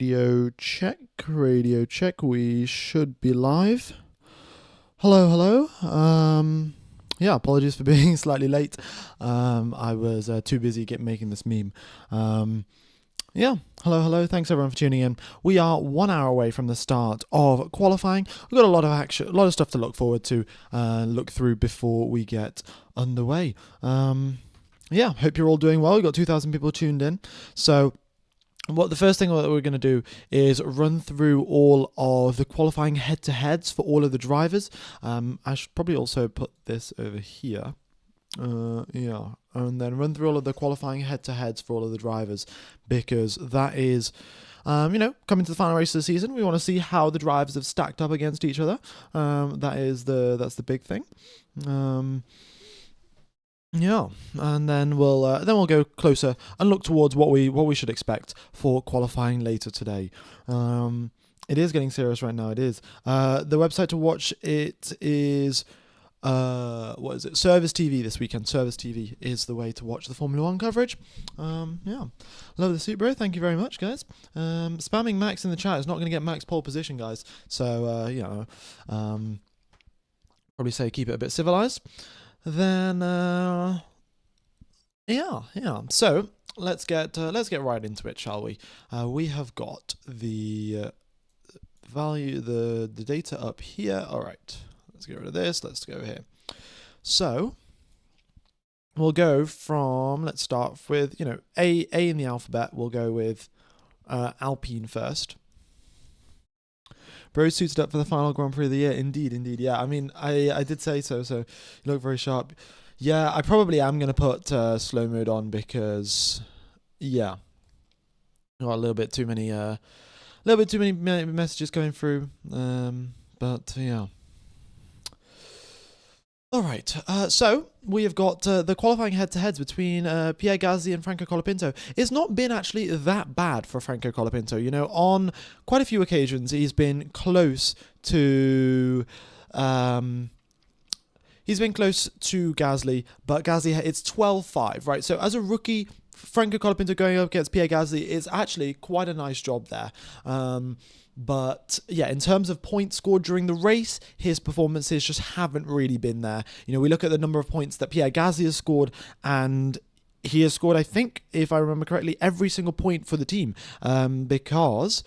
Radio check. We should be live. Hello. Yeah, apologies for being slightly late. I was too busy making this meme. Yeah, hello. Thanks everyone for tuning in. We are 1 hour away from the start of qualifying. We've got a lot of action, a lot of stuff to look forward to, look through before we get underway. Yeah, hope you're all doing well. We've got 2,000 people tuned in. So the first thing that we're going to do is run through all of the qualifying head-to-heads for all of the drivers. I should probably also put this over here. Yeah, and then run through all of the qualifying head-to-heads for all of the drivers, because that is, coming to the final race of the season. We want to see how the drivers have stacked up against each other. That's the big thing. Yeah, and then we'll go closer and look towards what we should expect for qualifying later today. It is getting serious right now. It is. The website to watch it is what is it? Service TV this weekend. Service TV is the way to watch the Formula One coverage. Yeah, love the suit, bro. Thank you very much, guys. Spamming Max in the chat is not going to get Max pole position, guys. So probably say keep it a bit civilized. Then yeah. So let's get right into it, shall we? We have got the the data up here. All right, let's get rid of this. Let's go here. So we'll go from, let's start with A in the alphabet. We'll go with Alpine first. Bro suited up for the final Grand Prix of the year. Indeed. Yeah, I mean, I did say so. So you look very sharp. Yeah, I probably am going to put slow mode on because, yeah, got a little bit too many messages going through. But yeah. All right, so we have got the qualifying head-to-heads between Pierre Gasly and Franco Colapinto. It's not been actually that bad for Franco Colapinto. On quite a few occasions, he's been close to Gasly, but Gasly, it's 12-5, right? So as a rookie, Franco Colapinto going up against Pierre Gasly is actually quite a nice job there. But yeah, in terms of points scored during the race, his performances just haven't really been there. We look at the number of points that Pierre Gasly has scored, and he has scored, I think, if I remember correctly, every single point for the team, because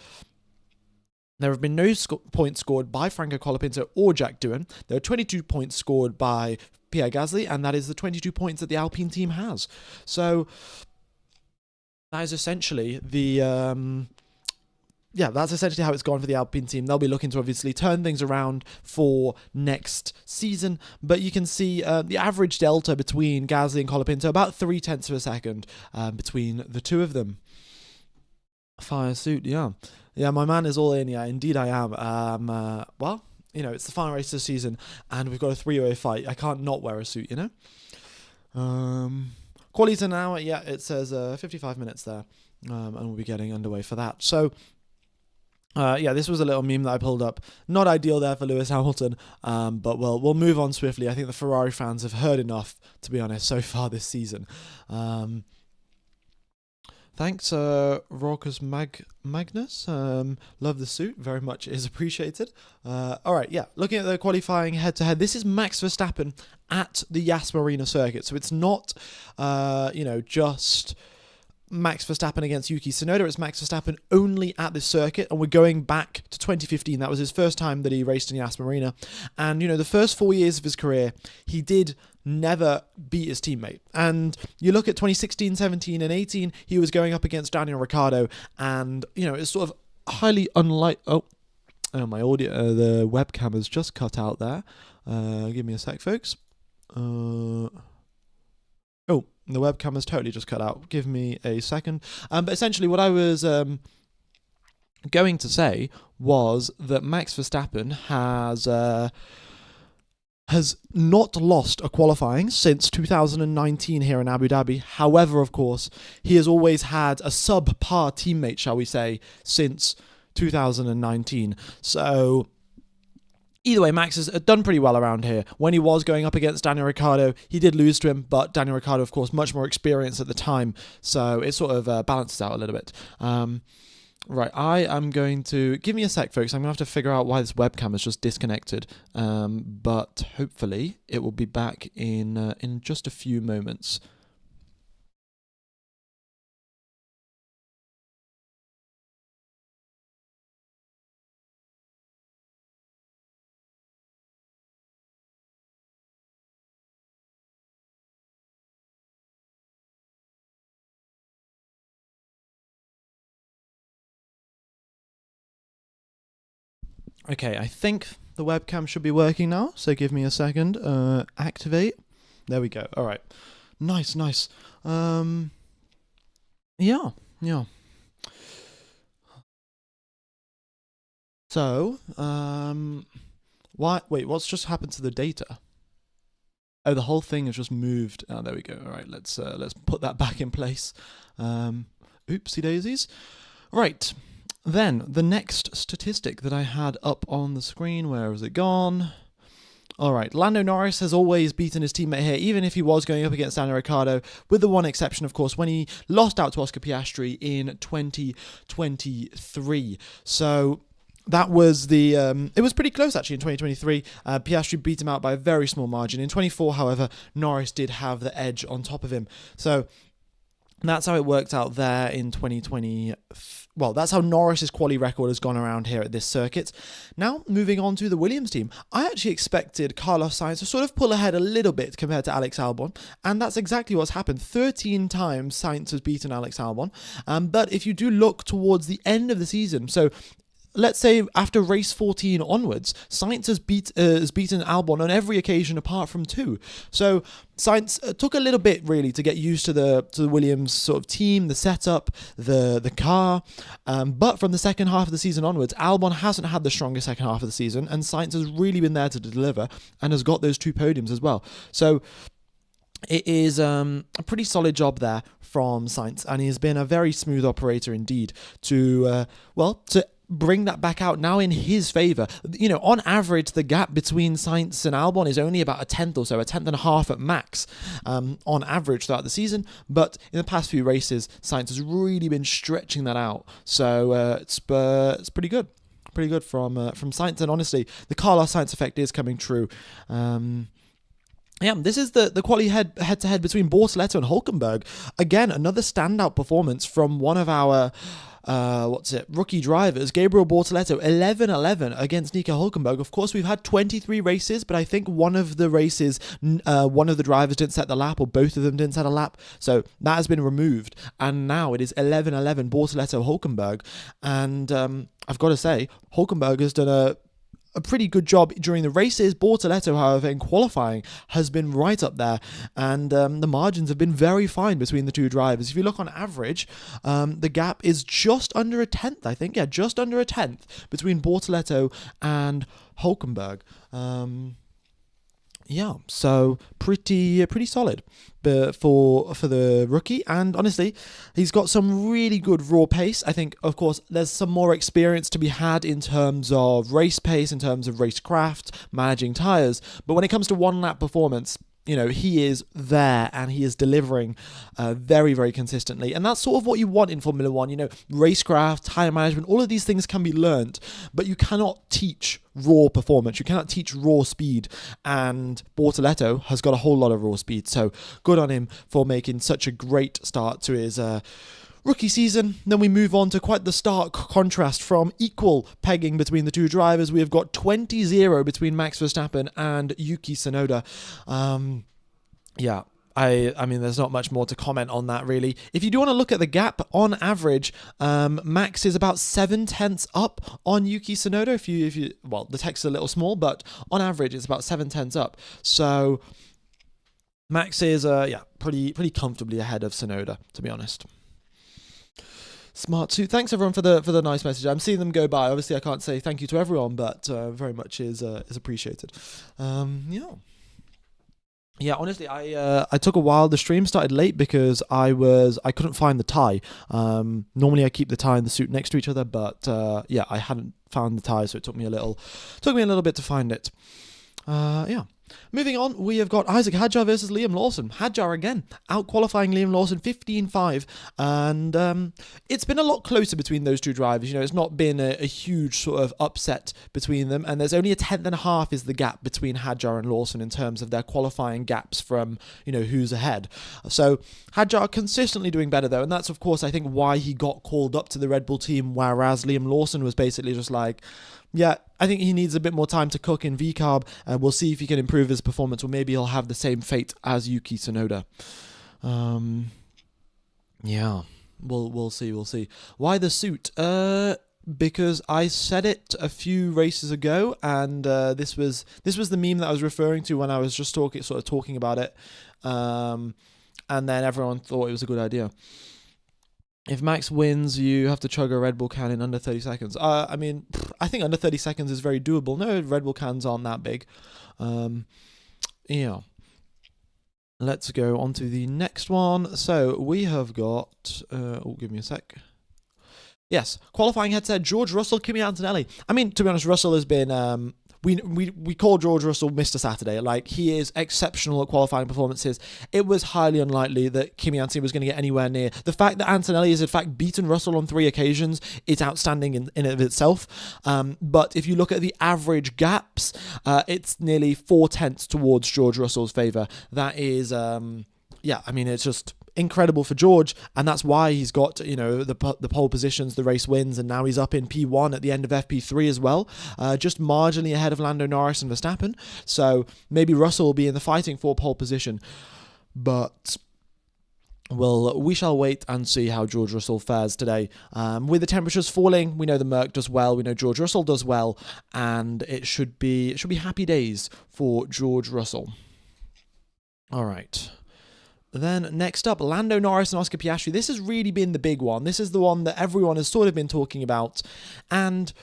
there have been no points scored by Franco Colapinto or Jack Doohan. There are 22 points scored by Pierre Gasly, and that is the 22 points that the Alpine team has. So that is essentially that's essentially how it's gone for the Alpine team. They'll be looking to obviously turn things around for next season, but you can see the average delta between Gasly and Colapinto, about 0.3 of a second between the two of them. Fire suit, yeah, my man is all in. Yeah, indeed I am. Well, it's the final race of the season, and we've got a three-way fight. I can't not wear a suit, Quali's an hour. Yeah, it says 55 minutes there, and we'll be getting underway for that. So. This was a little meme that I pulled up. Not ideal there for Lewis Hamilton, but we'll move on swiftly. I think the Ferrari fans have heard enough, to be honest, so far this season. Thanks, Raucous Magnus. Love the suit, very much is appreciated. All right, yeah, looking at the qualifying head-to-head, this is Max Verstappen at the Yas Marina Circuit, so it's not, just Max Verstappen against Yuki Tsunoda. It's Max Verstappen only at this circuit, and we're going back to 2015. That was his first time that he raced in Yas Marina, and the first 4 years of his career, he did never beat his teammate. And you look at 2016, 17, and 18, he was going up against Daniel Ricciardo, and it's sort of highly unlike. Oh, my audio, the webcam has just cut out there. Give me a sec, folks. Oh, the webcam has totally just cut out. Give me a second. But essentially what I was going to say was that Max Verstappen has not lost a qualifying since 2019 here in Abu Dhabi. However, of course, he has always had a subpar teammate, shall we say, since 2019. So either way, Max has done pretty well around here. When he was going up against Daniel Ricciardo, he did lose to him, but Daniel Ricciardo, of course, much more experienced at the time, so it sort of balances out a little bit. Right, I am going to... Give me a sec, folks. I'm going to have to figure out why this webcam is just disconnected. But hopefully it will be back in just a few moments. Okay, I think the webcam should be working now, so give me a second. Activate. There we go. All right. Nice, nice. Yeah, yeah. So, wait, what's just happened to the data? Oh, the whole thing has just moved. Oh, there we go. All right, let's put that back in place. Oopsie daisies. Right. Then, the next statistic that I had up on the screen, where has it gone? All right, Lando Norris has always beaten his teammate here, even if he was going up against Daniel Ricciardo, with the one exception, of course, when he lost out to Oscar Piastri in 2023. So that was it was pretty close, actually, in 2023. Piastri beat him out by a very small margin. In 24, however, Norris did have the edge on top of him. So that's how it worked out there in 2020. Well, that's how Norris's quali record has gone around here at this circuit. Now, moving on to the Williams team, I actually expected Carlos Sainz to sort of pull ahead a little bit compared to Alex Albon, and that's exactly what's happened. 13 times Sainz has beaten Alex Albon, but if you do look towards the end of the season, so let's say after race 14 onwards, Sainz has beaten Albon on every occasion apart from 2. So Sainz took a little bit really to get used to the Williams sort of team, the setup, the car. But from the second half of the season onwards, Albon hasn't had the strongest second half of the season, and Sainz has really been there to deliver and has got those 2 podiums as well. So it is a pretty solid job there from Sainz, and he has been a very smooth operator indeed to bring that back out now in his favour. You know, on average, the gap between Sainz and Albon is only about a tenth or so, a tenth and a half at max, on average throughout the season. But in the past few races, Sainz has really been stretching that out. So it's pretty good. Pretty good from Sainz. And honestly, the Carlos Sainz effect is coming true. Yeah, this is the quality head-to-head between Bortoleto and Hulkenberg. Again, another standout performance from one of our rookie drivers, Gabriel Bortoleto, 11-11 against Nico Hulkenberg. Of course, we've had 23 races, but I think one of the races, one of the drivers didn't set the lap, or both of them didn't set a lap, so that has been removed, and now it is 11-11 Bortoleto Hulkenberg, and I've got to say, Hulkenberg has done a pretty good job during the races. Bortoleto, however, in qualifying has been right up there, and the margins have been very fine between the two drivers. If you look on average, the gap is just under a tenth, I think. Yeah, just under a tenth between Bortoleto and Hulkenberg. Yeah, so pretty solid for the rookie, and honestly, he's got some really good raw pace. I think, of course, there's some more experience to be had in terms of race pace, in terms of racecraft, managing tyres, but when it comes to one-lap performance, you know, he is there and he is delivering very, very consistently. And that's sort of what you want in Formula One. You know, racecraft, tyre management, all of these things can be learnt, but you cannot teach raw performance. You cannot teach raw speed. And Bortoleto has got a whole lot of raw speed. So good on him for making such a great start to his rookie season. Then we move on to quite the stark contrast from equal pegging between the two drivers. We have got 20-0 between Max Verstappen and Yuki Tsunoda. Yeah, I mean, there's not much more to comment on that, really. If you do want to look at the gap, on average, Max is about 7/10 up on Yuki Tsunoda. If you, well, the text is a little small, but on average, it's about 7/10 up. So Max is, pretty comfortably ahead of Tsunoda, to be honest. Smart suit. Thanks everyone for the nice message. I'm seeing them go by. Obviously, I can't say thank you to everyone, but very much is appreciated. Yeah, honestly, I took a while. The stream started late because I couldn't find the tie. Normally I keep the tie and the suit next to each other, but I hadn't found the tie, so it took me a little bit to find it. Yeah. Moving on, we have got Isaac Hadjar versus Liam Lawson. Hadjar again, out-qualifying Liam Lawson 15.5, and it's been a lot closer between those two drivers. You know, it's not been a huge sort of upset between them, and there's only a tenth and a half is the gap between Hadjar and Lawson in terms of their qualifying gaps from, you know, who's ahead. So Hadjar consistently doing better though, and that's of course I think why he got called up to the Red Bull team, whereas Liam Lawson was basically just like, yeah, I think he needs a bit more time to cook in VCARB, and we'll see if he can improve his performance, or maybe he'll have the same fate as Yuki Tsunoda. Yeah, we'll see. Why the suit? Because I said it a few races ago, and this was the meme that I was referring to when I was just talking about it, and then everyone thought it was a good idea. If Max wins, you have to chug a Red Bull can in under 30 seconds. I mean, I think under 30 seconds is very doable. No, Red Bull cans aren't that big. Yeah. Let's go on to the next one. So we have got... give me a sec. Yes, qualifying headset, George Russell, Kimi Antonelli. I mean, to be honest, Russell has been... We call George Russell Mr. Saturday. Like, he is exceptional at qualifying performances. It was highly unlikely that Kimi Antonelli was going to get anywhere near. The fact that Antonelli has in fact beaten Russell on 3 occasions is outstanding in and of itself. But if you look at the average gaps, it's nearly 4/10 towards George Russell's favour. That is, yeah, I mean, it's just incredible for George, and that's why he's got, you know, the pole positions, the race wins, and now he's up in P1 at the end of FP3 as well, just marginally ahead of Lando Norris and Verstappen. So maybe Russell will be in the fighting for pole position, but well, we shall wait and see how George Russell fares today. With the temperatures falling, we know the Merc does well, we know George Russell does well, and it should be happy days for George Russell. All right. Then next up, Lando Norris and Oscar Piastri. This has really been the big one. This is the one that everyone has sort of been talking about. And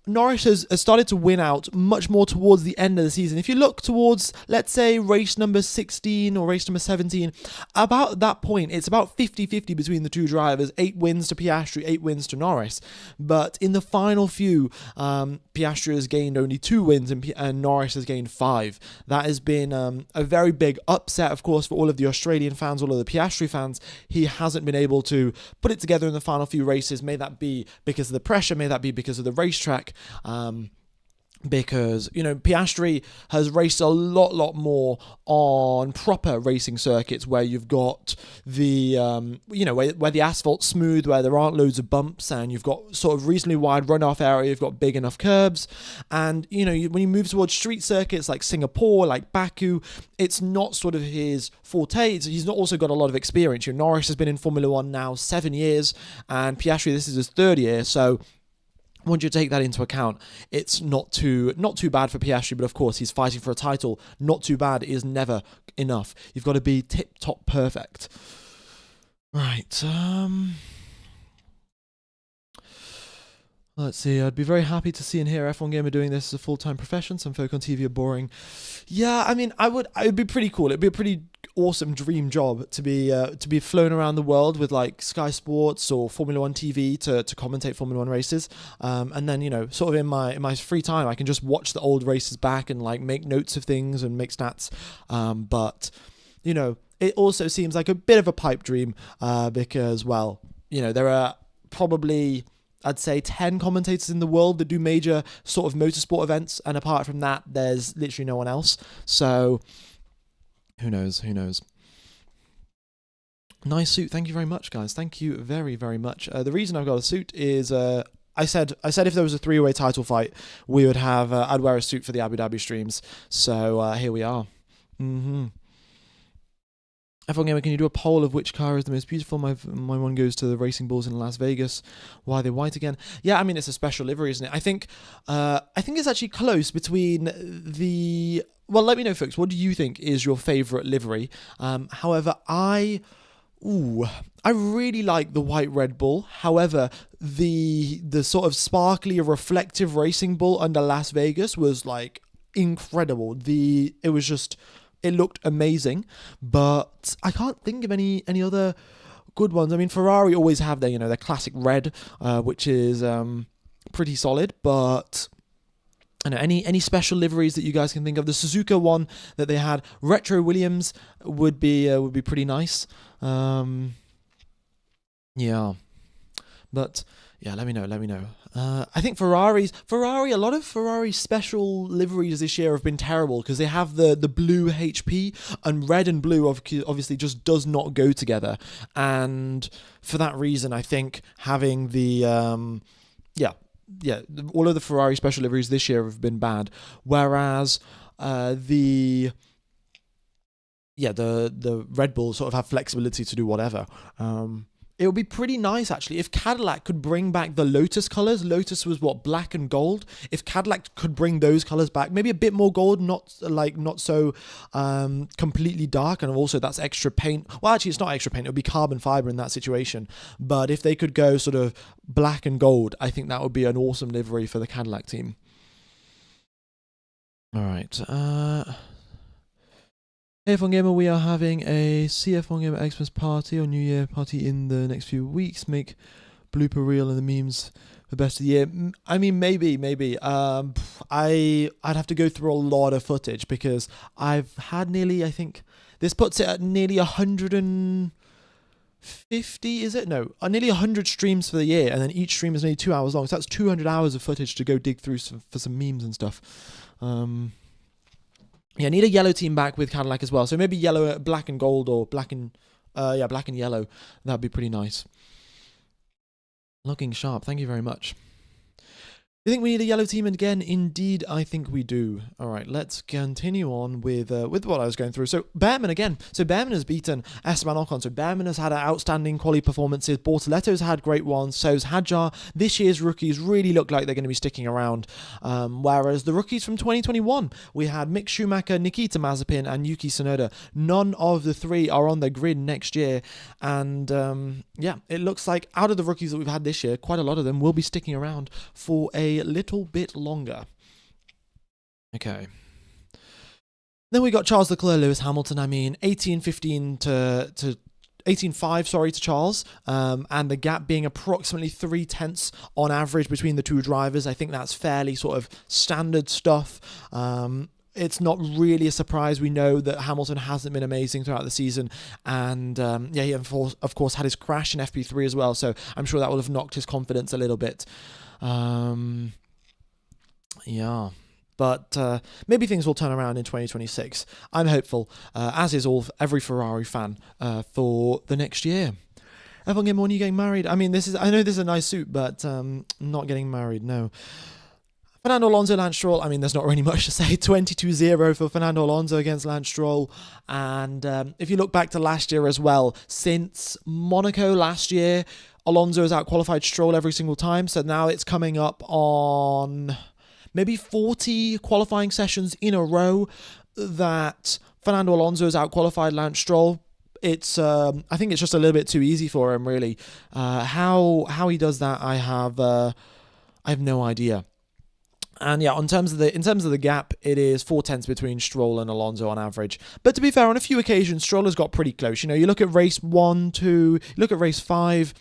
Norris has started to win out much more towards the end of the season. If you look towards, let's say, race number 16 or race number 17, about that point, it's about 50-50 between the two drivers. 8 wins to Piastri, 8 wins to Norris. But in the final few, Piastri has gained only 2 wins and Norris has gained 5. That has been a very big upset, of course, for all of the Australian fans, all of the Piastri fans. He hasn't been able to put it together in the final few races. May that be because of the pressure, may that be because of the racetrack. Because, you know, Piastri has raced a lot more on proper racing circuits where you've got the, you know, where the asphalt's smooth, where there aren't loads of bumps, and you've got sort of reasonably wide runoff area, you've got big enough curbs. And, you know, when you move towards street circuits like Singapore, like Baku, it's not sort of his forte. He's not also got a lot of experience. You know, Norris has been in Formula One now 7 years, and Piastri, this is his 3rd year, so once you take that into account, it's not too bad for Piastri, but of course he's fighting for a title. Not too bad is never enough. You've got to be tip-top perfect. Right, let's see, I'd be very happy to see and hear F1 Gamer doing this as a full-time profession. Some folk on TV are boring. Yeah, I mean, it would be pretty cool. It'd be a pretty awesome dream job to be flown around the world with like Sky Sports or Formula One TV to commentate Formula One races, and then, you know, sort of in my free time I can just watch the old races back and like make notes of things and make stats, but you know, it also seems like a bit of a pipe dream, because, well, you know, there are probably, I'd say, 10 commentators in the world that do major sort of motorsport events, and apart from that there's literally no one else. So who knows? Nice suit. Thank you very much, guys. Thank you very, very much. The reason I've got a suit is I said if there was a 3-way title fight, we would have I'd wear a suit for the Abu Dhabi streams. So here we are. F1 Gamer, can you do a poll of which car is the most beautiful? My one goes to the Racing Bulls in Las Vegas. Why are they white again? Yeah, I mean, it's a special livery, isn't it? I think it's actually close between the... Well, let me know, folks. What do you think is your favourite livery? However, I really like the white Red Bull. However, the sort of sparkly, reflective Racing Bull under Las Vegas was like incredible. It looked amazing, but I can't think of any other good ones. I mean, Ferrari always have their classic red, which is pretty solid, but I know any special liveries that you guys can think of. The Suzuka one that they had, Retro Williams, would be pretty nice. Yeah, but yeah, let me know. I think Ferrari, a lot of Ferrari special liveries this year have been terrible because they have the blue HP, and red and blue obviously just does not go together. And for that reason, I think having the all of the Ferrari special liveries this year have been bad. Whereas the Red Bull sort of have flexibility to do whatever. It would be pretty nice, actually, if Cadillac could bring back the Lotus colors. Lotus was black and gold. If Cadillac could bring those colors back, maybe a bit more gold, not so completely dark, and also that's extra paint. Well, actually, it's not extra paint. It would be carbon fiber in that situation. But if they could go sort of black and gold, I think that would be an awesome livery for the Cadillac team. All right. Hey F1 Gamer, we are having a CF1 Gamer Xmas party or New Year party in the next few weeks. Make blooper reel and the memes for best of the year. I mean, maybe. I'd have to go through a lot of footage because I've had nearly, I think, this puts it at nearly 150, is it? No, nearly 100 streams for the year, and then each stream is nearly 2 hours long. So that's 200 hours of footage to go dig through for some memes and stuff. Yeah, need a yellow team back with Cadillac as well. So maybe yellow, black and gold, or black and yellow. That'd be pretty nice. Looking sharp. Thank you very much. You think we need a yellow team again? Indeed, I think we do. All right, let's continue on with what I was going through. So Behrman again. So Behrman has beaten Esteban Ocon. So Behrman has had outstanding quality performances. Bortoletto's had great ones. So's Hadjar. This year's rookies really look like they're going to be sticking around. Whereas the rookies from 2021, we had Mick Schumacher, Nikita Mazepin, and Yuki Tsunoda. None of the three are on the grid next year. And it looks like out of the rookies that we've had this year, quite a lot of them will be sticking around for a little bit longer. Okay. Then we got Charles Leclerc, Lewis Hamilton. I mean, 18-15 to 18.5, to Charles, and the gap being approximately 0.3 on average between the two drivers. I think that's fairly sort of standard stuff. It's not really a surprise. We know that Hamilton hasn't been amazing throughout the season, and he of course had his crash in FP3 as well, so I'm sure that will have knocked his confidence a little bit. But maybe things will turn around in 2026. I'm hopeful, as is every Ferrari fan, for the next year. F1 Gamer, when are you getting married? I mean, I know this is a nice suit, but not getting married, no. Fernando Alonso, Lance Stroll, I mean, there's not really much to say. 22-0 for Fernando Alonso against Lance Stroll. And if you look back to last year as well, since Monaco last year, Alonso has outqualified Stroll every single time. So now it's coming up on maybe 40 qualifying sessions in a row that Fernando Alonso has outqualified Lance Stroll. It's I think it's just a little bit too easy for him, really. How he does that, I have no idea. And yeah, in terms of the gap, it is 0.4 between Stroll and Alonso on average. But to be fair, on a few occasions, Stroll has got pretty close. You know, you look at race 1, 2, look at race 5,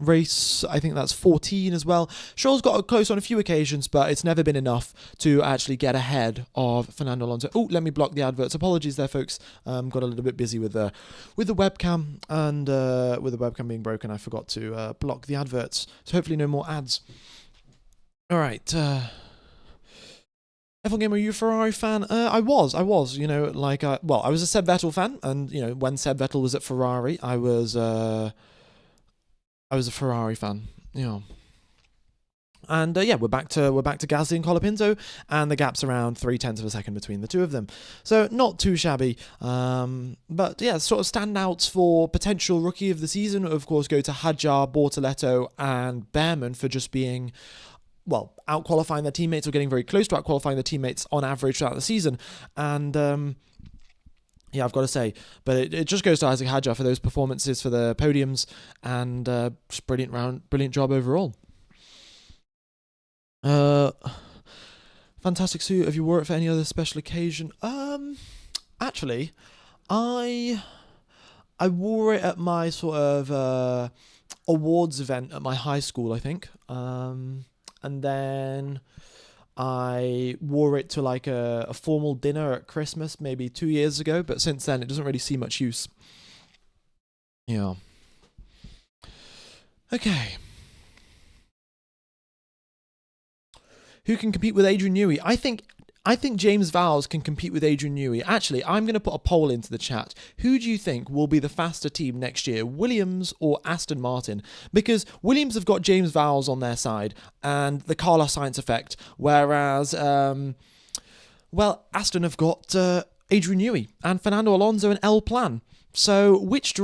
I think that's 14 as well. Stroll's got close on a few occasions, but it's never been enough to actually get ahead of Fernando Alonso. Oh, let me block the adverts. Apologies there, folks. Got a little bit busy with the webcam, and with the webcam being broken, I forgot to block the adverts. So hopefully no more ads. All right. F1 Gamer, are you a Ferrari fan? I was, you know, I was a Seb Vettel fan, and, you know, when Seb Vettel was at Ferrari, I was a Ferrari fan, yeah. And we're back to Gasly and Colapinto, and the gap's around 0.3 of a second between the two of them. So not too shabby. But yeah, sort of standouts for potential rookie of the season, of course, go to Hadjar, Bortoletto, and Behrman for just being, well, out-qualifying their teammates or getting very close to out-qualifying their teammates on average throughout the season. And yeah, I've got to say, but it just goes to Isaac Hadjar for those performances, for the podiums, and just brilliant job overall. Fantastic suit. Have you wore it for any other special occasion? Actually, I wore it at my sort of awards event at my high school, I think. And then I wore it to like a formal dinner at Christmas maybe 2 years ago, but since then it doesn't really see much use. Yeah. Okay. Who can compete with Adrian Newey? I think James Vowles can compete with Adrian Newey. Actually, I'm going to put a poll into the chat. Who do you think will be the faster team next year, Williams or Aston Martin? Because Williams have got James Vowles on their side and the Carlos Sainz effect, whereas, Aston have got Adrian Newey and Fernando Alonso and L Plan. So which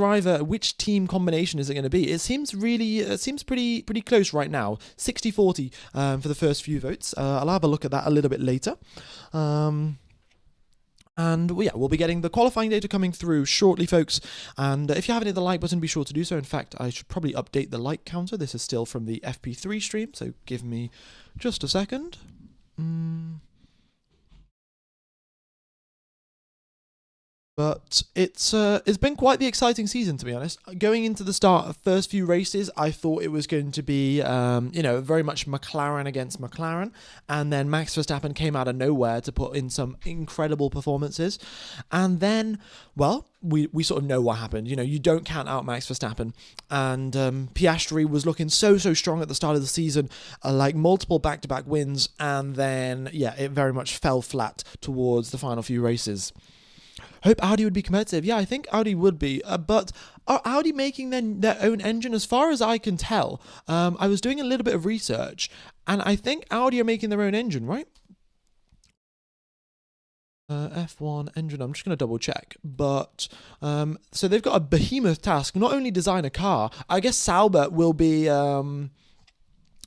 team combination is it going to be? It seems pretty close right now. 60-40 for the first few votes. I'll have a look at that a little bit later. And we'll be getting the qualifying data coming through shortly, folks. And if you haven't hit the like button, be sure to do so. In fact, I should probably update the like counter. This is still from the FP3 stream, so give me just a second. But it's been quite the exciting season, to be honest. Going into the first few races, I thought it was going to be, very much McLaren against McLaren. And then Max Verstappen came out of nowhere to put in some incredible performances. And then, we sort of know what happened. You don't count out Max Verstappen. And Piastri was looking so strong at the start of the season, like multiple back-to-back wins. And then, it very much fell flat towards the final few races. Hope Audi would be competitive. Yeah, I think Audi would be. But are Audi making their own engine? As far as I can tell, I was doing a little bit of research, and I think Audi are making their own engine, right? F1 engine, I'm just going to double check. But, so they've got a behemoth task. Not only design a car, I guess Sauber will be...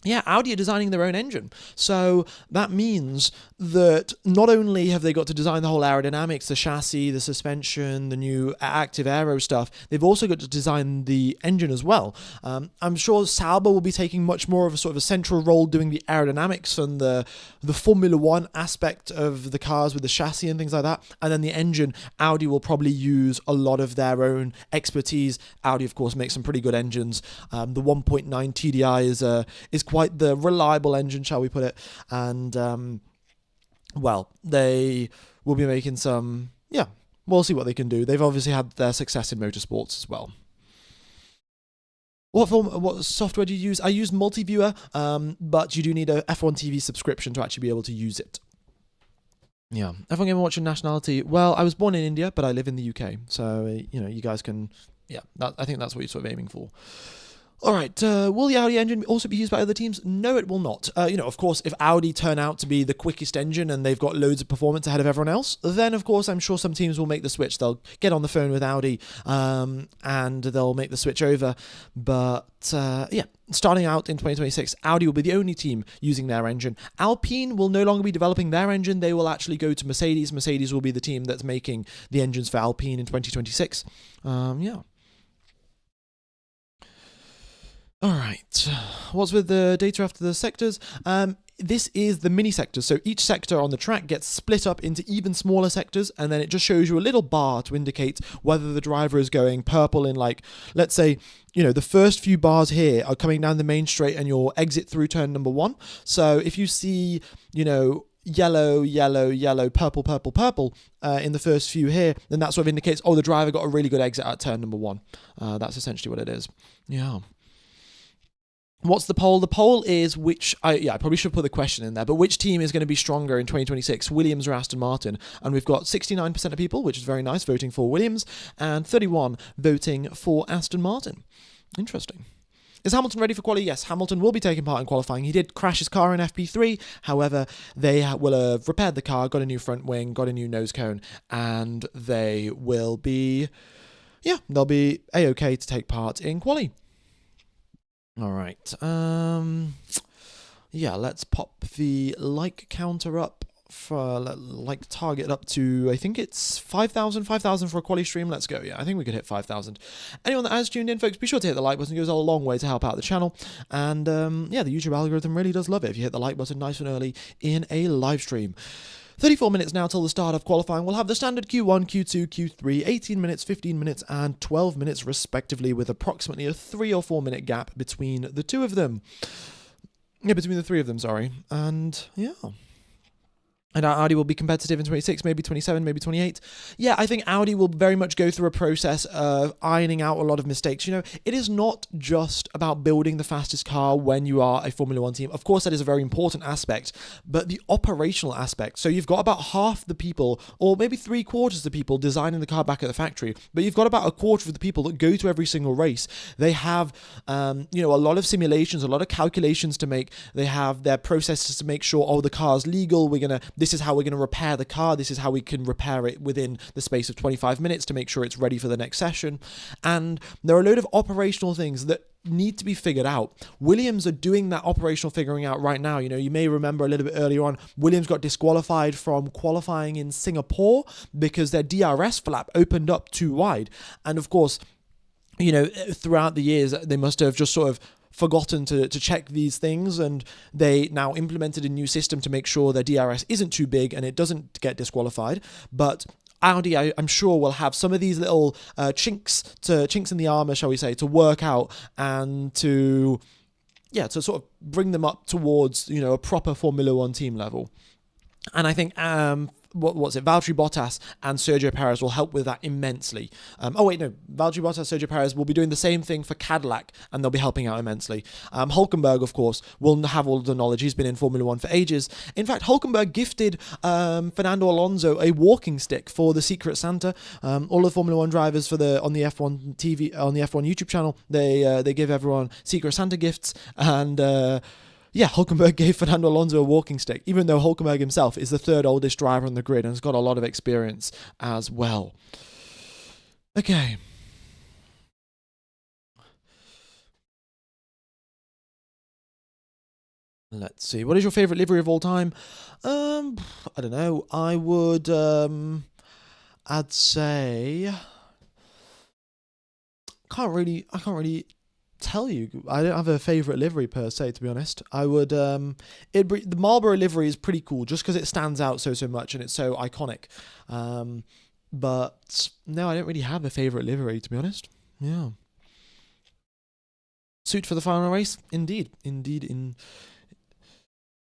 Audi are designing their own engine. So that means that not only have they got to design the whole aerodynamics, the chassis, the suspension, the new active aero stuff, they've also got to design the engine as well. I'm sure Sauber will be taking much more of a sort of a central role doing the aerodynamics and the Formula One aspect of the cars with the chassis and things like that. And then the engine, Audi will probably use a lot of their own expertise. Audi, of course, makes some pretty good engines. The 1.9 TDI is quite the reliable engine, shall we put it, and they will be making some, we'll see what they can do. They've obviously had their success in motorsports as well. What software do you use? I use Multiviewer, but you do need a F1 TV subscription to actually be able to use it. Yeah. F1 Gamer watching nationality. Well, I was born in India, but I live in the UK, so you guys can, I think that's what you're sort of aiming for. All right, will the Audi engine also be used by other teams? No, it will not. Of course, if Audi turn out to be the quickest engine and they've got loads of performance ahead of everyone else, then, of course, I'm sure some teams will make the switch. They'll get on the phone with Audi and they'll make the switch over. But, starting out in 2026, Audi will be the only team using their engine. Alpine will no longer be developing their engine. They will actually go to Mercedes. Mercedes will be the team that's making the engines for Alpine in 2026. All right, what's with the data after the sectors? This is the mini sectors. So each sector on the track gets split up into even smaller sectors, and then it just shows you a little bar to indicate whether the driver is going purple in, like, let's say, the first few bars here are coming down the main straight and your exit through turn number 1. So if you see, yellow, purple, purple in the first few here, then that sort of indicates, the driver got a really good exit at turn number 1. That's essentially what it is. Yeah. What's the poll? The poll is I probably should put the question in there, but which team is going to be stronger in 2026, Williams or Aston Martin? And we've got 69% of people, which is very nice, voting for Williams, and 31% voting for Aston Martin. Interesting. Is Hamilton ready for quali? Yes, Hamilton will be taking part in qualifying. He did crash his car in FP3. However, they will have repaired the car, got a new front wing, got a new nose cone, and they will be, they'll be A-OK to take part in quali. All right. Let's pop the like counter up for like target up to, I think it's 5,000 for a quali stream. Let's go. Yeah, I think we could hit 5,000. Anyone that has tuned in, folks, be sure to hit the like button. It goes a long way to help out the channel. And the YouTube algorithm really does love it if you hit the like button nice and early in a live stream. 34 minutes now till the start of qualifying. We'll have the standard Q1, Q2, Q3, 18 minutes, 15 minutes, and 12 minutes respectively, with approximately a 3 or 4 minute gap between the two of them. Between the three of them, sorry. And, And Audi will be competitive in 26, maybe 27, maybe 28. Yeah, I think Audi will very much go through a process of ironing out a lot of mistakes. You know, it is not just about building the fastest car when you are a Formula One team. Of course, that is a very important aspect, but the operational aspect. So you've got about half the people, or maybe 3/4 of the people designing the car back at the factory, but you've got about a quarter of the people that go to every single race. They have, a lot of simulations, a lot of calculations to make. They have their processes to make sure, oh, the car's legal. This is how we're going to repair the car. This is how we can repair it within the space of 25 minutes to make sure it's ready for the next session. And there are a load of operational things that need to be figured out. Williams are doing that operational figuring out right now. You know, you may remember a little bit earlier on, Williams got disqualified from qualifying in Singapore because their DRS flap opened up too wide. And of course, throughout the years, they must have just sort of forgotten to check these things, and they now implemented a new system to make sure their DRS isn't too big and it doesn't get disqualified. But Audi, I'm sure, will have some of these little chinks in the armor, shall we say, to work out and to sort of bring them up towards, a proper Formula One team level. And I think Valtteri Bottas and Sergio Perez will help with that immensely. Valtteri Bottas, Sergio Perez will be doing the same thing for Cadillac, and they'll be helping out immensely. Hulkenberg, of course, will have all the knowledge. He's been in Formula One for ages. In fact, Hulkenberg gifted Fernando Alonso a walking stick for the Secret Santa. All the Formula One drivers on the F1 TV, on the F1 YouTube channel, they give everyone Secret Santa gifts, and Hulkenberg gave Fernando Alonso a walking stick, even though Hulkenberg himself is the third oldest driver on the grid and has got a lot of experience as well. Okay. Let's see. What is your favorite livery of all time? I don't know. I would, I'd say, I can't really tell you. I don't have a favorite livery per se, to be honest. I would the Marlboro livery is pretty cool just because it stands out so much and it's so iconic. But no, I don't really have a favorite livery, to be honest. Yeah. Suit for the final race? Indeed.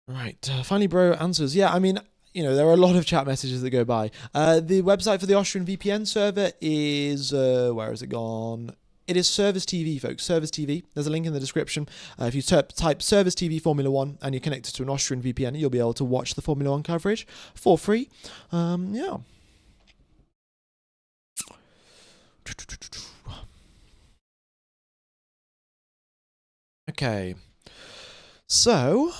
Right. Finally, bro answers. Yeah, I mean, there are a lot of chat messages that go by. The website for the Austrian VPN server is where has it gone? It is Service TV, folks. Service TV. There's a link in the description. If you type Service TV Formula One and you're connected to an Austrian VPN, you'll be able to watch the Formula One coverage for free. Yeah. Okay. So,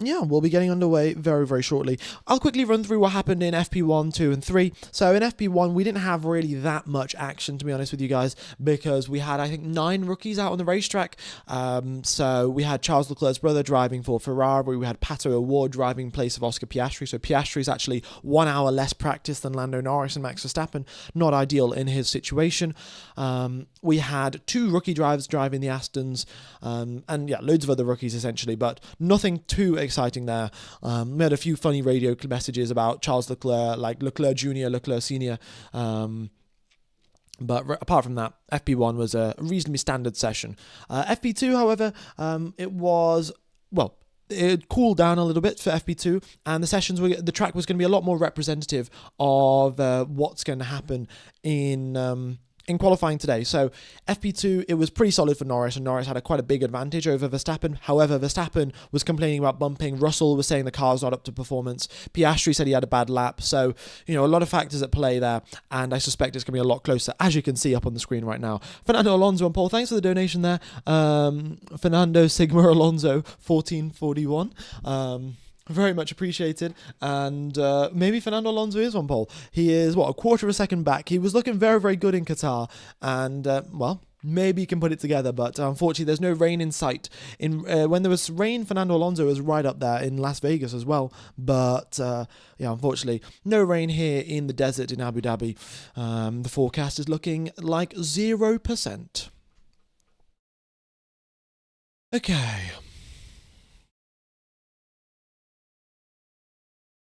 we'll be getting underway very, very shortly. I'll quickly run through what happened in FP1, 2, and 3. So in FP1, we didn't have really that much action, to be honest with you guys, because we had, I think, 9 rookies out on the racetrack. So we had Charles Leclerc's brother driving for Ferrari. We had Pato O'Ward driving in place of Oscar Piastri. So Piastri's actually 1 hour less practice than Lando Norris and Max Verstappen. Not ideal in his situation. We had 2 rookie drivers driving the Astons, and loads of other rookies essentially, but nothing too exciting there. We had a few funny radio messages about Charles Leclerc, like Leclerc Jr., Leclerc Senior. But apart from that, FP1 was a reasonably standard session. FP2, however, it cooled down a little bit for FP2, and the track was going to be a lot more representative of what's going to happen in qualifying today. So FP2, it was pretty solid for Norris, and Norris had quite a big advantage over Verstappen. However, Verstappen was complaining about bumping. Russell was saying the car's not up to performance. Piastri said he had a bad lap. So, a lot of factors at play there, and I suspect it's going to be a lot closer, as you can see up on the screen right now. Fernando Alonso and Paul, thanks for the donation there. Fernando Sigma Alonso, 1441. Very much appreciated. And maybe Fernando Alonso is on pole. He is, a quarter of a second back. He was looking very, very good in Qatar. And, maybe he can put it together. But unfortunately, there's no rain in sight. When there was rain, Fernando Alonso was right up there in Las Vegas as well. But, unfortunately, no rain here in the desert in Abu Dhabi. The forecast is looking like 0%. Okay.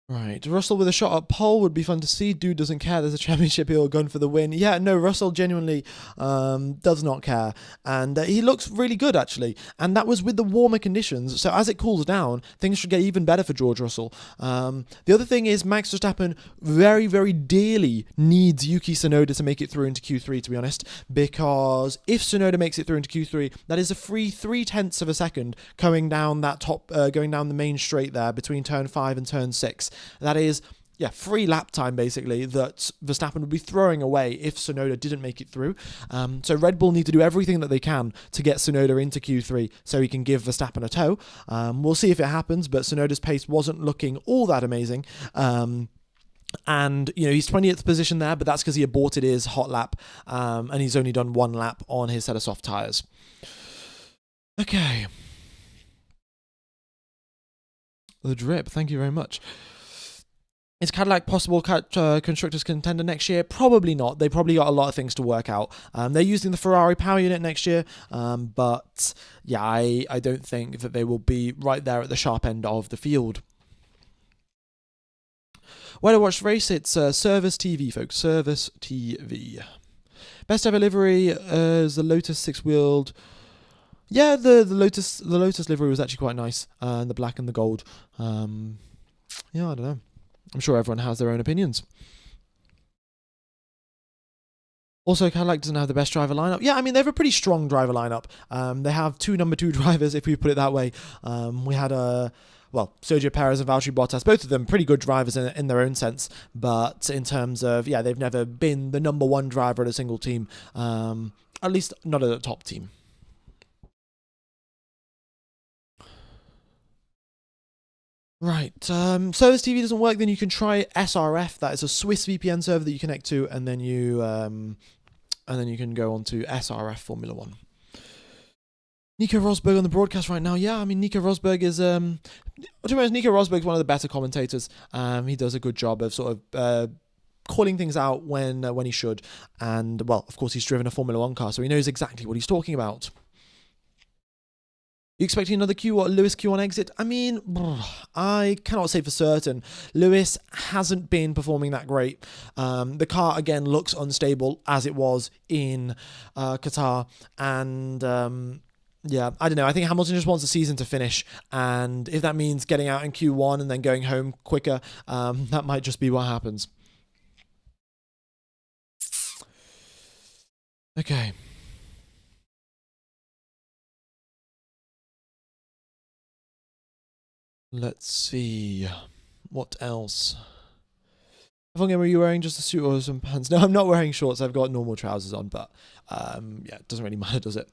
Right, Russell with a shot at pole would be fun to see. Dude doesn't care. There's a championship. He'll gun for the win. Yeah, no, Russell genuinely does not care, and he looks really good actually. And that was with the warmer conditions. So as it cools down, things should get even better for George Russell. The other thing is Max Verstappen very, very dearly needs Yuki Tsunoda to make it through into Q3. To be honest, because if Tsunoda makes it through into Q3, that is a free 0.3 of a second going down that going down the main straight there between turn 5 and turn 6. That is, free lap time basically that Verstappen would be throwing away if Tsunoda didn't make it through. So Red Bull need to do everything that they can to get Tsunoda into Q3 so he can give Verstappen a tow. We'll see if it happens, but Tsunoda's pace wasn't looking all that amazing. And, he's 20th position there, but that's because he aborted his hot lap, and he's only done one lap on his set of soft tyres. Okay. The drip, thank you very much. Is Cadillac possible constructors contender next year? Probably not. They probably got a lot of things to work out. They're using the Ferrari power unit next year, but yeah, I don't think that they will be right there at the sharp end of the field. Where to watch the race? It's Service TV, folks. Service TV. Best ever livery is the Lotus six-wheeled. Yeah, the Lotus livery was actually quite nice, and the black and the gold. Yeah, I don't know. I'm sure everyone has their own opinions. Also, Cadillac doesn't have the best driver lineup. Yeah, I mean, they have a pretty strong driver lineup. They have two number 2 drivers, if we put it that way. We had Sergio Perez and Valtteri Bottas, both of them pretty good drivers in their own sense. But in terms of, they've never been the number 1 driver at a single team. At least not at a top team. Right, so this TV doesn't work, then you can try SRF. That is a Swiss VPN server that you connect to, and then you can go on to SRF Formula 1. Nico Rosberg on the broadcast right now. Yeah, I mean, Nico Rosberg is to be honest, Nico Rosberg is one of the better commentators. He does a good job of sort of calling things out when he should, and of course he's driven a Formula 1 car, so he knows exactly what he's talking about. You expecting another Lewis Q1 exit? I mean, I cannot say for certain. Lewis hasn't been performing that great. The car, again, looks unstable, as it was in Qatar. And, I don't know. I think Hamilton just wants the season to finish. And if that means getting out in Q1 and then going home quicker, that might just be what happens. Okay. Let's see. What else? Are you wearing just a suit or some pants? No, I'm not wearing shorts. I've got normal trousers on, but it doesn't really matter, does it?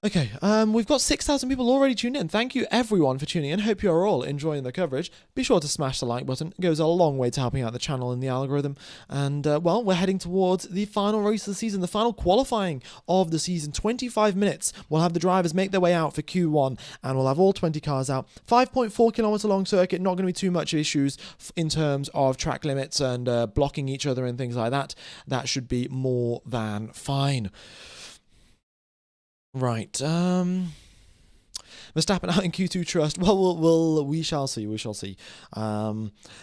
Okay, we've got 6,000 people already tuned in. Thank you everyone for tuning in. Hope you are all enjoying the coverage. Be sure to smash the like button. It goes a long way to helping out the channel and the algorithm. And, we're heading towards the final race of the season, the final qualifying of the season. 25 minutes. We'll have the drivers make their way out for Q1, and we'll have all 20 cars out. 5.4 kilometre long circuit, not going to be too much issues in terms of track limits and blocking each other and things like that. That should be more than fine. Right, Verstappen out in Q2 trust. Well, we shall see. We shall see.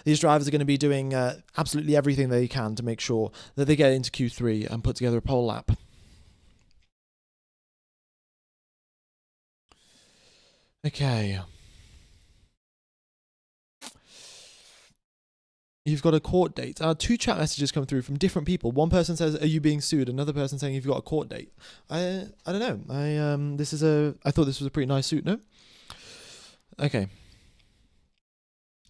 These drivers are going to be doing absolutely everything they can to make sure that they get into Q3 and put together a pole lap. Okay. You've got a court date. 2 chat messages come through from different people. One person says, "Are you being sued?" Another person saying, "You've got a court date." I don't know. I thought this was a pretty nice suit. No. Okay.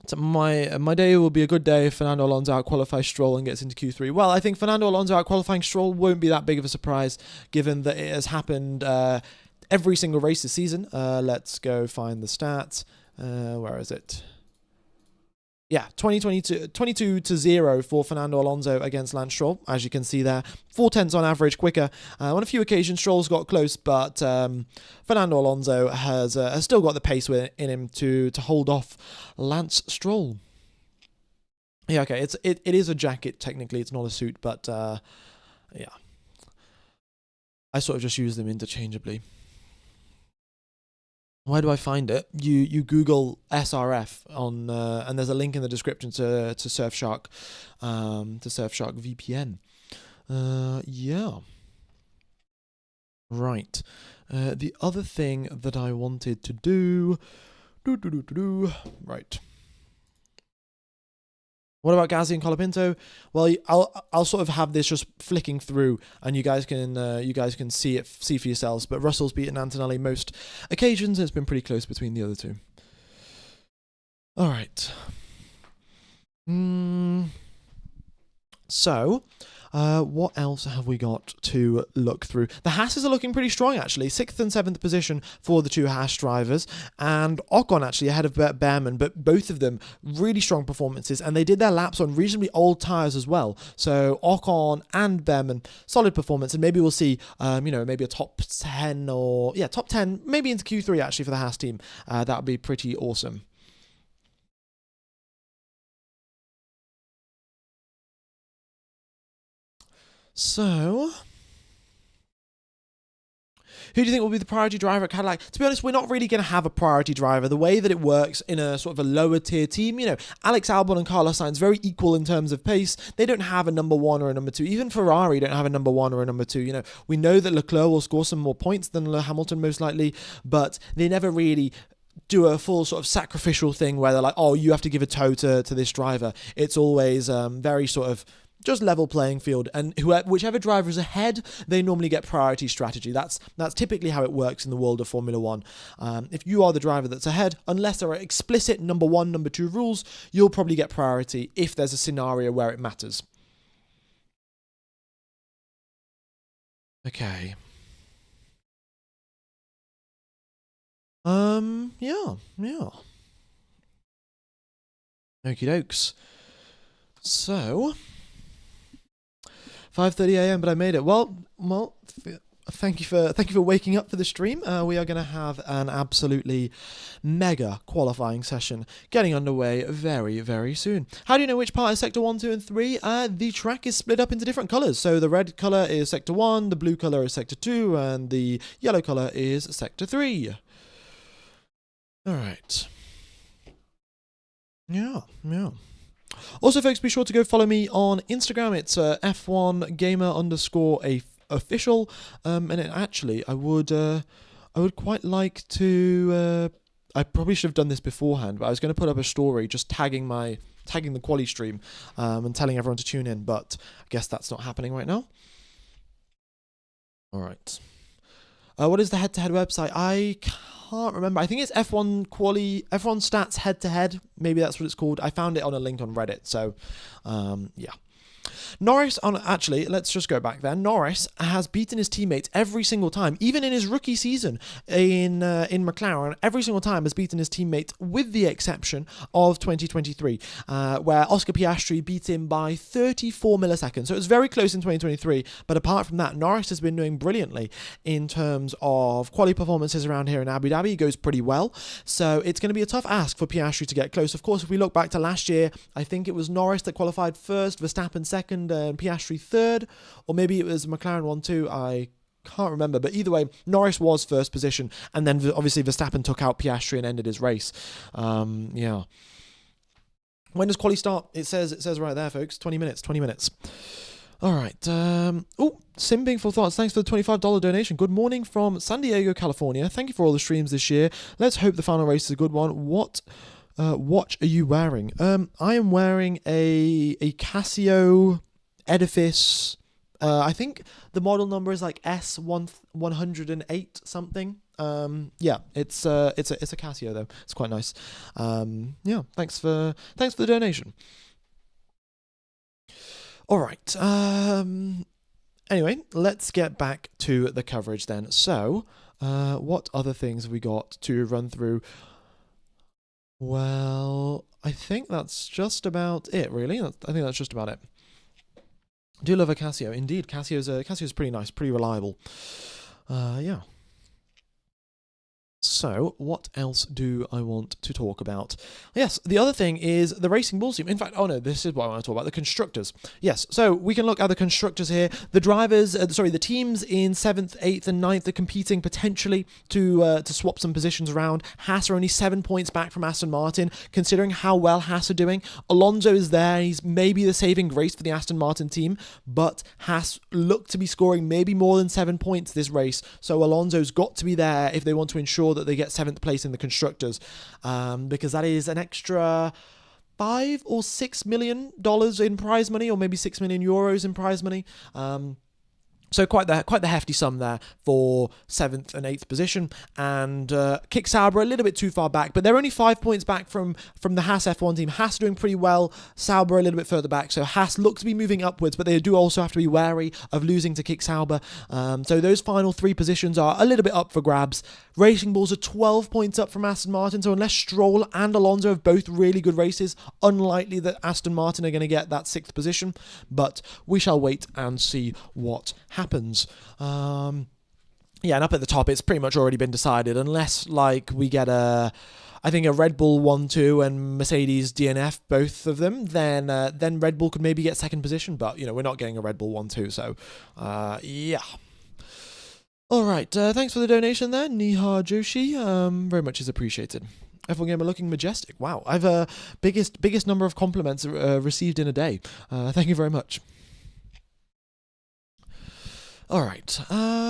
So my day will be a good day if Fernando Alonso out-qualifies Stroll and gets into Q3. Well, I think Fernando Alonso out-qualifying Stroll won't be that big of a surprise, given that it has happened every single race this season. Let's go find the stats. Where is it? Yeah, 22-0 for Fernando Alonso against Lance Stroll, as you can see there. 0.4 on average quicker. On a few occasions, Stroll's got close, but Fernando Alonso has still got the pace in him to hold off Lance Stroll. Yeah, okay, it is a jacket, technically. It's not a suit, but yeah. I sort of just use them interchangeably. Where do I find it? You Google SRF on, and there's a link in the description to Surfshark, VPN. Yeah. Right. The other thing that I wanted to do. Right. What about Ghazi and Colapinto? Well, I'll sort of have this just flicking through, and you guys can see for yourselves. But Russell's beaten Antonelli most occasions, and it's been pretty close between the other two. All right. So, what else have we got to look through? The Haas's are looking pretty strong, actually. 6th and 7th position for the two Haas drivers. And Ocon actually ahead of Behrman, but both of them really strong performances. And they did their laps on reasonably old tyres as well. So Ocon and Behrman, solid performance. And maybe we'll see, maybe a top 10 top 10, maybe into Q3 actually for the Haas team. That would be pretty awesome. So, who do you think will be the priority driver at Cadillac? To be honest, we're not really going to have a priority driver. The way that it works in a sort of a lower tier team, Alex Albon and Carlos Sainz very equal in terms of pace. They don't have a number one or a number two. Even Ferrari don't have a number one or a number two. We know that Leclerc will score some more points than Hamilton most likely, but they never really do a full sort of sacrificial thing where they're like, oh, you have to give a toe to this driver. It's always very sort of just level playing field, and whichever driver is ahead, they normally get priority strategy. That's typically how it works in the world of Formula One. If you are the driver that's ahead, unless there are explicit number one, number two rules, you'll probably get priority if there's a scenario where it matters. Okay. Yeah. Okie dokes. So, 5:30 a.m. but I made it. Well, thank you for waking up for the stream. We are going to have an absolutely mega qualifying session getting underway very, very soon. How do you know which part is Sector 1, 2, and 3? The track is split up into different colours. So the red colour is Sector 1, the blue colour is Sector 2, and the yellow colour is Sector 3. All right. Yeah. Also, folks, be sure to go follow me on Instagram. It's F1gamer_official. I would quite like to. I probably should have done this beforehand, but I was going to put up a story just tagging the QUALI stream and telling everyone to tune in. But I guess that's not happening right now. All right. What is the head-to-head website? I can't remember. I think it's F1 QUALI, F1 Stats head-to-head. Maybe that's what it's called. I found it on a link on Reddit. So, yeah. Norris, let's just go back there. Norris has beaten his teammates every single time, even in his rookie season in McLaren. Every single time has beaten his teammates, with the exception of 2023, where Oscar Piastri beat him by 34 milliseconds. So it was very close in 2023, but apart from that, Norris has been doing brilliantly in terms of quality performances around here in Abu Dhabi. He goes pretty well, so it's going to be a tough ask for Piastri to get close. Of course, if we look back to last year, I think it was Norris that qualified first, Verstappen second, and Piastri third, or maybe it was McLaren 1-2, I can't remember, but either way, Norris was first position, and then obviously Verstappen took out Piastri and ended his race. Yeah. When does quali start? It says right there, folks, 20 minutes. All right. Simbing for thoughts. Thanks for the $25 donation. Good morning from San Diego, California. Thank you for all the streams this year. Let's hope the final race is a good one. What watch are you wearing? I am wearing a Casio Edifice. I think the model number is like S108 something. Yeah, it's a Casio though. It's quite nice. Yeah, thanks for the donation. All right. Anyway, let's get back to the coverage then. So, what other things have we got to run through? Well, I think that's just about it, really. I think that's just about it. I do love a Casio. Indeed, Casio's pretty nice, pretty reliable. Yeah. So, what else do I want to talk about? Yes, the other thing is the Racing Bulls team. In fact, oh no, this is what I want to talk about, the constructors. Yes, so we can look at the constructors here. The drivers, the teams in 7th, 8th and 9th are competing potentially to swap some positions around. Haas are only 7 points back from Aston Martin, considering how well Haas are doing. Alonso is there, he's maybe the saving grace for the Aston Martin team, but Haas look to be scoring maybe more than 7 points this race, so Alonso's got to be there if they want to ensure that they get 7th place in the constructors, because that is an extra $5 or $6 million in prize money, or maybe €6 million in prize money. So quite the hefty sum there for 7th and 8th position, and kick Sauber a little bit too far back, but they're only 5 points back from the Haas F1 team. Haas doing pretty well, Sauber a little bit further back, so Haas look to be moving upwards, but they do also have to be wary of losing to kick Sauber. So those final 3 positions are a little bit up for grabs. Racing Bulls are 12 points up from Aston Martin, so unless Stroll and Alonso have both really good races, unlikely that Aston Martin are going to get that 6th position, but we shall wait and see what happens. Yeah, and up at the top, it's pretty much already been decided, unless we get I think a Red Bull 1-2 and Mercedes DNF, both of them, then Red Bull could maybe get 2nd position, but we're not getting a Red Bull 1-2, so yeah. Alright, thanks for the donation there, Nihar Joshi, very much is appreciated. F1 Gamer looking majestic. Wow, I've biggest number of compliments received in a day. Thank you very much. Alright,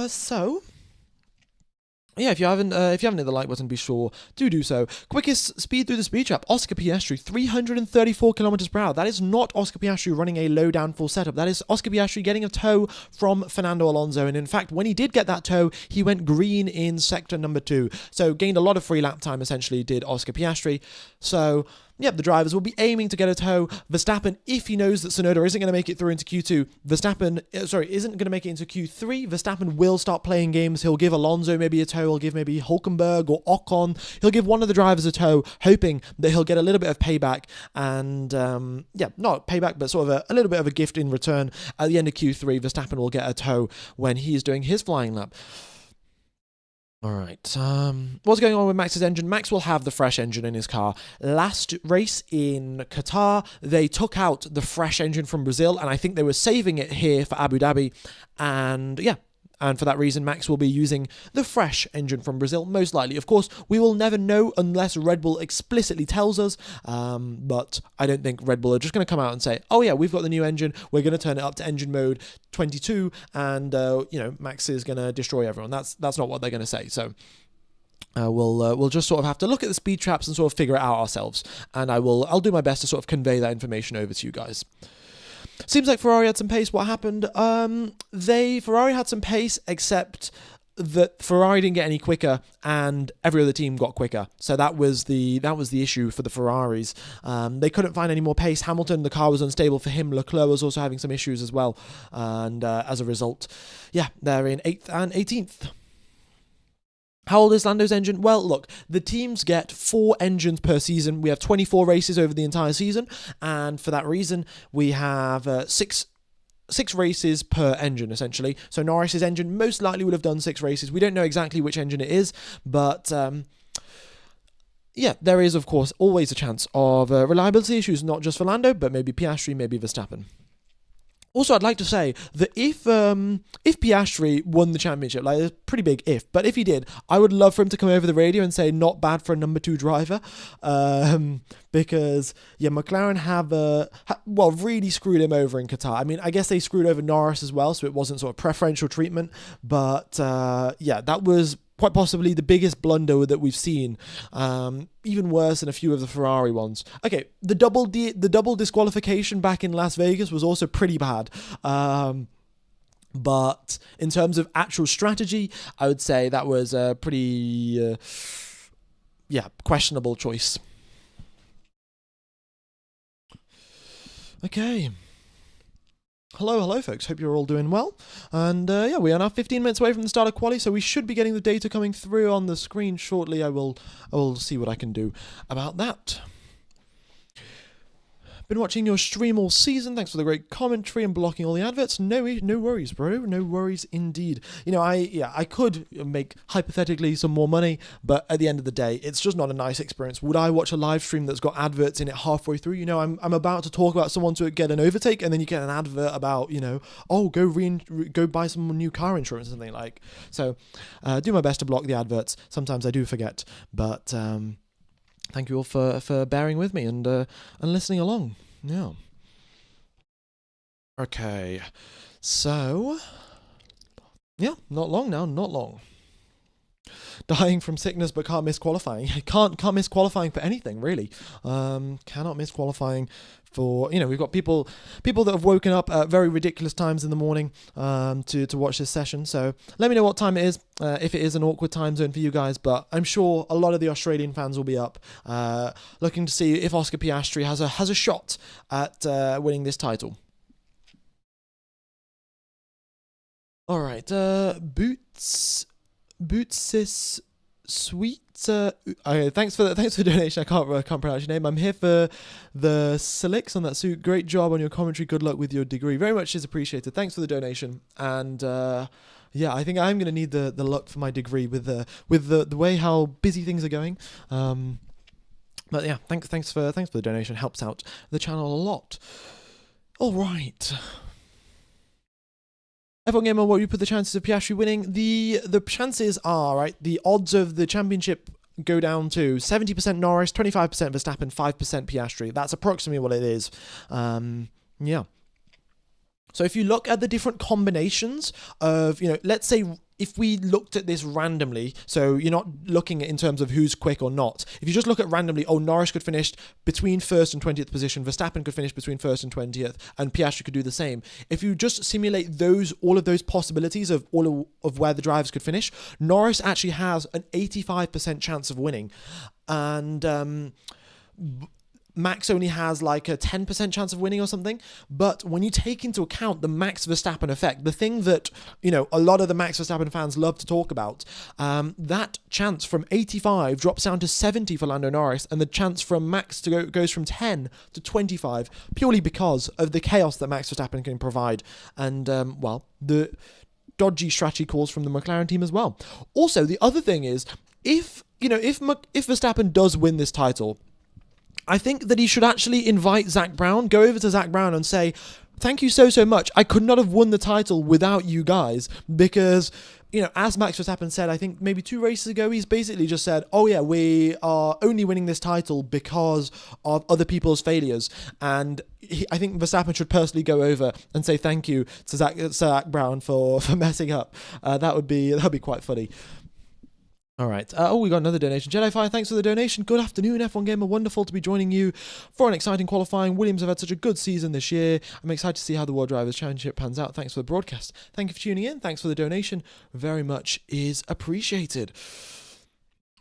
so yeah, if you haven't hit the like button, be sure to do so. Quickest speed through the speed trap, Oscar Piastri, 334 kilometers per hour. That is not Oscar Piastri running a low downforce setup. That is Oscar Piastri getting a tow from Fernando Alonso. And in fact, when he did get that tow, he went green in sector number 2. So gained a lot of free lap time, essentially, did Oscar Piastri. So yep, the drivers will be aiming to get a tow. Verstappen, if he knows that Tsunoda isn't going to make it through into Q2, isn't going to make it into Q3, Verstappen will start playing games. He'll give Alonso maybe a tow, he'll give maybe Hulkenberg or Ocon. He'll give one of the drivers a tow, hoping that he'll get a little bit of payback, and yeah, not payback, but sort of a little bit of a gift in return. At the end of Q3, Verstappen will get a tow when he's doing his flying lap. Alright, what's going on with Max's engine? Max will have the fresh engine in his car. Last race in Qatar, they took out the fresh engine from Brazil, and I think they were saving it here for Abu Dhabi, and yeah. And for that reason, Max will be using the fresh engine from Brazil, most likely. Of course, we will never know unless Red Bull explicitly tells us, but I don't think Red Bull are just going to come out and say, oh yeah, we've got the new engine, we're going to turn it up to engine mode 22, and, Max is going to destroy everyone. That's not what they're going to say, so we'll just sort of have to look at the speed traps and sort of figure it out ourselves, and I'll do my best to sort of convey that information over to you guys. Seems like Ferrari had some pace. What happened? Ferrari had some pace, except that Ferrari didn't get any quicker, and every other team got quicker. So that was the issue for the Ferraris. They couldn't find any more pace. Hamilton, the car was unstable for him. Leclerc was also having some issues as well, and as a result, yeah, they're in 8th and 18th. How old is Lando's engine? Well, look, the teams get 4 engines per season. We have 24 races over the entire season, and for that reason, we have 6 races per engine, essentially. So Norris's engine most likely would have done 6 races. We don't know exactly which engine it is, but yeah, there is, of course, always a chance of reliability issues, not just for Lando, but maybe Piastri, maybe Verstappen. Also, I'd like to say that if Piastri won the championship, like, it's a pretty big if, but if he did, I would love for him to come over the radio and say, not bad for a number 2 driver, because, yeah, McLaren have, really screwed him over in Qatar. I mean, I guess they screwed over Norris as well, so it wasn't sort of preferential treatment, but, yeah, that was quite possibly the biggest blunder that we've seen, even worse than a few of the Ferrari ones. Okay, the double disqualification back in Las Vegas was also pretty bad, but in terms of actual strategy, I would say that was a pretty, questionable choice. Okay. Hello, folks. Hope you're all doing well. And yeah, we are now 15 minutes away from the start of QUALI, so we should be getting the data coming through on the screen shortly. I will see what I can do about that. Been watching your stream all season. Thanks for the great commentary and blocking all the adverts. No worries, bro. No worries indeed. You know, I could make hypothetically some more money, but at the end of the day, it's just not a nice experience. Would I watch a live stream that's got adverts in it halfway through? You know, I'm about to talk about someone to get an overtake, and then you get an advert about, you know, oh, go buy some new car insurance or something like. So, do my best to block the adverts. Sometimes I do forget, but thank you all for bearing with me and listening along. Yeah. Okay. So, yeah, not long now. Not long. Dying from sickness but can't miss qualifying. Can't miss qualifying for anything, really. Cannot miss qualifying for, you know, we've got people that have woken up at very ridiculous times in the morning to watch this session. So let me know what time it is, if it is an awkward time zone for you guys, but I'm sure a lot of the Australian fans will be up looking to see if Oscar Piastri has a shot at winning this title. All right, Boots is sweet. Thanks for the donation. I can't pronounce your name. I'm here for the slicks on that suit. Great job on your commentary. Good luck with your degree. Very much is appreciated. Thanks for the donation. And yeah, I think I'm going to need the luck for my degree with the way how busy things are going. But yeah, thanks for the donation. Helps out the channel a lot. All right. F1 Gamer, what you put the chances of Piastri winning? The chances are, right, the odds of the championship go down to 70% Norris, 25% Verstappen, 5% Piastri. That's approximately what it is. Yeah. So if you look at the different combinations of, you know, let's say if we looked at this randomly, so you're not looking at in terms of who's quick or not. If you just look at randomly, oh, Norris could finish between 1st and 20th position, Verstappen could finish between 1st and 20th, and Piastri could do the same. If you just simulate all of those possibilities of all of where the drivers could finish, Norris actually has an 85% chance of winning. And Max only has like a 10% chance of winning or something. But when you take into account the Max Verstappen effect, the thing that, you know, a lot of the Max Verstappen fans love to talk about, that chance from 85 drops down to 70 for Lando Norris, and the chance from Max to goes from 10 to 25 purely because of the chaos that Max Verstappen can provide. And, well, the dodgy strategy calls from the McLaren team as well. Also, the other thing is, if Verstappen does win this title, I think that he should actually invite Zach Brown, go over to Zach Brown and say, thank you so much. I could not have won the title without you guys, because, you know, as Max Verstappen said, I think maybe 2 races ago, he's basically just said, oh yeah, we are only winning this title because of other people's failures. And I think Verstappen should personally go over and say thank you to Zach Brown for messing up. That would be quite funny. All right. Oh, we got another donation. Jedi Fire, thanks for the donation. Good afternoon, F1 Gamer. Wonderful to be joining you for an exciting qualifying. Williams have had such a good season this year. I'm excited to see how the World Drivers' Championship pans out. Thanks for the broadcast. Thank you for tuning in. Thanks for the donation. Very much is appreciated.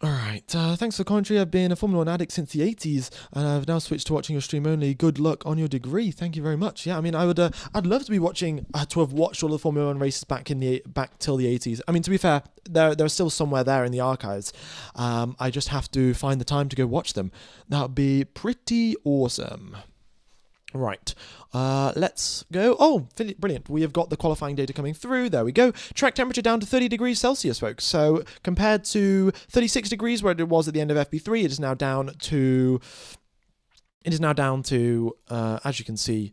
All right, thanks for the commentary. I've been a Formula 1 addict since the 80s, and I've now switched to watching your stream only. Good luck on your degree. Thank you very much. Yeah, I mean, I'd love to be watching, to have watched all the Formula 1 races back till the 80s. I mean, to be fair, they're still somewhere there in the archives. I just have to find the time to go watch them. That would be pretty awesome. Right, let's go. Oh, brilliant. We have got the qualifying data coming through. There we go. Track temperature down to 30 degrees Celsius, folks. So compared to 36 degrees where it was at the end of FP3, it is now down to, as you can see,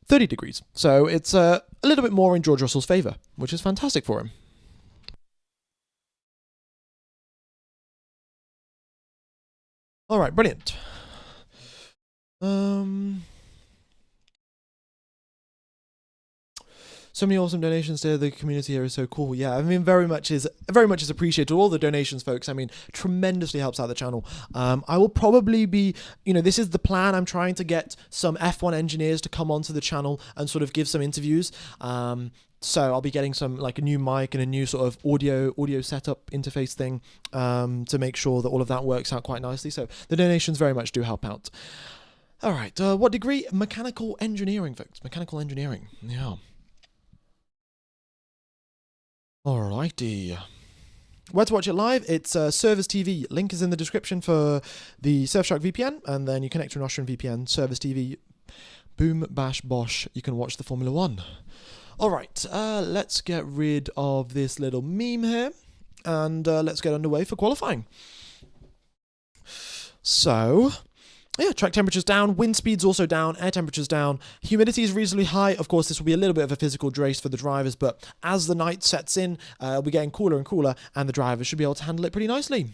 30 degrees. So it's a little bit more in George Russell's favour, which is fantastic for him. All right, brilliant. So many awesome donations there. The community here is so cool. Yeah, I mean, very much is appreciated. All the donations, folks. I mean, tremendously helps out the channel. I will probably be, you know, this is the plan. I'm trying to get some F1 engineers to come onto the channel and sort of give some interviews. So I'll be getting some, like, a new mic and a new sort of audio setup interface thing to make sure that all of that works out quite nicely. So the donations very much do help out. All right, what degree? Mechanical engineering, folks. Mechanical engineering, yeah. Alrighty. Where to watch it live? It's Service TV. Link is in the description for the Surfshark VPN, and then you connect to an Austrian VPN, Service TV. Boom, bash, bosh. You can watch the Formula One. All right, let's get rid of this little meme here, and let's get underway for qualifying. So, yeah, track temperature's down, wind speed's also down, air temperature's down, humidity is reasonably high. Of course, this will be a little bit of a physical race for the drivers, but as the night sets in, we're getting cooler and cooler, and the drivers should be able to handle it pretty nicely.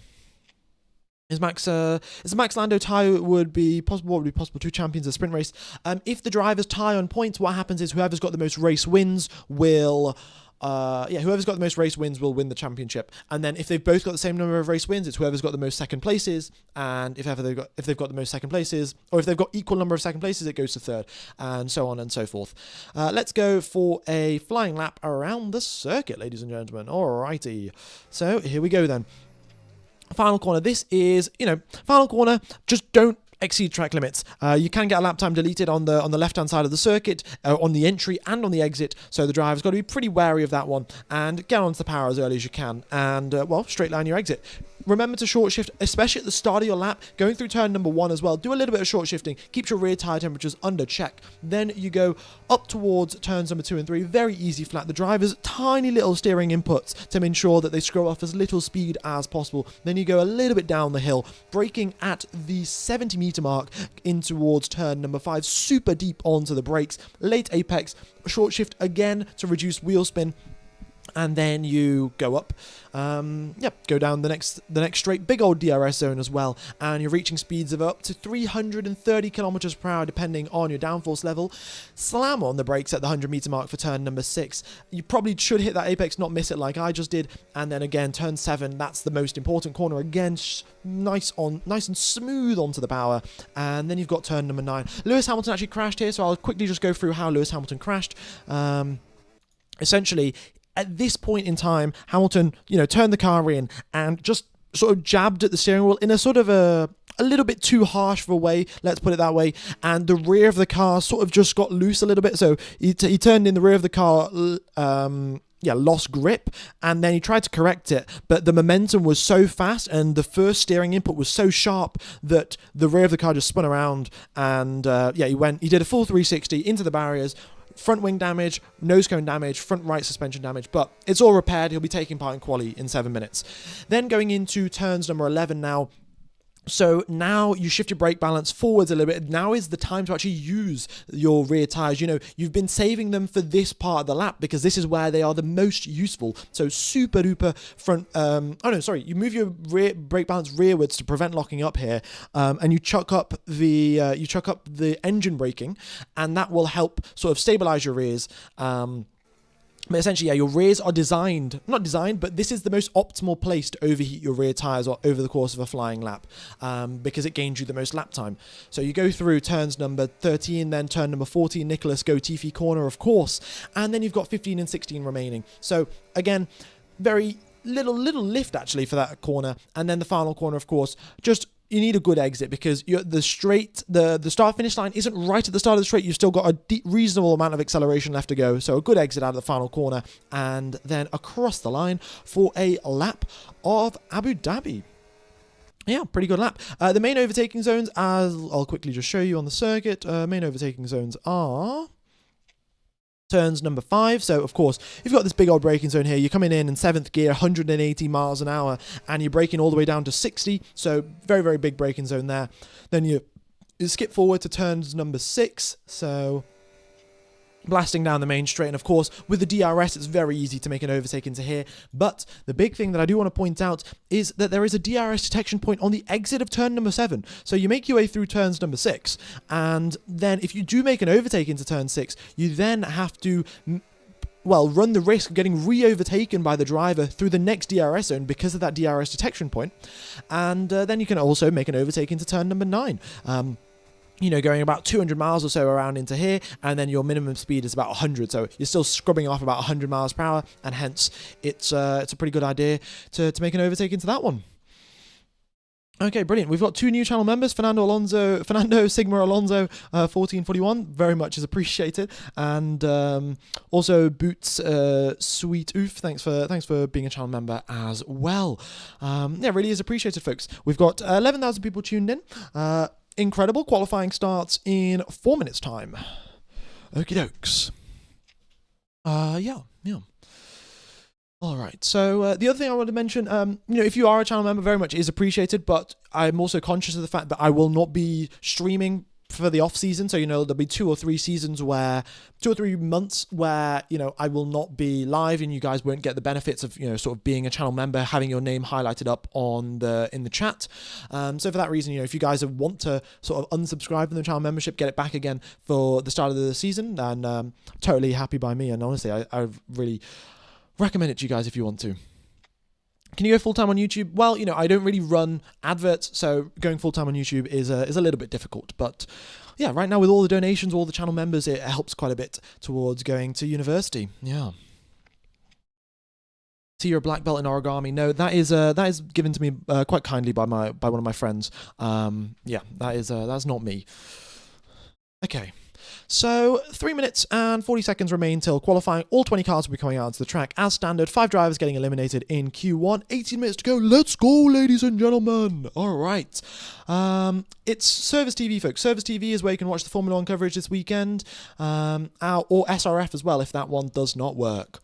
Is a Max Lando tie would be possible? What would be possible? 2 champions, a sprint race. If the drivers tie on points, what happens is whoever's got the most race wins will... whoever's got the most race wins will win the championship. And then if they've both got the same number of race wins, it's whoever's got the most second places. And if they've got the most second places, or if they've got equal number of second places, it goes to third, and so on and so forth. Let's go for a flying lap around the circuit, ladies and gentlemen. Alrighty. So here we go then. Final corner. This is, final corner. Just don't exceed track limits. You can get a lap time deleted on the left-hand side of the circuit, on the entry and on the exit, so the driver's got to be pretty wary of that one, and get onto the power as early as you can, and, straight line your exit. Remember to short shift, especially at the start of your lap, going through turn number 1 as well. Do a little bit of short shifting, keeps your rear tyre temperatures under check. Then you go up towards turns number 2 and 3, very easy flat. The driver's tiny little steering inputs to ensure that they screw off as little speed as possible. Then you go a little bit down the hill, braking at the 70-meter mark in towards turn number 5, super deep onto the brakes, late apex, short shift again to reduce wheel spin. And then you go up, go down the next straight, big old DRS zone as well, and you're reaching speeds of up to 330 kilometers per hour depending on your downforce level. Slam on the brakes at the 100-meter mark for turn number 6. You probably should hit that apex, not miss it like I just did. And then again, turn 7, that's the most important corner. Again, nice and smooth onto the power. And then you've got turn number 9. Lewis Hamilton actually crashed here, so I'll quickly just go through how Lewis Hamilton crashed. Essentially, at this point in time, Hamilton, turned the car in and just sort of jabbed at the steering wheel in a sort of a little bit too harsh of a way, let's put it that way, and the rear of the car sort of just got loose a little bit, so he turned in the rear of the car, lost grip, and then he tried to correct it, but the momentum was so fast and the first steering input was so sharp that the rear of the car just spun around, and he did a full 360 into the barriers. Front wing damage, nose cone damage, front right suspension damage, but it's all repaired. He'll be taking part in quali in 7 minutes. Then going into turns number 11 now. So now you shift your brake balance forwards a little bit. Now is the time to actually use your rear tires. You've been saving them for this part of the lap because this is where they are the most useful. So super duper front. You move your brake balance rearwards to prevent locking up here, and you chuck up the engine braking, and that will help sort of stabilize your rears. But essentially, your rears are not designed, but this is the most optimal place to overheat your rear tyres over the course of a flying lap, because it gains you the most lap time. So you go through turns number 13, then turn number 14, Nicholas Gotifi corner, of course, and then you've got 15 and 16 remaining. So again, very little lift actually for that corner, and then the final corner, of course, you need a good exit because the start finish line isn't right at the start of the straight. You've still got a reasonable amount of acceleration left to go. So a good exit out of the final corner and then across the line for a lap of Abu Dhabi. Yeah, pretty good lap. The main overtaking zones, as I'll quickly just show you on the circuit, main overtaking zones are turns number 5. So of course, you've got this big old braking zone here. You're coming in 7th gear, 180 miles an hour, and you're braking all the way down to 60. So very, very big braking zone there. Then you skip forward to turns number 6. So blasting down the main straight, and of course with the DRS it's very easy to make an overtake into here. But the big thing that I do want to point out is that there is a DRS detection point on the exit of turn number 7. So you make your way through turns number 6, and then if you do make an overtake into turn 6, you then have to run the risk of getting re-overtaken by the driver through the next DRS zone because of that DRS detection point. And then you can also make an overtake into turn number 9. Going about 200 miles or so around into here, and then your minimum speed is about 100, so you're still scrubbing off about 100 miles per hour, and hence it's a pretty good idea to make an overtake into that one. Okay, brilliant. We've got two new channel members, Fernando Sigma Alonso, 1441. Very much is appreciated, and also Boots Sweet Oof. Thanks for being a channel member as well. Yeah, really is appreciated, folks. We've got 11,000 people tuned in. Incredible. Qualifying starts in 4 minutes' time. Okie dokes. Yeah. All right. So the other thing I wanted to mention, if you are a channel member, very much is appreciated. But I'm also conscious of the fact that I will not be streaming for the off season. So there'll be 2 or 3 months where I will not be live, and you guys won't get the benefits of sort of being a channel member, having your name highlighted up in the chat. So for that reason, if you guys want to sort of unsubscribe from the channel membership, get it back again for the start of the season, then totally happy by me. And honestly, I really recommend it to you guys if you want to. Can you go full-time on YouTube? Well, I don't really run adverts, so going full-time on YouTube is a little bit difficult. But yeah, right now with all the donations, all the channel members, it helps quite a bit towards going to university. Yeah. See, you're a black belt in origami. No, that is given to me quite kindly by one of my friends. Yeah, that's not me. Okay. So 3 minutes and 40 seconds remain till qualifying. All 20 cars will be coming out onto the track as standard. 5 drivers getting eliminated in Q1. 18 minutes to go. Let's go, ladies and gentlemen. All right. It's Service TV, folks. Service TV is where you can watch the Formula 1 coverage this weekend. Or SRF as well if that one does not work.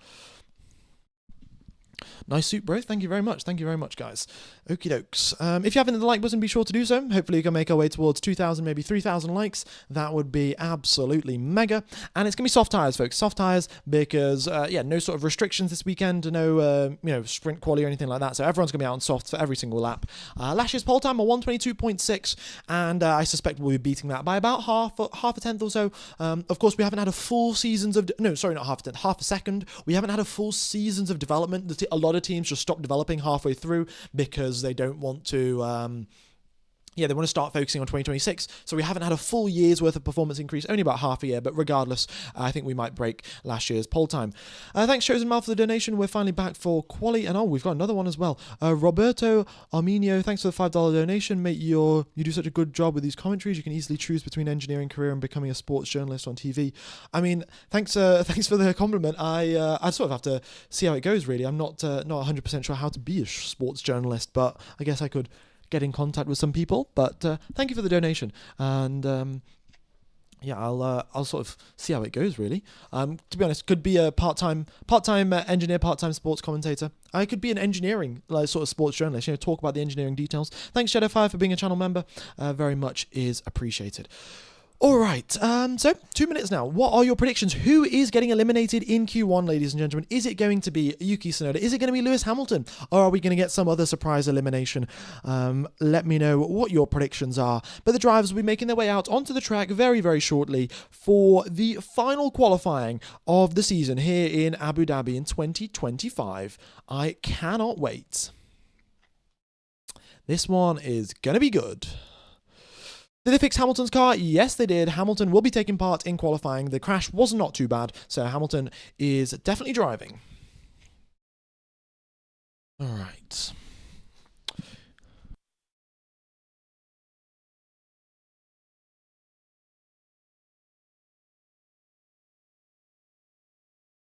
Nice suit, bro. Thank you very much. Thank you very much, guys. Okie dokes. If you haven't hit the like button, be sure to do so. Hopefully we can make our way towards 2,000, maybe 3,000 likes. That would be absolutely mega. And it's going to be soft tyres, folks. Soft tyres because, no sort of restrictions this weekend. No, sprint quali or anything like that. So everyone's going to be out on softs for every single lap. Last year's pole time, a 1:22.6. And I suspect we'll be beating that by about half a tenth or so. Of course, we haven't had a full seasons of... No, sorry, not half a tenth. Half a second. We haven't had a full seasons of development. A lot of teams just stop developing halfway through because they don't want to they want to start focusing on 2026, so we haven't had a full year's worth of performance increase, only about half a year, but regardless, I think we might break last year's pole time. Thanks, Chosen Mal, for the donation. We're finally back for QUALI, and we've got another one as well. Roberto Arminio, thanks for the $5 donation. Mate, you do such a good job with these commentaries. You can easily choose between engineering career and becoming a sports journalist on TV. I mean, thanks for the compliment. I sort of have to see how it goes, really. I'm not 100% sure how to be a sports journalist, but I guess I could get in contact with some people, but thank you for the donation, and I'll sort of see how it goes, really. To be honest, could be a part-time engineer, part-time sports commentator. I could be an engineering sort of sports journalist, talk about the engineering details. Thanks, Shadowfire, for being a channel member. Very much is appreciated. All right, so 2 minutes now. What are your predictions? Who is getting eliminated in Q1, ladies and gentlemen? Is it going to be Yuki Tsunoda? Is it going to be Lewis Hamilton? Or are we going to get some other surprise elimination? Let me know what your predictions are. But the drivers will be making their way out onto the track very, very shortly for the final qualifying of the season here in Abu Dhabi in 2025. I cannot wait. This one is going to be good. Did they fix Hamilton's car? Yes, they did. Hamilton will be taking part in qualifying. The crash was not too bad, so Hamilton is definitely driving. All right.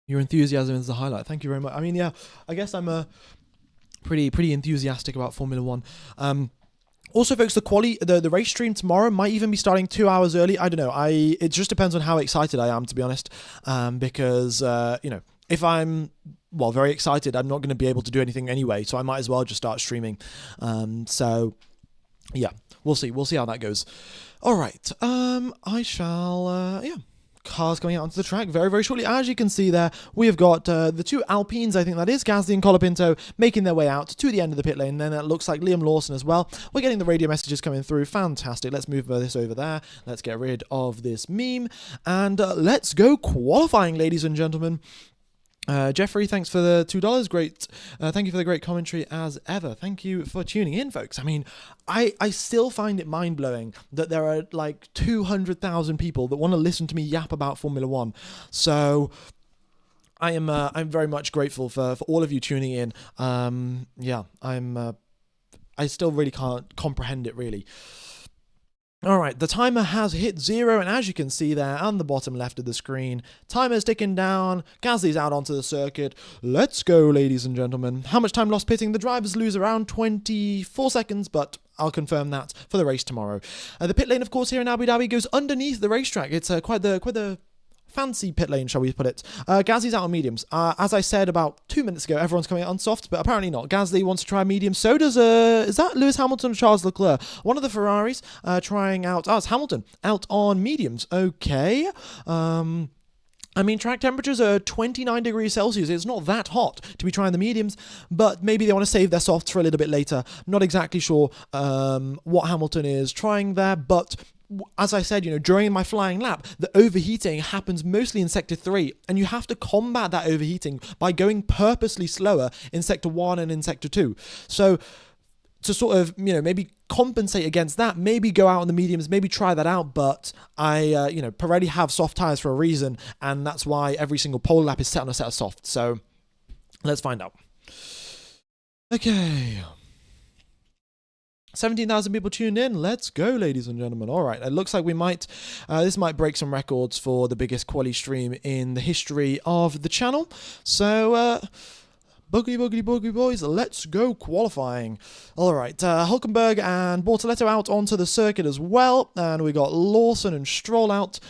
Your enthusiasm is the highlight. Thank you very much. I mean, yeah, I guess I'm pretty enthusiastic about Formula 1. Also, folks, the race stream tomorrow might even be starting 2 hours early. I don't know. It just depends on how excited I am, to be honest. Because if I'm very excited, I'm not going to be able to do anything anyway. So I might as well just start streaming. So yeah, we'll see. We'll see how that goes. All right. I shall. Cars coming out onto the track very, very shortly. As you can see there, we have got the two Alpines, I think that is, Gasly and Colapinto, making their way out to the end of the pit lane. Then it looks like Liam Lawson as well. We're getting the radio messages coming through. Fantastic. Let's move this over there. Let's get rid of this meme. And let's go qualifying, ladies and gentlemen. Jeffrey, thanks for the $2. Great. Thank you for the great commentary as ever. Thank you for tuning in, folks. I mean, I still find it mind-blowing that there are like 200,000 people that want to listen to me yap about Formula 1. So I'm very much grateful for all of you tuning in. I'm I still really can't comprehend it, really. All right, the timer has hit 0, and as you can see there on the bottom left of the screen, timer's ticking down. Gasly's out onto the circuit. Let's go, ladies and gentlemen. How much time lost pitting? The drivers lose around 24 seconds, but I'll confirm that for the race tomorrow. The pit lane, of course, here in Abu Dhabi goes underneath the racetrack. It's quite the fancy pit lane, shall we put it. Gasly's out on mediums. As I said about 2 minutes ago, everyone's coming out on softs, but apparently not. Gasly wants to try mediums. So does, is that Lewis Hamilton or Charles Leclerc? One of the Ferraris trying out, it's Hamilton, out on mediums. Okay. I mean, track temperatures are 29 degrees Celsius. It's not that hot to be trying the mediums, but maybe they want to save their softs for a little bit later. Not exactly sure what Hamilton is trying there, but as I said, during my flying lap, the overheating happens mostly in Sector 3, and you have to combat that overheating by going purposely slower in Sector 1 and in Sector 2. So to sort of, maybe compensate against that, maybe go out on the mediums, maybe try that out, but Pirelli have soft tyres for a reason, and that's why every single pole lap is set on a set of softs. So let's find out. Okay. 17,000 people tuned in. Let's go, ladies and gentlemen. All right, it looks like we might, this might break some records for the biggest quali stream in the history of the channel. So, boogity boys, let's go qualifying. All right, Hulkenberg and Bortoletto out onto the circuit as well, and we got Lawson and Stroll out.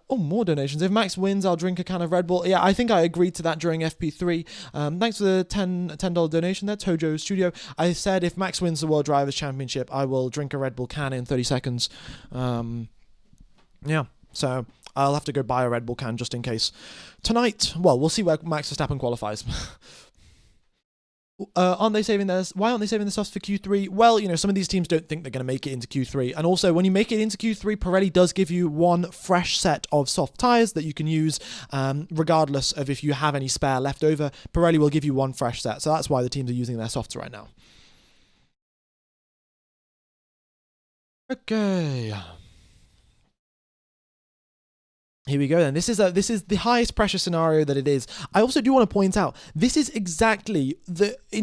More donations. If Max wins, I'll drink a can of Red Bull. Yeah, I think I agreed to that during FP3. Thanks for the $10 donation there, Tojo Studio. I said if Max wins the World Drivers' Championship, I will drink a Red Bull can in 30 seconds. Yeah, so I'll have to go buy a Red Bull can just in case. Tonight, well, we'll see where Max Verstappen qualifies. Why aren't they saving their softs for Q3? Well, some of these teams don't think they're going to make it into Q3. And also, when you make it into Q3, Pirelli does give you one fresh set of soft tyres that you can use, regardless of if you have any spare left over. Pirelli will give you one fresh set. So that's why the teams are using their softs right now. Okay. Here we go then. This is the highest pressure scenario that it is. I also do want to point out, this is exactly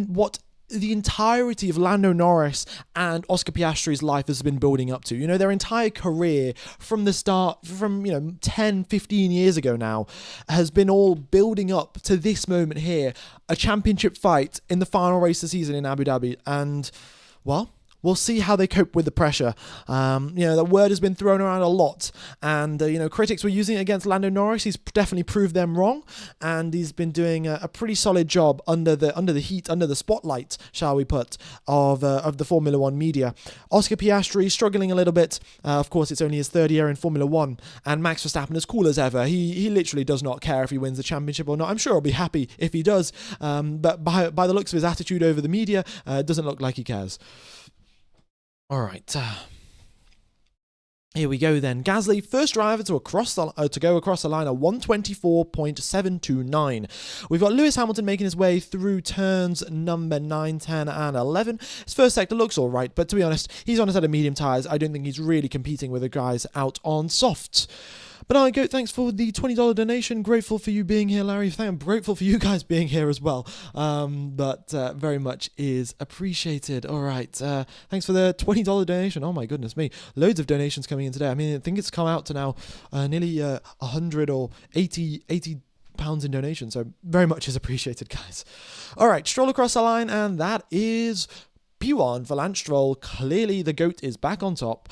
what the entirety of Lando Norris and Oscar Piastri's life has been building up to. Their entire career from the start, from 10, 15 years ago now, has been all building up to this moment here. A championship fight in the final race of the season in Abu Dhabi. And, well, we'll see how they cope with the pressure. The word has been thrown around a lot, and critics were using it against Lando Norris. He's definitely proved them wrong, and he's been doing a pretty solid job under the heat, under the spotlight, shall we put, of the Formula One media. Oscar Piastri struggling a little bit. Of course, it's only his third year in Formula One, and Max Verstappen is cool as ever. He literally does not care if he wins the championship or not. I'm sure he'll be happy if he does, but by the looks of his attitude over the media, it doesn't look like he cares. All right, here we go then. Gasly, first driver to go across the line at 124.729. We've got Lewis Hamilton making his way through turns number 9, 10, and 11. His first sector looks all right, but to be honest, he's on a set of medium tyres. I don't think he's really competing with the guys out on softs. But I go, thanks for the $20 donation. Grateful for you being here, Larry. I'm grateful for you guys being here as well. But very much is appreciated. All right. Thanks for the $20 donation. Oh my goodness me. Loads of donations coming in today. I mean, I think it's come out to now nearly 100 or 80 pounds in donation. So very much is appreciated, guys. All right. Stroll across the line, and that is P1 for Lance Stroll. Clearly the GOAT is back on top.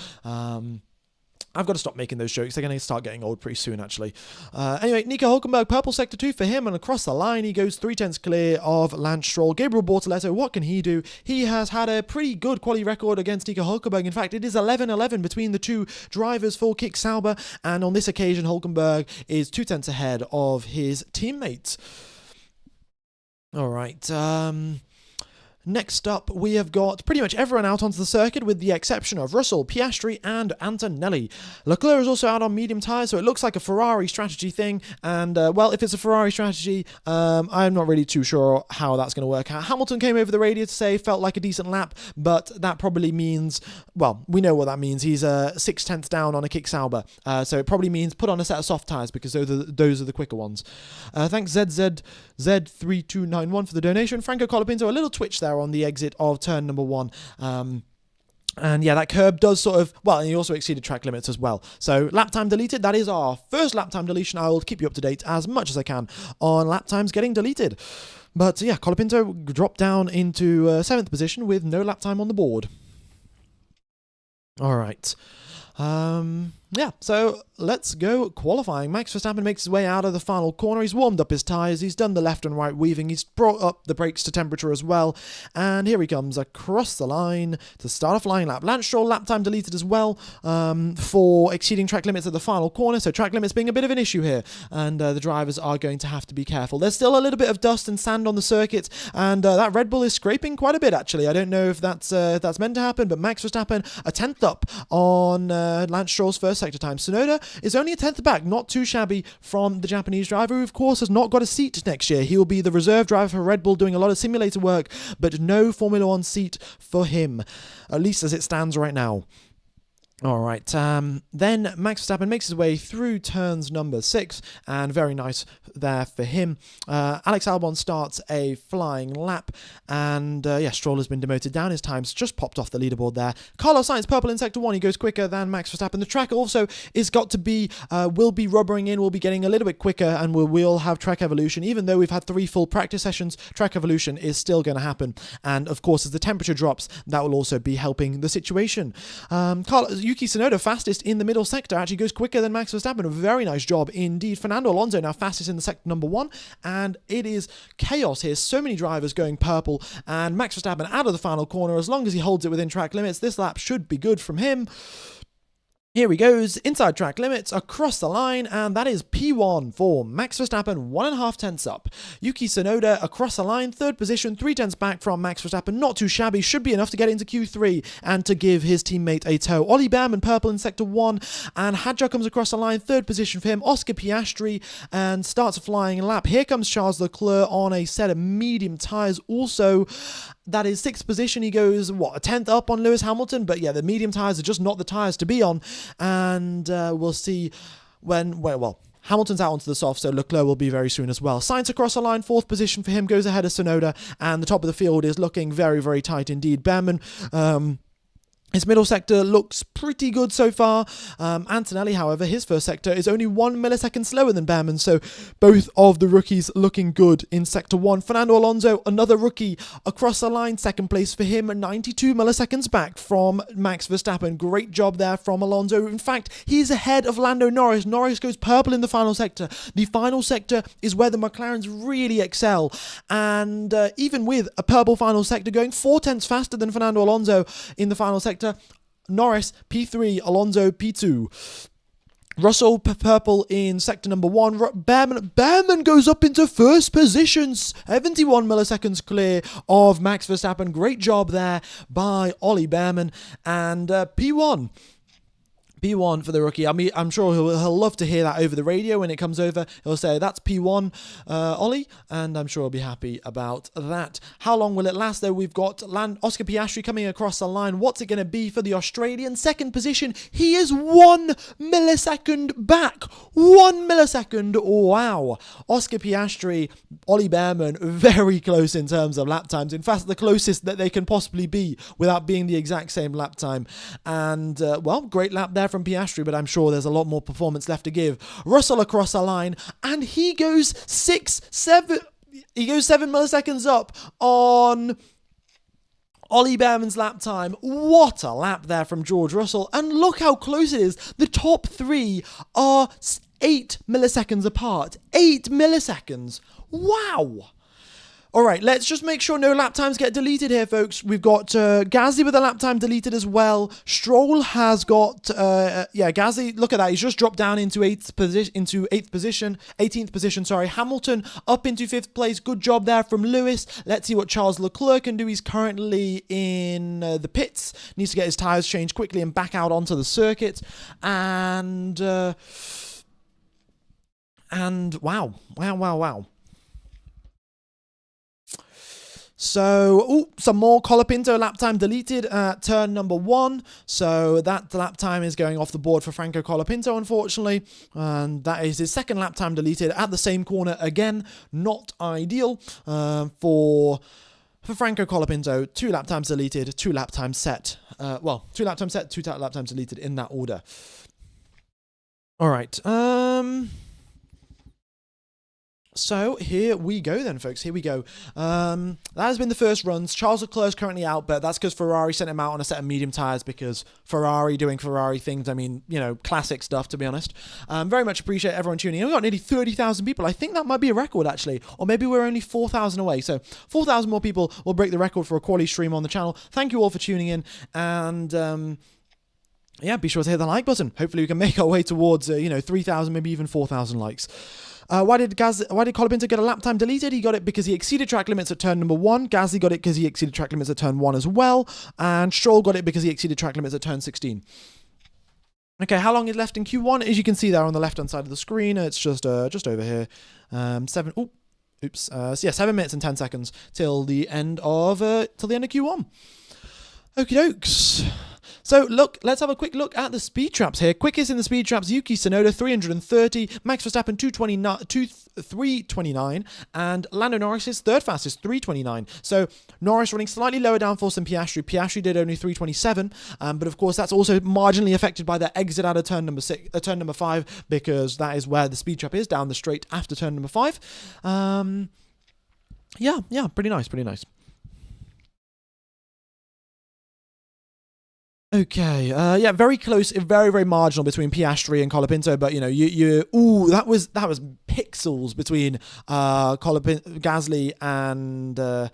I've got to stop making those jokes. They're going to start getting old pretty soon, actually. Anyway, Nico Hulkenberg, purple sector 2 for him, and across the line he goes 3/10 clear of Lance Stroll. Gabriel Bortoletto, what can he do? He has had a pretty good quality record against Nico Hulkenberg. In fact, it is 11-11 between the two drivers for Kick Sauber, and on this occasion, Hulkenberg is 2/10 ahead of his teammates. All right, next up, we have got pretty much everyone out onto the circuit with the exception of Russell, Piastri, and Antonelli. Leclerc is also out on medium tyres, so it looks like a Ferrari strategy thing. And, well, if it's a Ferrari strategy, I'm not really too sure how that's going to work out. Hamilton came over the radio to say felt like a decent lap, but that probably means, well, we know what that means. He's 6/10 down on a Kick Sauber. So it probably means put on a set of soft tyres because those are the quicker ones. Thanks ZZ3291 for the donation. Franco Colapinto, a little twitch there there on the exit of turn number 1. And yeah, that curb does sort of, well, and he also exceeded track limits as well. So lap time deleted, that is our first lap time deletion. I will keep you up to date as much as I can on lap times getting deleted. But yeah, Colapinto dropped down into 7th position with no lap time on the board. All right. Yeah, so let's go qualifying. Max Verstappen makes his way out of the final corner. He's warmed up his tyres. He's done the left and right weaving. He's brought up the brakes to temperature as well. And here he comes across the line to start a flying lap. Lance Stroll lap time deleted as well for exceeding track limits at the final corner. So track limits being a bit of an issue here. And the drivers are going to have to be careful. There's still a little bit of dust and sand on the circuit. And that Red Bull is scraping quite a bit, actually. I don't know if that's meant to happen. But Max Verstappen a 10th up on Lance Stroll's first sector time. Tsunoda is only a 10th back, not too shabby from the Japanese driver, who of course has not got a seat next year. He will be the reserve driver for Red Bull, doing a lot of simulator work, but no Formula 1 seat for him, at least as it stands right now. All right, then Max Verstappen makes his way through turns number 6, and very nice there for him. Alex Albon starts a flying lap, and yeah, Stroll has been demoted down. His time's just popped off the leaderboard there. Carlos Sainz, purple in sector 1, he goes quicker than Max Verstappen. The track also is got to be, will be rubbering in, will be getting a little bit quicker, and we'll have track evolution. Even though we've had 3 full practice sessions, track evolution is still going to happen. And of course, as the temperature drops, that will also be helping the situation. Yuki Tsunoda, fastest in the middle sector, actually goes quicker than Max Verstappen. A very nice job indeed. Fernando Alonso now fastest in the sector number 1, and it is chaos here. So many drivers going purple, and Max Verstappen out of the final corner. As long as he holds it within track limits, this lap should be good from him. Here he goes, inside track limits, across the line, and that is P1 for Max Verstappen, 1.5 tenths up. Yuki Tsunoda across the line, 3rd position, 3 tenths back from Max Verstappen, not too shabby, should be enough to get into Q3 and to give his teammate a tow. Ollie Behrman, purple in sector 1, and Hadjar comes across the line, 3rd position for him. Oscar Piastri, and starts a flying lap. Here comes Charles Leclerc on a set of medium tyres also. That is 6th position. He goes, what, a 10th up on Lewis Hamilton? But yeah, the medium tyres are just not the tyres to be on. And we'll see well, Hamilton's out onto the soft, so Leclerc will be very soon as well. Sainz across the line, 4th position for him, goes ahead of Tsunoda. And the top of the field is looking very, very tight indeed. Behrman, his middle sector looks pretty good so far. Antonelli, however, his first sector is only 1 millisecond slower than Behrman, so both of the rookies looking good in sector 1. Fernando Alonso, another rookie, across the line, 2nd place for him, 92 milliseconds back from Max Verstappen. Great job there from Alonso. In fact, he's ahead of Lando Norris. Norris goes purple in the final sector. The final sector is where the McLarens really excel, and even with a purple final sector going 4 tenths faster than Fernando Alonso in the final sector, Norris P3, Alonso P2. Russell purple in sector number 1. Behrman goes up into 1st position, 71 milliseconds clear of Max Verstappen. Great job there by Ollie Behrman. And P1 for the rookie. I mean, I'm sure he'll love to hear that over the radio when it comes over. He'll say, that's P1, Ollie, and I'm sure he'll be happy about that. How long will it last, though? We've got Oscar Piastri coming across the line. What's it going to be for the Australian? 2nd position. He is 1 millisecond back. 1 millisecond. Wow. Oscar Piastri, Ollie Behrman, very close in terms of lap times. In fact, the closest that they can possibly be without being the exact same lap time. And, well, great lap there from Piastri, but I'm sure there's a lot more performance left to give. Russell across the line, and he goes 7 milliseconds up on Ollie Behrman's lap time. What a lap there from George Russell, and look how close it is. The top 3 are 8 milliseconds apart. 8 milliseconds. Wow. All right, let's just make sure no lap times get deleted here, folks. We've got Gasly with a lap time deleted as well. Stroll has got, Gasly, look at that. He's just dropped down into 18th position. Hamilton up into 5th place. Good job there from Lewis. Let's see what Charles Leclerc can do. He's currently in the pits. Needs to get his tyres changed quickly and back out onto the circuit. And wow. So, some more Colapinto lap time deleted at turn number 1. So that lap time is going off the board for Franco Colapinto, unfortunately. And that is his 2nd lap time deleted at the same corner again. Not ideal for For Franco Colapinto, 2 lap times deleted, 2 lap times set. 2 lap times set, 2 lap times deleted in that order. All right. So here we go then, folks. Here we go. That has been the first runs. Charles Leclerc is currently out, but that's because Ferrari sent him out on a set of medium tyres because Ferrari doing Ferrari things. I mean, you know, classic stuff, to be honest. Very much appreciate everyone tuning in. We've got nearly 30,000 people. I think that might be a record, actually. Or maybe we're only 4,000 away. So 4,000 more people will break the record for a quality stream on the channel. Thank you all for tuning in. And... yeah, be sure to hit the like button. Hopefully we can make our way towards, 3,000, maybe even 4,000 likes. Why did Colapinto get a lap time deleted? He got it because he exceeded track limits at turn number 1. Gasly got it because he exceeded track limits at turn 1 as well. And Stroll got it because he exceeded track limits at turn 16. Okay, how long is left in Q1? As you can see there on the left-hand side of the screen, it's just over here. 7 minutes and 10 seconds till the end of Q1. Okie dokes. So, look, let's have a quick look at the speed traps here. Quickest in the speed traps, Yuki Tsunoda, 330. Max Verstappen, 329. And Lando Norris is third fastest, 329. So, Norris running slightly lower downforce than Piastri. Piastri did only 327. But, of course, that's also marginally affected by the exit out of turn number 5, because that is where the speed trap is, down the straight after turn number 5. Yeah, pretty nice. Okay, very close, very, very marginal between Piastri and Colapinto, but, that was pixels between Gasly and the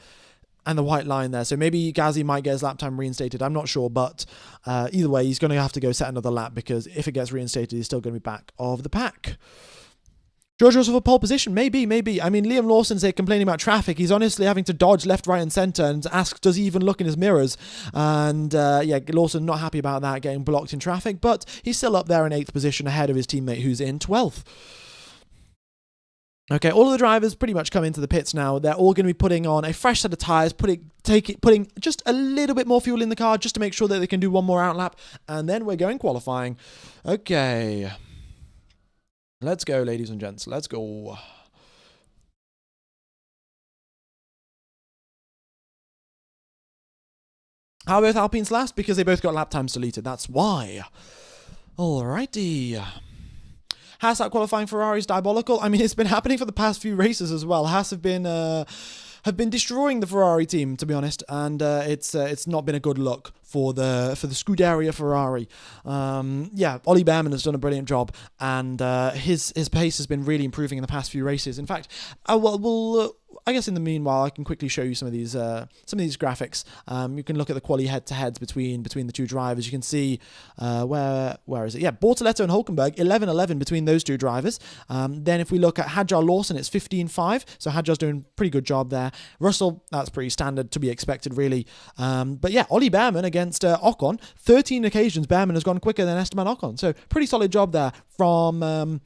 white line there, so maybe Gasly might get his lap time reinstated, I'm not sure, but either way, he's going to have to go set another lap, because if it gets reinstated, he's still going to be back of the pack. George Russell for pole position? Maybe. I mean, Liam Lawson's here complaining about traffic. He's honestly having to dodge left, right, and centre and ask, does he even look in his mirrors? And, Lawson not happy about that, getting blocked in traffic, but he's still up there in 8th position ahead of his teammate who's in 12th. Okay, all of the drivers pretty much come into the pits now. They're all going to be putting on a fresh set of tyres, putting just a little bit more fuel in the car just to make sure that they can do one more outlap, and then we're going qualifying. Okay. Let's go, ladies and gents. Let's go. How are both Alpines last? Because they both got lap times deleted. That's why. Alrighty. Haas out qualifying Ferrari's diabolical. I mean, it's been happening for the past few races as well. Haas have been destroying the Ferrari team, to be honest, and it's not been a good look for the Scuderia Ferrari. Ollie Behrman has done a brilliant job, and his pace has been really improving in the past few races. In fact, I guess in the meanwhile, I can quickly show you some of these graphics. You can look at the quali head-to-heads between the two drivers. You can see where is it? Yeah, Bortoletto and Hulkenberg, 11-11 between those two drivers. Then if we look at Hadjar Lawson, it's 15-5. So Hadjar's doing a pretty good job there. Russell, that's pretty standard, to be expected, really. But yeah, Ollie Behrman against Ocon, 13 occasions Behrman has gone quicker than Esteban Ocon. So pretty solid job there from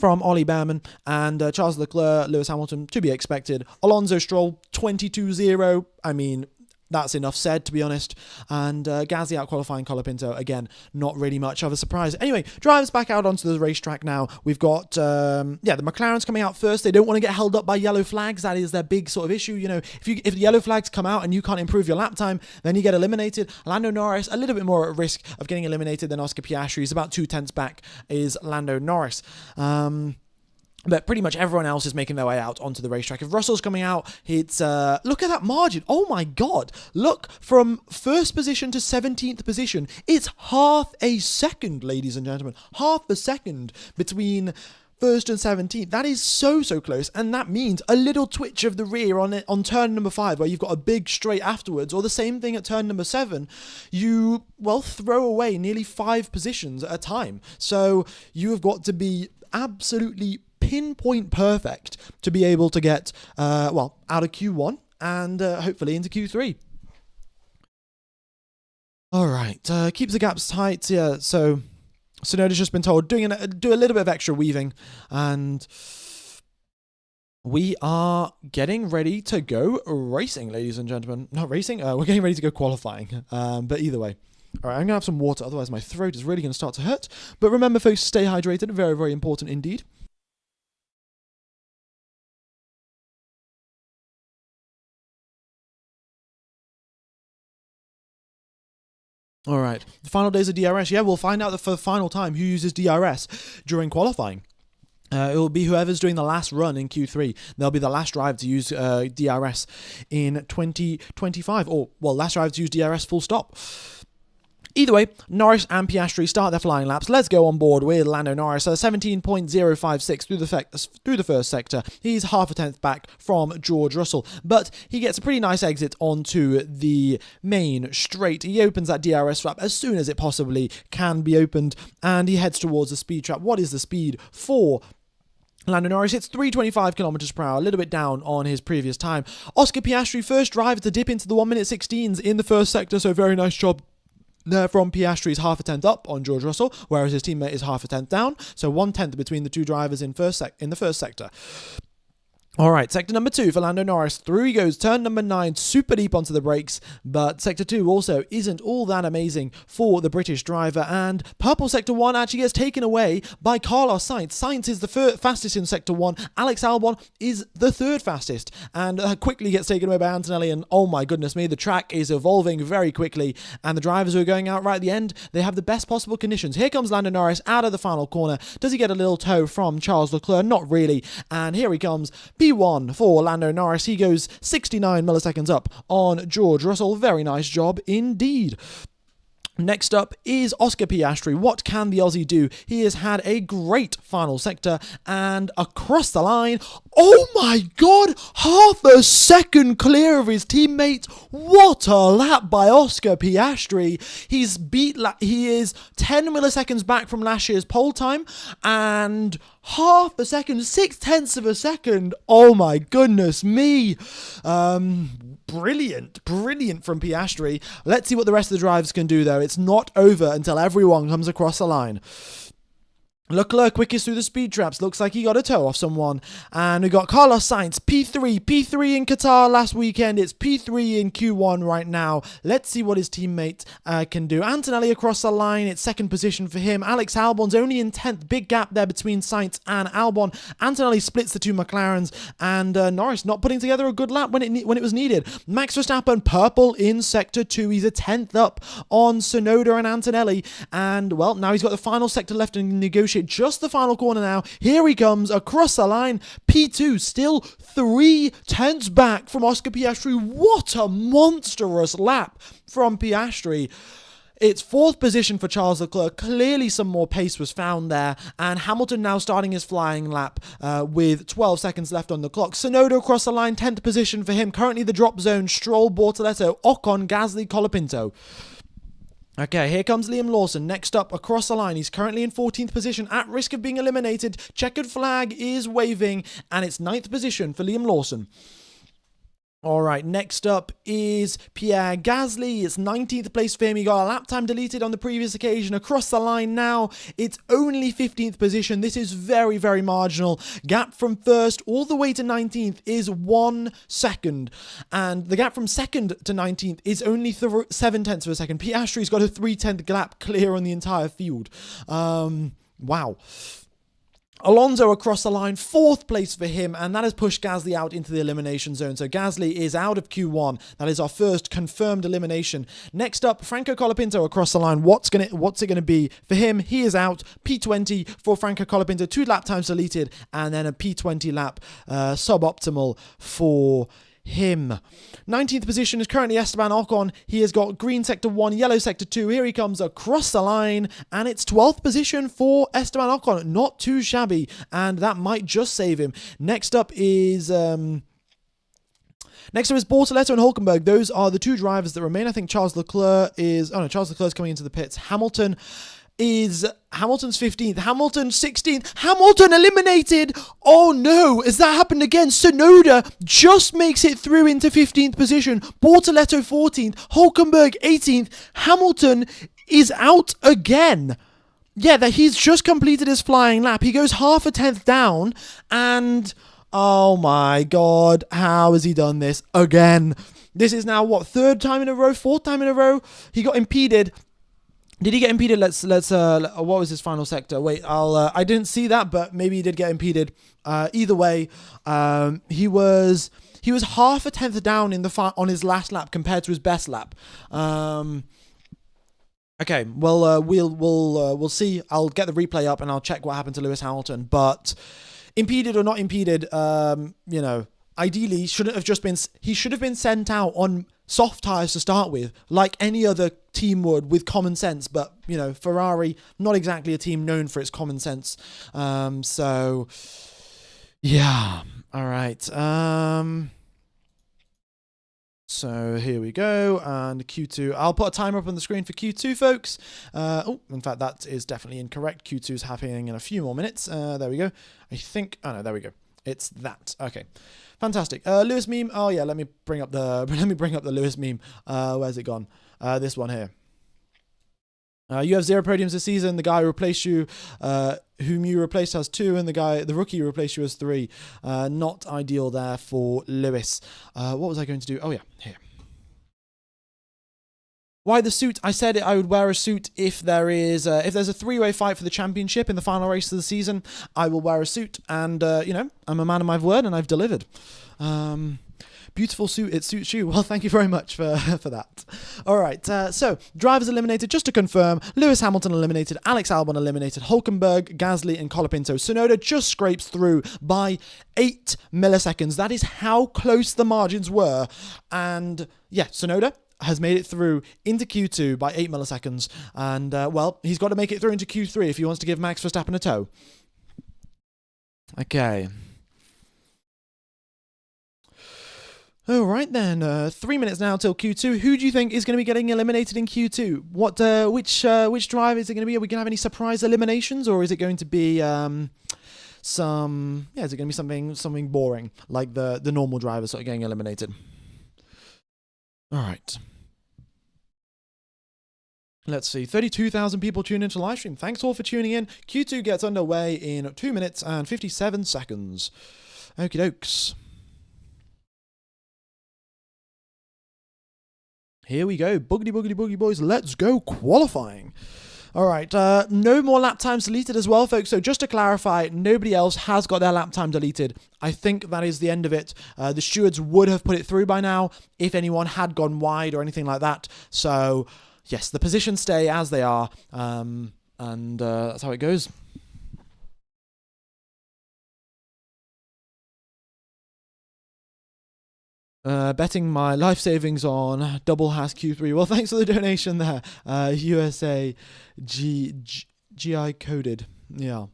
Ollie Behrman, and Charles Leclerc, Lewis Hamilton, to be expected. Alonso Stroll, 22-0. I mean, that's enough said, to be honest. And Gasly out qualifying Colapinto, again, not really much of a surprise. Anyway, drivers back out onto the racetrack now. We've got, the McLarens coming out first. They don't want to get held up by yellow flags. That is their big sort of issue. If the yellow flags come out and you can't improve your lap time, then you get eliminated. Lando Norris, a little bit more at risk of getting eliminated than Oscar Piastri. He's about 2/10 back is Lando Norris. But pretty much everyone else is making their way out onto the racetrack. If Russell's coming out, it's... look at that margin. Oh my God. Look, from first position to 17th position, it's half a second, ladies and gentlemen. Half a second between first and 17th. That is so close. And that means a little twitch of the rear on turn number 5, where you've got a big straight afterwards, or the same thing at turn number 7. You, throw away nearly 5 positions at a time. So you have got to be absolutely pinpoint perfect to be able to get, out of Q1 and hopefully into Q3. All right, keeps the gaps tight. Yeah, so Tsunoda's just been told do a little bit of extra weaving, and we are getting ready to go racing, ladies and gentlemen. Not racing, we're getting ready to go qualifying, but either way. All right, I'm going to have some water, otherwise my throat is really going to start to hurt. But remember, folks, stay hydrated. Very, very important indeed. All right, the final days of DRS. Yeah, we'll find out for the final time who uses DRS during qualifying. It will be whoever's doing the last run in Q3. They'll be the last driver to use DRS in 2025. Or, well, last driver to use DRS full stop. Either way, Norris and Piastri start their flying laps. Let's go on board with Lando Norris. 17.056 through the first sector. He's half a tenth back from George Russell, but he gets a pretty nice exit onto the main straight. He opens that DRS flap as soon as it possibly can be opened, and he heads towards the speed trap. What is the speed for Lando Norris? It's 325 kilometers per hour, a little bit down on his previous time. Oscar Piastri, first driver to dip into the 1 minute 16s in the first sector, so very nice job there from Piastri. Is half a tenth up on George Russell, whereas his teammate is half a tenth down, so 1/10 between the two drivers in the first sector. All right, sector number 2 for Lando Norris. Through he goes, turn number 9, super deep onto the brakes, but sector 2 also isn't all that amazing for the British driver, and purple sector 1 actually gets taken away by Carlos Sainz. Sainz is the fastest in sector 1, Alex Albon is the third fastest, and quickly gets taken away by Antonelli, and oh my goodness me, the track is evolving very quickly, and the drivers who are going out right at the end, they have the best possible conditions. Here comes Lando Norris out of the final corner. Does he get a little tow from Charles Leclerc? Not really, and here he comes, P1 for Lando Norris. He goes 69 milliseconds up on George Russell. Very nice job indeed. Next up is Oscar Piastri. What can the Aussie do? He has had a great final sector, and across the line, oh my god, half a second clear of his teammate. What a lap by Oscar Piastri. He is 10 milliseconds back from last year's pole time, and half a second, 0.6 of a second. Oh my goodness me. Brilliant from Piastri. Let's see what the rest of the drivers can do though. It's not over until everyone comes across the line. Leclerc quickest through the speed traps. Looks like he got a toe off someone. And we got Carlos Sainz, P3 in Qatar last weekend. It's P3 in Q1 right now. Let's see what his teammate can do. Antonelli across the line. It's second position for him. Alex Albon's only in 10th. Big gap there between Sainz and Albon. Antonelli splits the two McLarens. And Norris not putting together a good lap when it was needed. Max Verstappen, purple in sector 2. He's a 10th up on Tsunoda and Antonelli. And, well, now he's got the final sector left to negotiate. Just the final corner now. Here he comes across the line. P2 still 0.3 back from Oscar Piastri. What a monstrous lap from Piastri. It's 4th position for Charles Leclerc. Clearly some more pace was found there. And Hamilton now starting his flying lap with 12 seconds left on the clock. Tsunoda across the line, 10th position for him. Currently the drop zone, Stroll, Bortoleto, Ocon, Gasly, Colapinto. Okay, here comes Liam Lawson. Next up, across the line. He's currently in 14th position, at risk of being eliminated. Checkered flag is waving, and it's 9th position for Liam Lawson. All right, next up is Pierre Gasly. It's 19th place for him. He got a lap time deleted on the previous occasion. Across the line now, it's only 15th position. This is very, very marginal. Gap from 1st all the way to 19th is 1 second. And the gap from 2nd to 19th is only 0.7 of a second. Piastri's got a 0.3 lap clear on the entire field. Wow. Alonso across the line, 4th place for him, and that has pushed Gasly out into the elimination zone. So Gasly is out of Q1. That is our first confirmed elimination. Next up, Franco Colapinto across the line. What's it gonna be for him? He is out. P20 for Franco Colapinto. 2 lap times deleted, and then a P20 lap suboptimal for him. 19th position is currently Esteban Ocon. He has got green sector 1, yellow sector 2. Here he comes across the line, and it's 12th position for Esteban Ocon. Not too shabby, and that might just save him. Next up is Bortoleto and Hulkenberg. Those are the two drivers that remain. I think Charles Leclerc is... Oh no, Charles Leclerc's coming into the pits. Hamilton's 15th, Hamilton 16th, Hamilton eliminated. Oh no, has that happened again? Tsunoda just makes it through into 15th position. Bortoleto 14th, Hulkenberg 18th, Hamilton is out again. Yeah, that he's just completed his flying lap. He goes half a tenth down, and oh my god, how has he done this again? This is now what, 3rd time in a row, 4th time in a row? He got impeded. Did he get impeded? Let's what was his final sector? Wait, I didn't see that, but maybe he did get impeded. Either way, he was half a tenth down in on his last lap compared to his best lap. Okay, well, we'll see. I'll get the replay up and I'll check what happened to Lewis Hamilton. But impeded or not impeded, ideally he should have been sent out on soft tires to start with, like any other team would, with common sense. But Ferrari, not exactly a team known for its common sense. So yeah, all right. So here we go, and Q2. I'll put a timer up on the screen for Q2, folks. In fact, that is definitely incorrect. Q2 is happening in a few more minutes. There we go. I think. Oh no, there we go. It's that. Okay, fantastic. Lewis meme. Oh yeah, let me bring up the Lewis meme. Where's it gone? This one here. You have 0 podiums this season. The guy who replaced you, whom you replaced, has 2, and the rookie who replaced you has 3. Not ideal there for Lewis. What was I going to do? Oh yeah, here. Why the suit? I said I would wear a suit if there's a 3-way fight for the championship in the final race of the season. I will wear a suit, and I'm a man of my word, and I've delivered. Beautiful suit, it suits you. Well, thank you very much for that. All right, so drivers eliminated. Just to confirm, Lewis Hamilton eliminated, Alex Albon eliminated, Hulkenberg, Gasly, and Colapinto. Tsunoda just scrapes through by 8 milliseconds. That is how close the margins were. And yeah, Tsunoda has made it through into Q2 by 8 milliseconds. And, he's got to make it through into Q3 if he wants to give Max Verstappen a tow. Okay. All right then, 3 minutes now till Q2. Who do you think is going to be getting eliminated in Q2? Which driver is it going to be? Are we going to have any surprise eliminations, or is it going to be something boring like the normal drivers sort of getting eliminated? All right. Let's see, 32,000 people tuned into the live stream. Thanks all for tuning in. Q2 gets underway in 2 minutes and 57 seconds. Okie dokes. Here we go. Boogity, boogity, boogie, boys. Let's go qualifying. All right. No more lap times deleted as well, folks. So just to clarify, nobody else has got their lap time deleted. I think that is the end of it. The stewards would have put it through by now if anyone had gone wide or anything like that. So, yes, the positions stay as they are. And that's how it goes. Betting my life savings on double has Q3. Well, thanks for the donation there. USA GI coded. Yeah.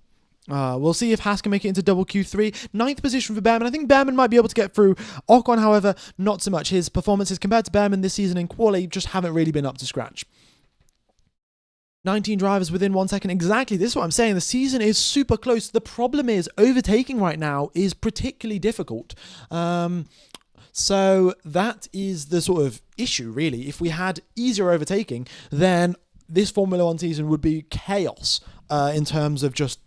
We'll see if Haas can make it into double Q3. 9th position for Behrman. I think Behrman might be able to get through. Ocon, however, not so much. His performances compared to Behrman this season in QUALI just haven't really been up to scratch. 19 drivers within 1 second. Exactly. This is what I'm saying. The season is super close. The problem is overtaking right now is particularly difficult. So that is the sort of issue, really. If we had easier overtaking, then this Formula One season would be chaos in terms of just,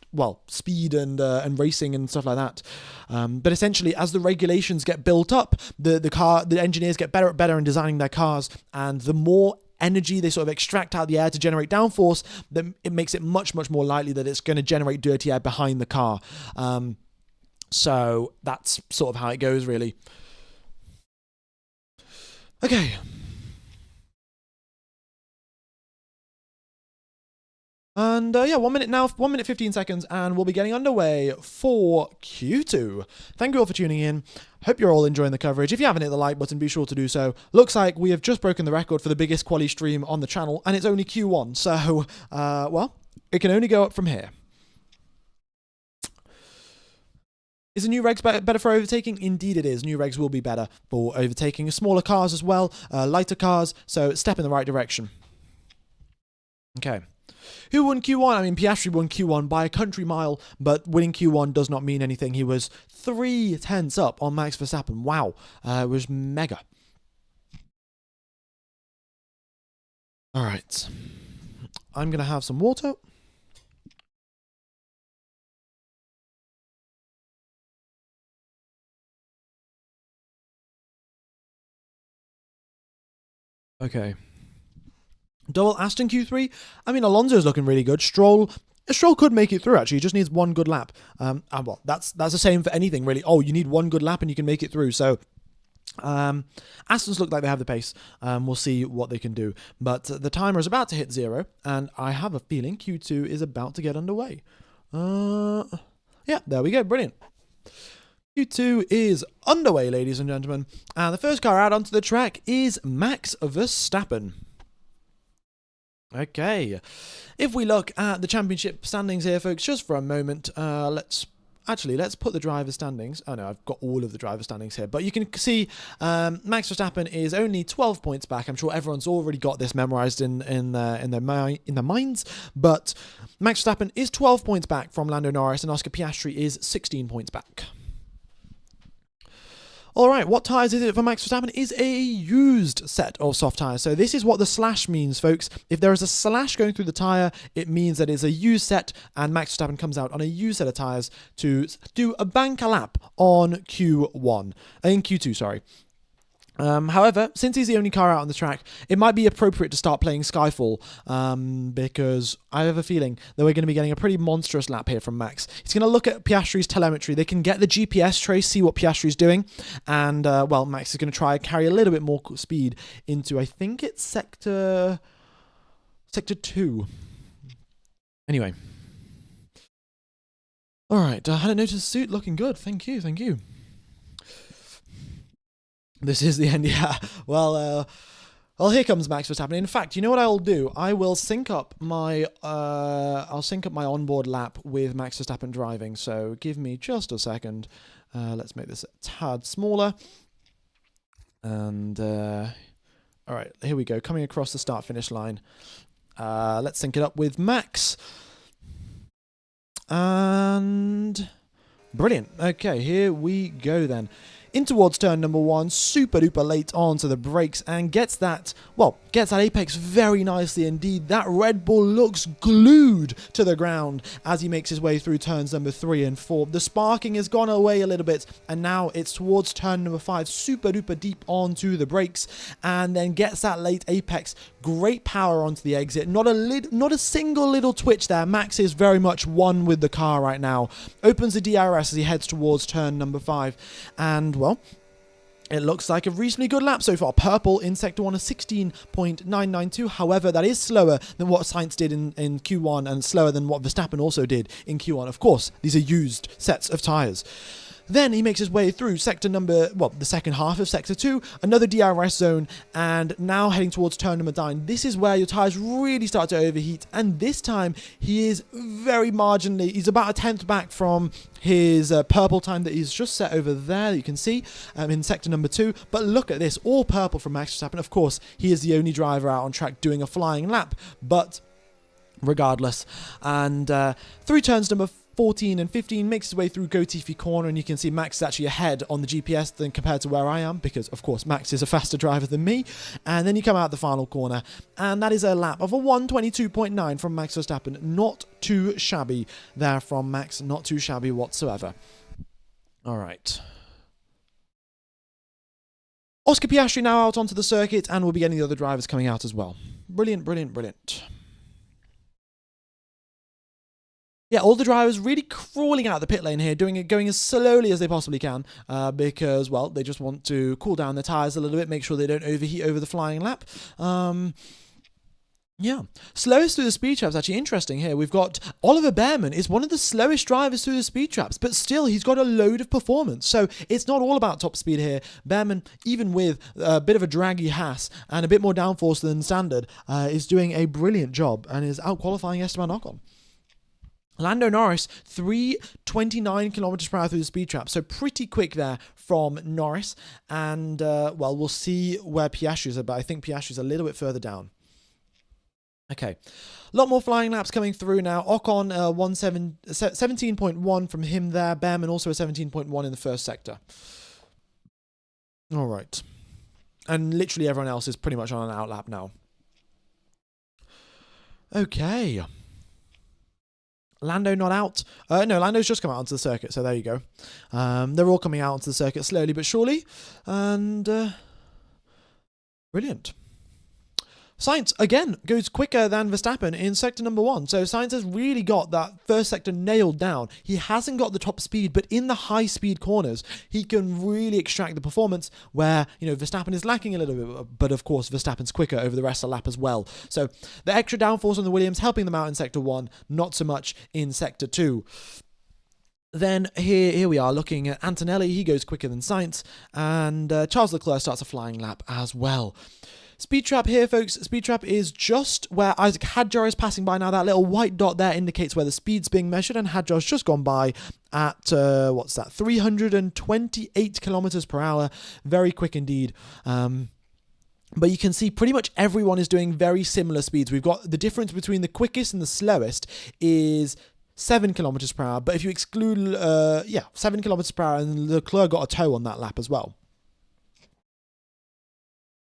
speed and racing and stuff like that. But essentially, as the regulations get built up, the engineers get better in designing their cars, and the more energy they sort of extract out of the air to generate downforce, then it makes it much, much more likely that it's going to generate dirty air behind the car. So that's sort of how it goes, really. Okay. And 1 minute now, 1 minute 15 seconds, and we'll be getting underway for Q2. Thank you all for tuning in. Hope you're all enjoying the coverage. If you haven't hit the like button, be sure to do so. Looks like we have just broken the record for the biggest quali stream on the channel, and it's only Q1, so, it can only go up from here. Is the new regs better for overtaking? Indeed it is. New regs will be better for overtaking smaller cars as well, lighter cars, so step in the right direction. Okay. Who won Q1? I mean, Piastri won Q1 by a country mile, but winning Q1 does not mean anything. He was 3 tenths up on Max Verstappen. Wow. It was mega. All right. I'm going to have some water. Okay. Double Aston Q3. I mean, Alonso's looking really good. Stroll could make it through, actually. He just needs 1 good lap. That's the same for anything, really. Oh, you need 1 good lap and you can make it through. So Aston's look like they have the pace. We'll see what they can do. But the timer is about to hit 0, and I have a feeling Q2 is about to get underway. Yeah, there we go. Brilliant. Q2 is underway, ladies and gentlemen. And the first car out onto the track is Max Verstappen. Okay. If we look at the championship standings here, folks, just for a moment, let's put the driver standings. Oh no, I've got all of the driver standings here. But you can see Max Verstappen is only 12 points back. I'm sure everyone's already got this memorized in their minds. But Max Verstappen is 12 points back from Lando Norris, and Oscar Piastri is 16 points back. All right, what tyres is it for Max Verstappen? Is a used set of soft tyres. So this is what the slash means, folks. If there is a slash going through the tyre, it means that it's a used set, and Max Verstappen comes out on a used set of tyres to do a banker lap on Q2, sorry. However, since he's the only car out on the track, it might be appropriate to start playing Skyfall, because I have a feeling that we're going to be getting a pretty monstrous lap here from Max. He's going to look at Piastri's telemetry. They can get the GPS trace, see what Piastri's doing, and, well, Max is going to try and carry a little bit more speed into, I think it's Sector 2. Anyway. All right, I hadn't noticed the suit looking good. Thank you. This is the end, yeah. Well, here comes Max Verstappen. In fact, you know what I'll do? I will sync up my onboard lap with Max Verstappen driving. So give me just a second. Let's make this a tad smaller. And all right, here we go. Coming across the start-finish line. Let's sync it up with Max. And brilliant. Okay, here we go then. In towards turn number 1, super duper late onto the brakes, and gets that apex very nicely indeed. That Red Bull looks glued to the ground as he makes his way through turns number 3 and 4. The sparking has gone away a little bit, and now it's towards turn number 5, super duper deep onto the brakes, and then gets that late apex. Great power onto the exit. Not a single little twitch there. Max is very much one with the car right now. Opens the DRS as he heads towards turn number 5, and well, it looks like a reasonably good lap so far. Purple in Sector 1 is 16.992. However, that is slower than what Sainz did in Q1, and slower than what Verstappen also did in Q1. Of course, these are used sets of tyres. Then he makes his way through the second half of Sector 2, another DRS zone, and now heading towards turn number 9. This is where your tyres really start to overheat, and this time he is very marginally, he's about a tenth back from his purple time that he's just set over there, that you can see in Sector number 2. But look at this, all purple from Max Verstappen. Of course, he is the only driver out on track doing a flying lap, but regardless. And through turns number 14 and 15, makes his way through Gotifi corner, and you can see Max is actually ahead on the GPS than compared to where I am, because of course Max is a faster driver than me. And then you come out the final corner, and that is a lap of a 1:22.9 from Max Verstappen. Not too shabby there from Max, not too shabby whatsoever. All right. Oscar Piastri now out onto the circuit, and we'll be getting the other drivers coming out as well. Brilliant. Yeah, all the drivers really crawling out of the pit lane here, going as slowly as they possibly can, because, well, they just want to cool down their tyres a little bit, make sure they don't overheat over the flying lap. Yeah, slowest through the speed traps, actually interesting here. We've got Oliver Bearman is one of the slowest drivers through the speed traps, but still he's got a load of performance. So it's not all about top speed here. Bearman, even with a bit of a draggy Haas and a bit more downforce than standard, is doing a brilliant job and is out-qualifying Esteban Ocon. Lando Norris, 329 kilometers per hour through the speed trap, so pretty quick there from Norris. And, well, we'll see where Piastri is, but I think Piastri is a little bit further down. Okay, a lot more flying laps coming through now. Ocon, 17.1 from him there. Bearman also a 17.1 in the first sector. All right. And literally everyone else is pretty much on an outlap now. Okay. Lando not out. No, Lando's just come out onto the circuit, so there you go. They're all coming out onto the circuit slowly but surely. And brilliant. Sainz, again, goes quicker than Verstappen in sector number 1. So Sainz has really got that first sector nailed down. He hasn't got the top speed, but in the high-speed corners, he can really extract the performance where, Verstappen is lacking a little bit. But, of course, Verstappen's quicker over the rest of the lap as well. So the extra downforce on the Williams helping them out in sector 1, not so much in sector 2. Then here we are looking at Antonelli. He goes quicker than Sainz. And Charles Leclerc starts a flying lap as well. Speed trap here, folks. Speed trap is just where Isaac Hadjar is passing by now. That little white dot there indicates where the speed's being measured, and Hadjar's just gone by at, 328 kilometers per hour. Very quick indeed. But you can see pretty much everyone is doing very similar speeds. We've got the difference between the quickest and the slowest is 7 kilometers per hour. But if you exclude, 7 kilometers per hour, and Leclerc got a toe on that lap as well.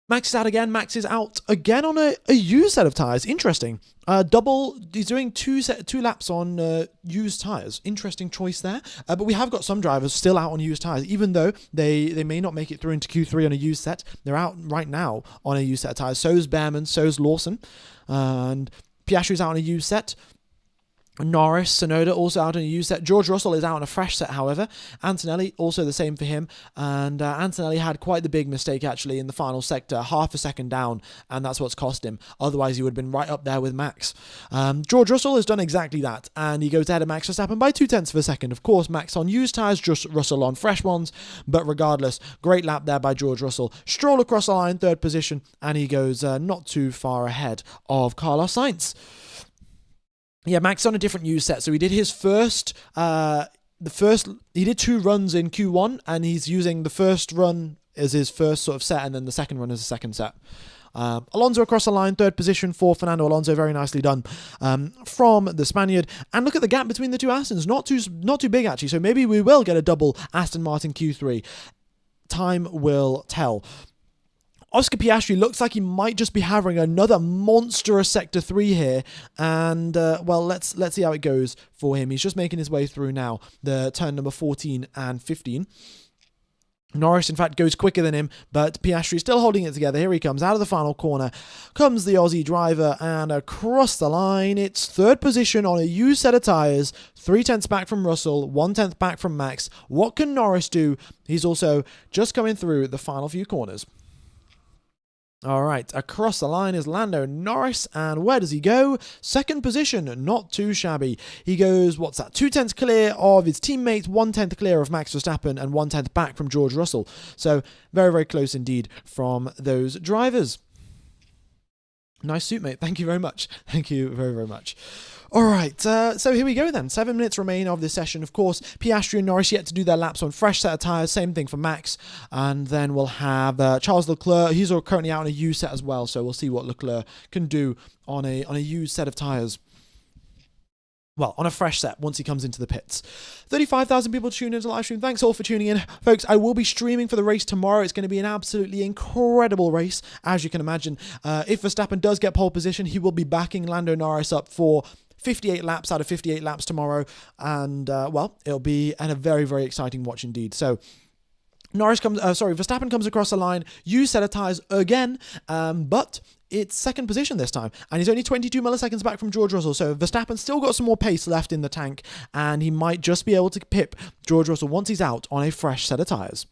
Max is out again. Max is out again on a used set of tyres. Interesting. He's doing two laps on used tyres. Interesting choice there. But we have got some drivers still out on used tyres, even though they may not make it through into Q3 on a used set. They're out right now on a used set of tyres. So's Behrman, so's Lawson. And Piastri's out on a used set. Norris, Tsunoda also out on a used set. George Russell is out on a fresh set, however. Antonelli, also the same for him. And Antonelli had quite the big mistake, actually, in the final sector. Half a second down, and that's what's cost him. Otherwise, he would have been right up there with Max. George Russell has done exactly that, and he goes ahead of Max Verstappen by 0.2 of a second. Of course, Max on used tyres, just Russell on fresh ones. But regardless, great lap there by George Russell. Stroll across the line, 3rd position, and he goes not too far ahead of Carlos Sainz. Yeah, Max on a different used set. So he did his he did 2 runs in Q1, and he's using the first run as his first sort of set, and then the second run as a second set. Alonso across the line, 3rd position for Fernando Alonso. Very nicely done from the Spaniard. And look at the gap between the two Astons. Not too big, actually. So maybe we will get a double Aston Martin Q3. Time will tell. Oscar Piastri looks like he might just be having another monstrous Sector 3 here. And, let's see how it goes for him. He's just making his way through now, the turn number 14 and 15. Norris, in fact, goes quicker than him, but Piastri still holding it together. Here he comes, out of the final corner. Comes the Aussie driver, and across the line, it's 3rd position on a used set of tyres. 0.3 back from Russell, 1/10 back from Max. What can Norris do? He's also just coming through the final few corners. All right, across the line is Lando Norris, and where does he go? 2nd position, not too shabby. He goes, 2/10 clear of his teammates, 1/10 clear of Max Verstappen, and 1/10 back from George Russell. So very, very close indeed from those drivers. Nice suit, mate. Thank you very much. Thank you very, very much. All right, so here we go then. 7 minutes remain of this session. Of course, Piastri and Norris yet to do their laps on fresh set of tyres. Same thing for Max. And then we'll have Charles Leclerc. He's currently out on a used set as well, so we'll see what Leclerc can do on a used set of tyres. Well, on a fresh set once he comes into the pits. 35,000 people tune into the live stream. Thanks all for tuning in. Folks, I will be streaming for the race tomorrow. It's going to be an absolutely incredible race, as you can imagine. If Verstappen does get pole position, he will be backing Lando Norris up for 58 laps out of 58 laps tomorrow. And, it'll be a very, very exciting watch indeed. So Verstappen comes across the line, used set of tyres again, but it's 2nd position this time, and he's only 22 milliseconds back from George Russell, so Verstappen's still got some more pace left in the tank, and he might just be able to pip George Russell once he's out on a fresh set of tyres.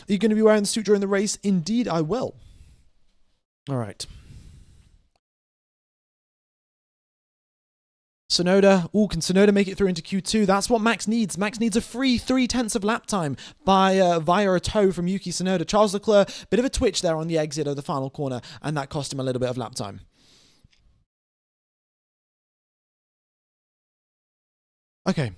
Are you going to be wearing the suit during the race? Indeed, I will. All right. Tsunoda. Can Tsunoda make it through into Q2? That's what Max needs. Max needs a free 0.3 of lap time via a tow from Yuki Tsunoda. Charles Leclerc, bit of a twitch there on the exit of the final corner, and that cost him a little bit of lap time. Okay.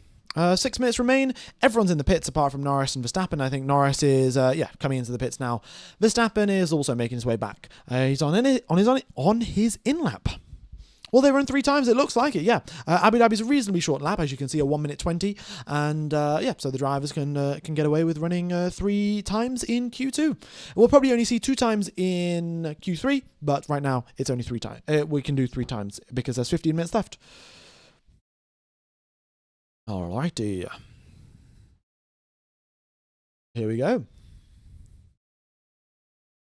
6 minutes remain. Everyone's in the pits apart from Norris and Verstappen. I think Norris is, coming into the pits now. Verstappen is also making his way back. He's on his in-lap. Well, they run 3 times. It looks like it, yeah. Abu Dhabi's a reasonably short lap, as you can see, a 1:20. And, so the drivers can get away with running 3 times in Q2. We'll probably only see 2 times in Q3, but right now it's only 3 times. We can do 3 times because there's 15 minutes left. Alrighty. Here we go.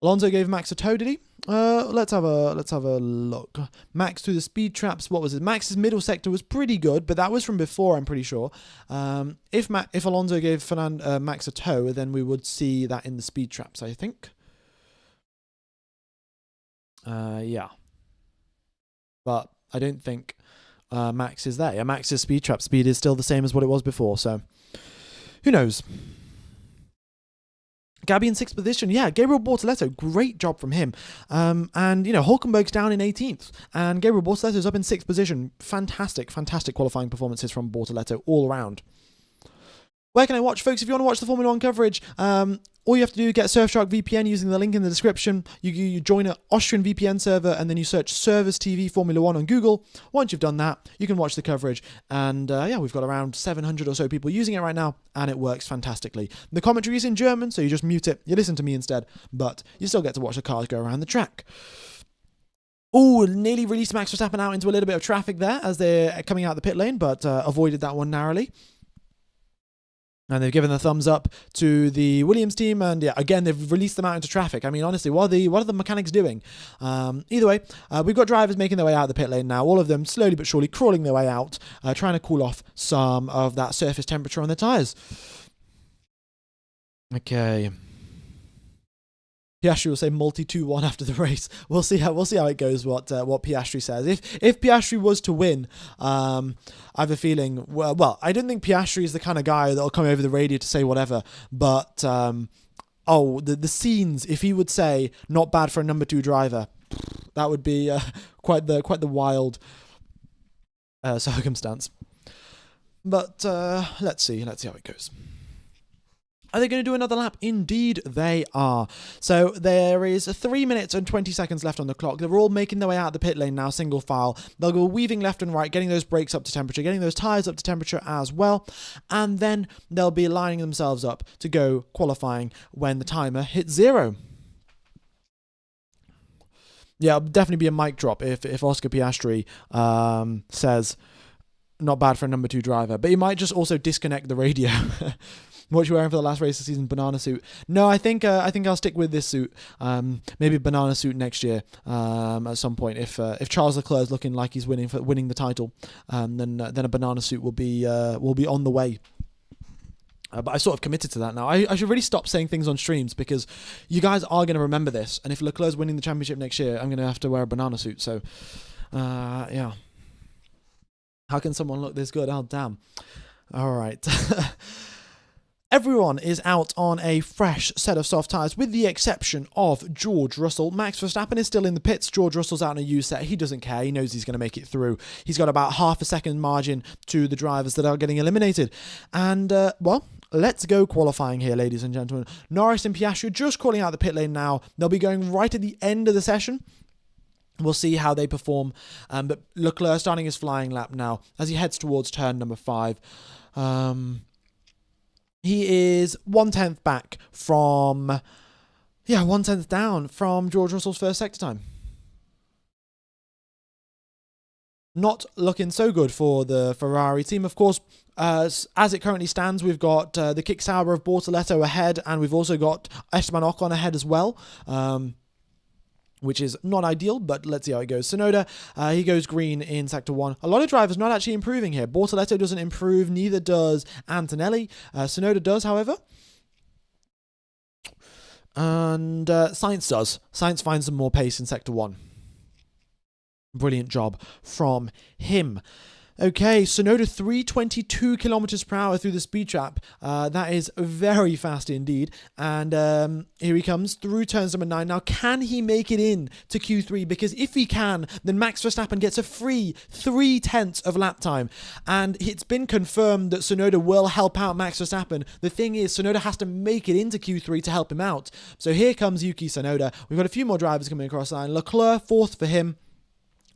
Alonso gave Max a tow, did he? Let's have a look. Max through the speed traps. What was it? Max's middle sector was pretty good, but that was from before, I'm pretty sure. If Alonso gave Max a tow, then we would see that in the speed traps, I think. Yeah. But I don't think Max is there. Yeah, Max's speed trap speed is still the same as what it was before, so who knows? Gabby in 6th position. Yeah, Gabriel Bortoleto, great job from him. And, you know, Hulkenberg's down in 18th. And Gabriel Bortoleto's up in 6th position. Fantastic qualifying performances from Bortoleto all around. Where can I watch, folks? If you want to watch the Formula 1 coverage, all you have to do is get Surfshark VPN using the link in the description. You join an Austrian VPN server, and then you search Service TV Formula 1 on Google. Once you've done that, you can watch the coverage. And yeah, we've got around 700 or so people using it right now, and it works fantastically. The commentary is in German, so you just mute it. You listen to me instead, but you still get to watch the cars go around the track. Oh, nearly released Max Verstappen out into a little bit of traffic there as they're coming out the pit lane, but avoided that one narrowly. And they've given the thumbs up to the Williams team, and yeah, again, they've released them out into traffic. I mean, honestly, what are the mechanics doing? Either way, we've got drivers making their way out of the pit lane now, all of them slowly but surely crawling their way out, trying to cool off some of that surface temperature on their tyres. Okay. Piastri will say multi 2-1 after the race. We'll see how it goes. What Piastri says. If Piastri was to win, I have a feeling. Well, I don't think Piastri is the kind of guy that'll come over the radio to say whatever. But the scenes. If he would say not bad for a number 2 driver, that would be quite the wild circumstance. But let's see how it goes. Are they going to do another lap? Indeed, they are. So there is 3 minutes and 20 seconds left on the clock. They're all making their way out of the pit lane now, single file. They'll go weaving left and right, getting those brakes up to temperature, getting those tyres up to temperature as well. And then they'll be lining themselves up to go qualifying when the timer hits 0. Yeah, it'll definitely be a mic drop if Oscar Piastri says not bad for a number 2 driver. But he might just also disconnect the radio. What you wearing for the last race of the season? Banana suit. No, I think I'll stick with this suit. Maybe a banana suit next year at some point. If Charles Leclerc is looking like he's winning the title, then a banana suit will be on the way. But I sort of committed to that now. I should really stop saying things on streams because you guys are going to remember this. And if Leclerc's winning the championship next year, I'm going to have to wear a banana suit. So, yeah. How can someone look this good? Oh, damn. All right. Everyone is out on a fresh set of soft tyres, with the exception of George Russell. Max Verstappen is still in the pits. George Russell's out on a U set. He doesn't care. He knows he's going to make it through. He's got about half a second margin to the drivers that are getting eliminated. And, well, let's go qualifying here, ladies and gentlemen. Norris and Piastri just crawling out the pit lane now. They'll be going right at the end of the session. We'll see how they perform. But Leclerc starting his flying lap now as he heads towards turn number 5. He is 1/10 back from, 1/10 down from George Russell's first sector time. Not looking so good for the Ferrari team. Of course, as it currently stands, we've got the kick sour of Bortoleto ahead, and we've also got Esteban Ocon ahead as well. Which is not ideal, but let's see how it goes. Tsunoda, he goes green in Sector 1. A lot of drivers not actually improving here. Bortoleto doesn't improve, neither does Antonelli. Tsunoda does, however. And Sainz does. Sainz finds some more pace in Sector 1. Brilliant job from him. Okay, Tsunoda 322 kilometers per hour through the speed trap. That is very fast indeed. And here he comes through turns number 9. Now, can he make it in to Q3? Because if he can, then Max Verstappen gets a free 3/10 of lap time. And it's been confirmed that Tsunoda will help out Max Verstappen. The thing is, Tsunoda has to make it into Q3 to help him out. So here comes Yuki Tsunoda. We've got a few more drivers coming across the line. Leclerc, 4th for him.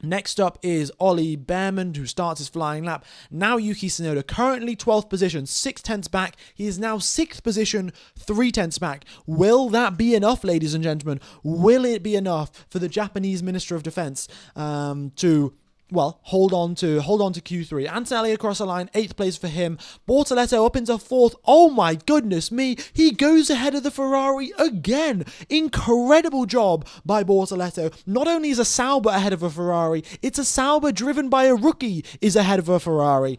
Next up is Ollie Behrman, who starts his flying lap. Now Yuki Tsunoda, currently 12th position, 6/10 back. He is now 6th position, 3/10 back. Will that be enough, ladies and gentlemen? Will it be enough for the Japanese Minister of Defense to hold on to Q3. Antonelli across the line, 8th place for him. Bortoleto up into 4th. Oh my goodness me, he goes ahead of the Ferrari again. Incredible job by Bortoleto. Not only is a Sauber ahead of a Ferrari, it's a Sauber driven by a rookie is ahead of a Ferrari.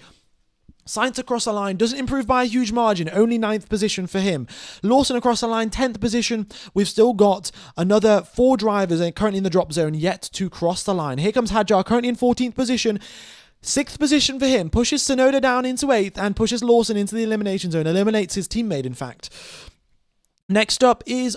Sainz across the line doesn't improve by a huge margin, only 9th position for him. Lawson across the line, 10th position. We've still got another 4 drivers currently in the drop zone yet to cross the line. Here comes Hadjar, currently in 14th position. 6th position for him, pushes Tsunoda down into 8th and pushes Lawson into the elimination zone, eliminates his teammate in fact. Next up is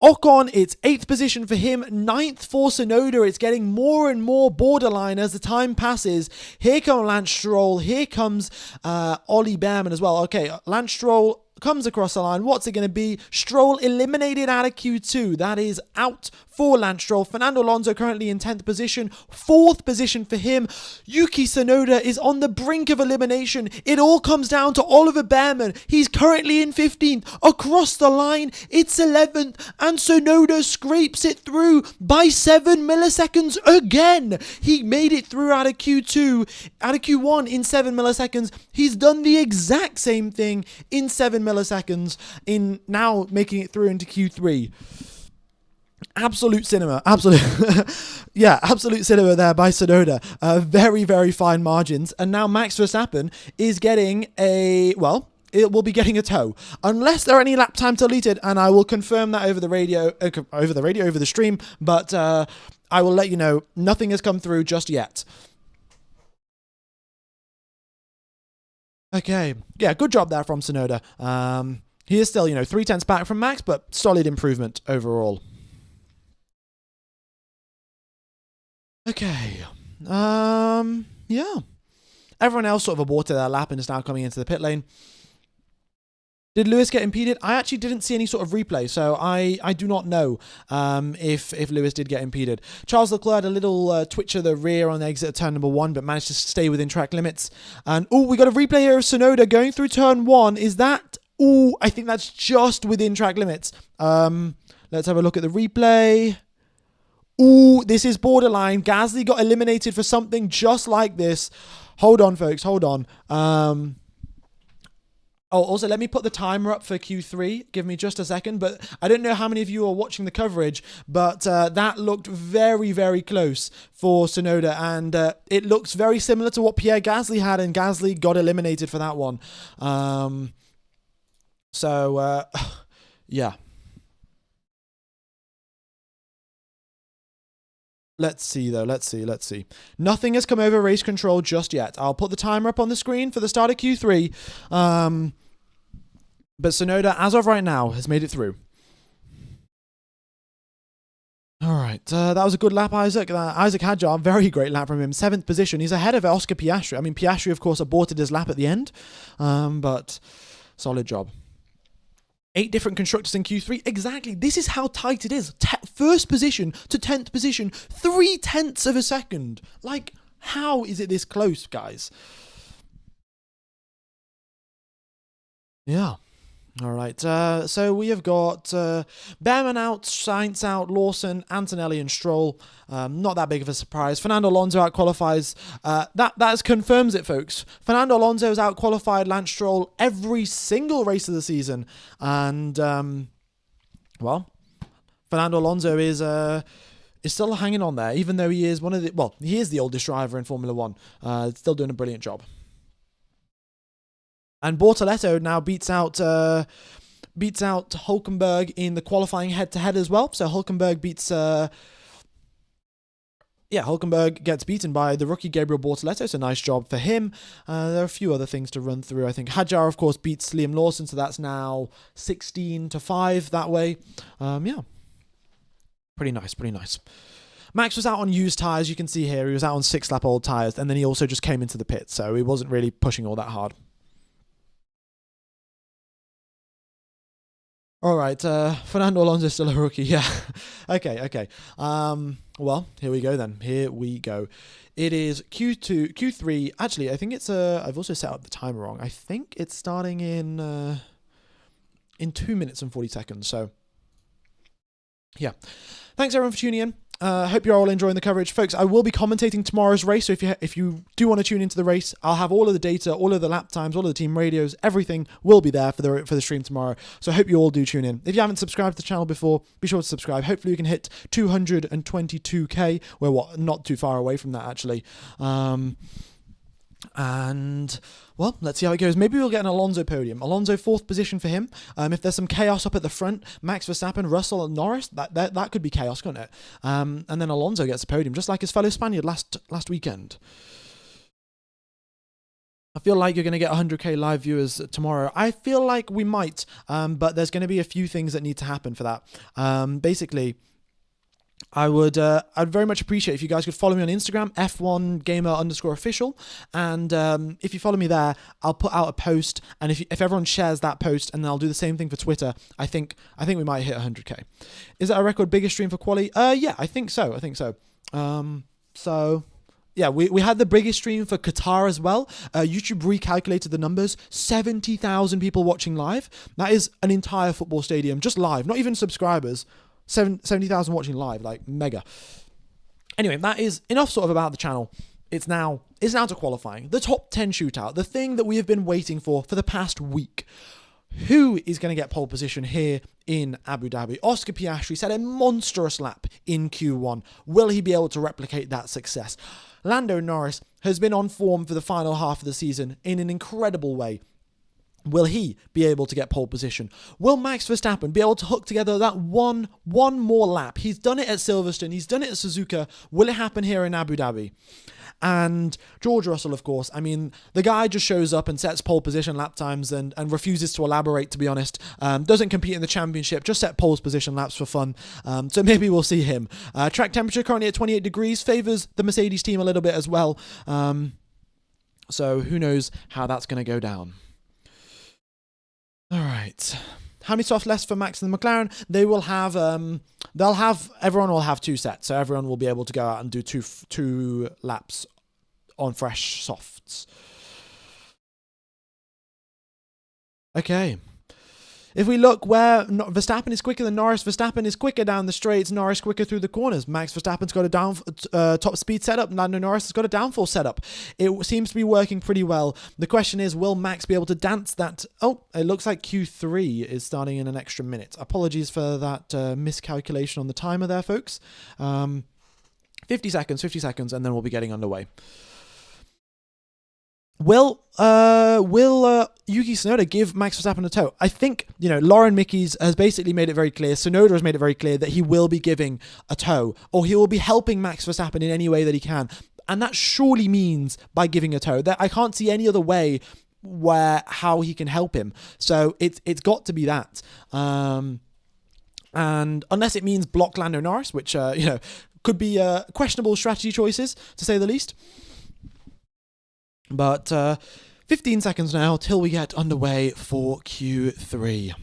Ocon, it's 8th position for him, 9th for Tsunoda. It's getting more and more borderline as the time passes. Here comes Lance Stroll, here comes Ollie Behrman as well. Okay, Lance Stroll comes across the line. What's it going to be? Stroll eliminated out of Q2. That is out for Lance Stroll. Fernando Alonso currently in 10th position. 4th position for him. Yuki Tsunoda is on the brink of elimination. It all comes down to Oliver Behrman. He's currently in 15th. Across the line, it's 11th. And Tsunoda scrapes it through by 7 milliseconds again. He made it through out of Q1 in 7 milliseconds. He's done the exact same thing in 7 milliseconds in now making it through into Q3. Absolute cinema. Absolute cinema there by Tsunoda. Very, very fine margins. And now Max Verstappen is getting it will be getting a tow. Unless there are any lap time deleted, and I will confirm that over the stream, but I will let you know nothing has come through just yet. Okay, yeah, good job there from Tsunoda. He is still, 0.3 back from Max, but solid improvement overall. Okay, yeah. Everyone else sort of aborted their lap and is now coming into the pit lane. Did Lewis get impeded? I actually didn't see any sort of replay, so I do not know if Lewis did get impeded. Charles Leclerc had a little twitch of the rear on the exit of turn number 1, but managed to stay within track limits. And, we got a replay here of Tsunoda going through turn 1. Is that... I think that's just within track limits. Let's have a look at the replay. This is borderline. Gasly got eliminated for something just like this. Hold on, folks. Hold on. Also, let me put the timer up for Q3. Give me just a second. But I don't know how many of you are watching the coverage, but that looked very, very close for Tsunoda. And it looks very similar to what Pierre Gasly had, and Gasly got eliminated for that one. Yeah. Let's see, though. Let's see. Nothing has come over race control just yet. I'll put the timer up on the screen for the start of Q3. But Tsunoda, as of right now, has made it through. All right. That was a good lap, Isaac. Isaac Hadjar, very great lap from him. 7th position. He's ahead of Oscar Piastri. I mean, Piastri, of course, aborted his lap at the end. But solid job. 8 different constructors in Q3. Exactly. This is how tight it is. First position to 10th position. 0.3 of a second. Like, how is it this close, guys? Yeah. All right. So we have got Behrman out, Sainz out, Lawson, Antonelli and Stroll. Not that big of a surprise. Fernando Alonso out-qualifies. That confirms it, folks. Fernando Alonso has out-qualified Lance Stroll every single race of the season. And, Fernando Alonso is still hanging on there, even though he is he is the oldest driver in Formula 1. Still doing a brilliant job. And Bortoleto now beats out Hülkenberg in the qualifying head-to-head as well. So Hülkenberg Hülkenberg gets beaten by the rookie Gabriel Bortoleto, so nice job for him. There are a few other things to run through, I think. Hadjar, of course, beats Liam Lawson, so that's now 16-5 that way. Pretty nice. Max was out on used tyres, you can see here. He was out on 6-lap old tyres, and then he also just came into the pit, so he wasn't really pushing all that hard. All right, Fernando Alonso is still a rookie, yeah. Okay. Here we go then. It is Q3. Actually, I think it's I've also set up the timer wrong. I think it's starting in 2 minutes and 40 seconds. So, yeah. Thanks everyone for tuning in. Hope you're all enjoying the coverage, folks. I will be commentating tomorrow's race, so if you do want to tune into the race, I'll have all of the data, all of the lap times, all of the team radios, everything will be there for the stream tomorrow. So I hope you all do tune in. If you haven't subscribed to the channel before, be sure to subscribe. Hopefully we can hit 222k. We're not too far away from that actually. And, well, let's see how it goes. Maybe we'll get an Alonso podium. Alonso, 4th position for him. If there's some chaos up at the front, Max Verstappen, Russell and Norris, that could be chaos, couldn't it? And then Alonso gets a podium, just like his fellow Spaniard last weekend. I feel like you're going to get 100k live viewers tomorrow. I feel like we might, but there's going to be a few things that need to happen for that. Basically, I'd very much appreciate if you guys could follow me on Instagram, F1Gamer_official, and if you follow me there, I'll put out a post, and if everyone shares that post, and then I'll do the same thing for Twitter, I think we might hit 100k. Is that a record biggest stream for QUALI? Yeah, I think so. So yeah, we had the biggest stream for Qatar as well. YouTube recalculated the numbers. 70,000 people watching live. That is an entire football stadium, just live, not even subscribers. 70,000 watching live, like mega. Anyway, that is enough sort of about the channel. It's now to qualifying. The top 10 shootout, the thing that we have been waiting for the past week. Who is going to get pole position here in Abu Dhabi? Oscar Piastri set a monstrous lap in Q1. Will he be able to replicate that success? Lando Norris has been on form for the final half of the season in an incredible way. Will he be able to get pole position? Will Max Verstappen be able to hook together that one more lap? He's done it at Silverstone. He's done it at Suzuka. Will it happen here in Abu Dhabi? And George Russell, of course. I mean, the guy just shows up and sets pole position lap times and refuses to elaborate, to be honest. Doesn't compete in the championship, just set pole position laps for fun. So maybe we'll see him. Track temperature currently at 28 degrees, favours the Mercedes team a little bit as well. So who knows how that's going to go down. All right. How many soft less for Max and the McLaren? They will have, everyone will have 2 sets. So everyone will be able to go out and do two laps on fresh softs. Okay. If we look where Verstappen is quicker than Norris, Verstappen is quicker down the straights, Norris quicker through the corners. Max Verstappen's got a top speed setup, Lando Norris has got a downforce setup. It seems to be working pretty well. The question is, will Max be able to dance that? Oh, it looks like Q3 is starting in an extra minute. Apologies for that miscalculation on the timer there, folks. 50 seconds, and then we'll be getting underway. Will Yuki Tsunoda give Max Verstappen a tow? I think, Lauren Mickey's has basically made it very clear, Tsunoda has made it very clear that he will be giving a tow, or he will be helping Max Verstappen in any way that he can. And that surely means by giving a tow. I can't see any other way how he can help him. So it's got to be that. And unless it means block Lando Norris, which, could be questionable strategy choices, to say the least. But 15 seconds now till we get underway for Q3.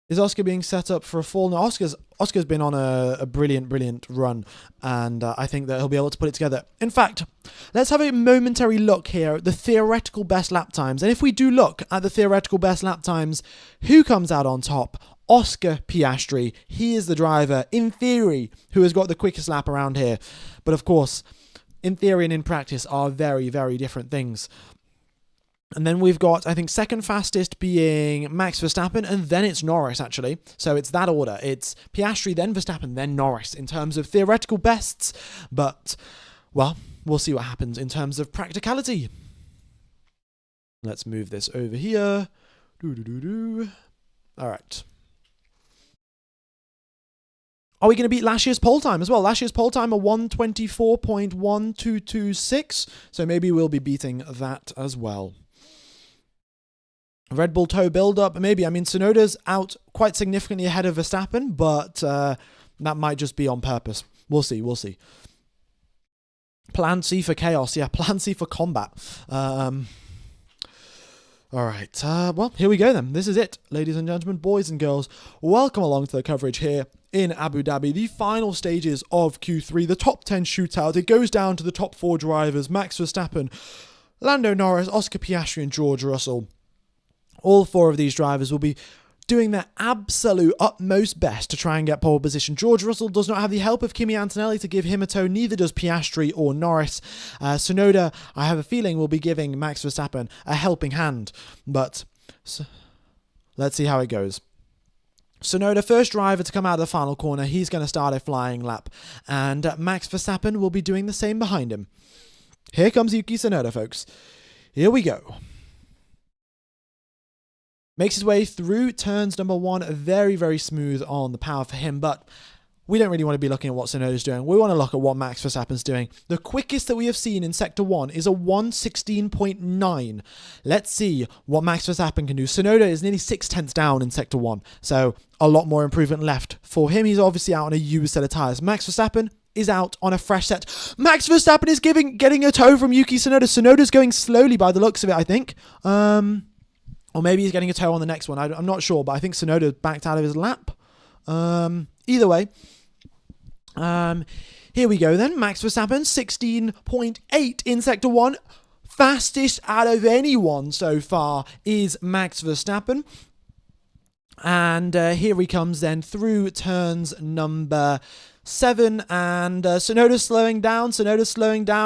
Is Oscar being set up for a fall? No, Oscar's been on a brilliant run, and I think that he'll be able to put it together. In fact, let's have a momentary look here at the theoretical best lap times. And if we do look at the theoretical best lap times, who comes out on top? Oscar Piastri. He is the driver, in theory, who has got the quickest lap around here. But of course, in theory and in practice are very, very different things. And then we've got, I think, second fastest being Max Verstappen, and then it's Norris, actually. So it's that order. It's Piastri, then Verstappen, then Norris in terms of theoretical bests. But, well, we'll see what happens in terms of practicality. Let's move this over here. All right. Are we going to beat last year's pole time as well? Last year's pole time a 1:24.1226. So maybe we'll be beating that as well. Red Bull toe build-up, maybe. I mean, Tsunoda's out quite significantly ahead of Verstappen, but that might just be on purpose. We'll see. Plan C for chaos. Yeah, plan C for combat. All right. Well, here we go then. This is it, ladies and gentlemen, boys and girls. Welcome along to the coverage here in Abu Dhabi. The final stages of Q3, the top 10 shootout. It goes down to the top 4 drivers, Max Verstappen, Lando Norris, Oscar Piastri and George Russell. All 4 of these drivers will be doing their absolute utmost best to try and get pole position. George Russell does not have the help of Kimi Antonelli to give him a tow, neither does Piastri or Norris. Tsunoda, I have a feeling, will be giving Max Verstappen a helping hand, but let's see how it goes. Tsunoda, first driver to come out of the final corner, he's going to start a flying lap, and Max Verstappen will be doing the same behind him. Here comes Yuki Tsunoda, folks. Here we go. Makes his way through turns number 1, very, very smooth on the power for him, but we don't really want to be looking at what Tsunoda's doing. We want to look at what Max Verstappen's doing. The quickest that we have seen in Sector 1 is a 1:16.9. Let's see what Max Verstappen can do. Tsunoda is nearly 6/10 down in Sector 1, so a lot more improvement left. For him, he's obviously out on a used set of tyres. Max Verstappen is out on a fresh set. Max Verstappen is getting a tow from Yuki Tsunoda. Tsunoda's going slowly by the looks of it, I think. Or maybe he's getting a tow on the next one. I'm not sure, but I think Tsunoda backed out of his lap. Either way, here we go then. Max Verstappen, 16.8 in Sector 1. Fastest out of anyone so far is Max Verstappen. And here he comes then through turns number 7, and Tsunoda's slowing down,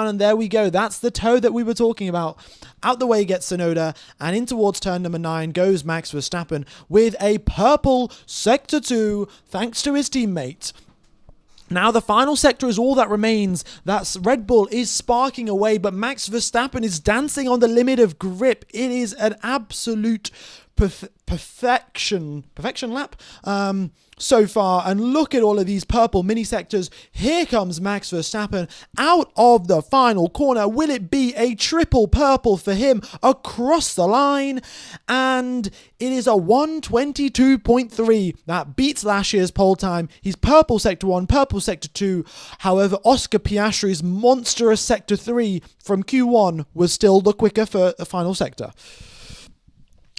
and there we go. That's the tow that we were talking about. Out the way gets Tsunoda, and in towards turn number 9 goes Max Verstappen with a purple Sector 2, thanks to his teammate. Now the final sector is all that remains. That's Red Bull is sparking away, but Max Verstappen is dancing on the limit of grip. It is an absolute perfection lap so far, and look at all of these purple mini sectors. Here comes Max Verstappen out of the final corner. Will it be a triple purple for him across the line? And it is a 1:22.3 that beats last year's pole time. He's purple Sector 1, purple Sector 2. However, Oscar Piastri's monstrous Sector 3 from Q1 was still the quicker for the final sector.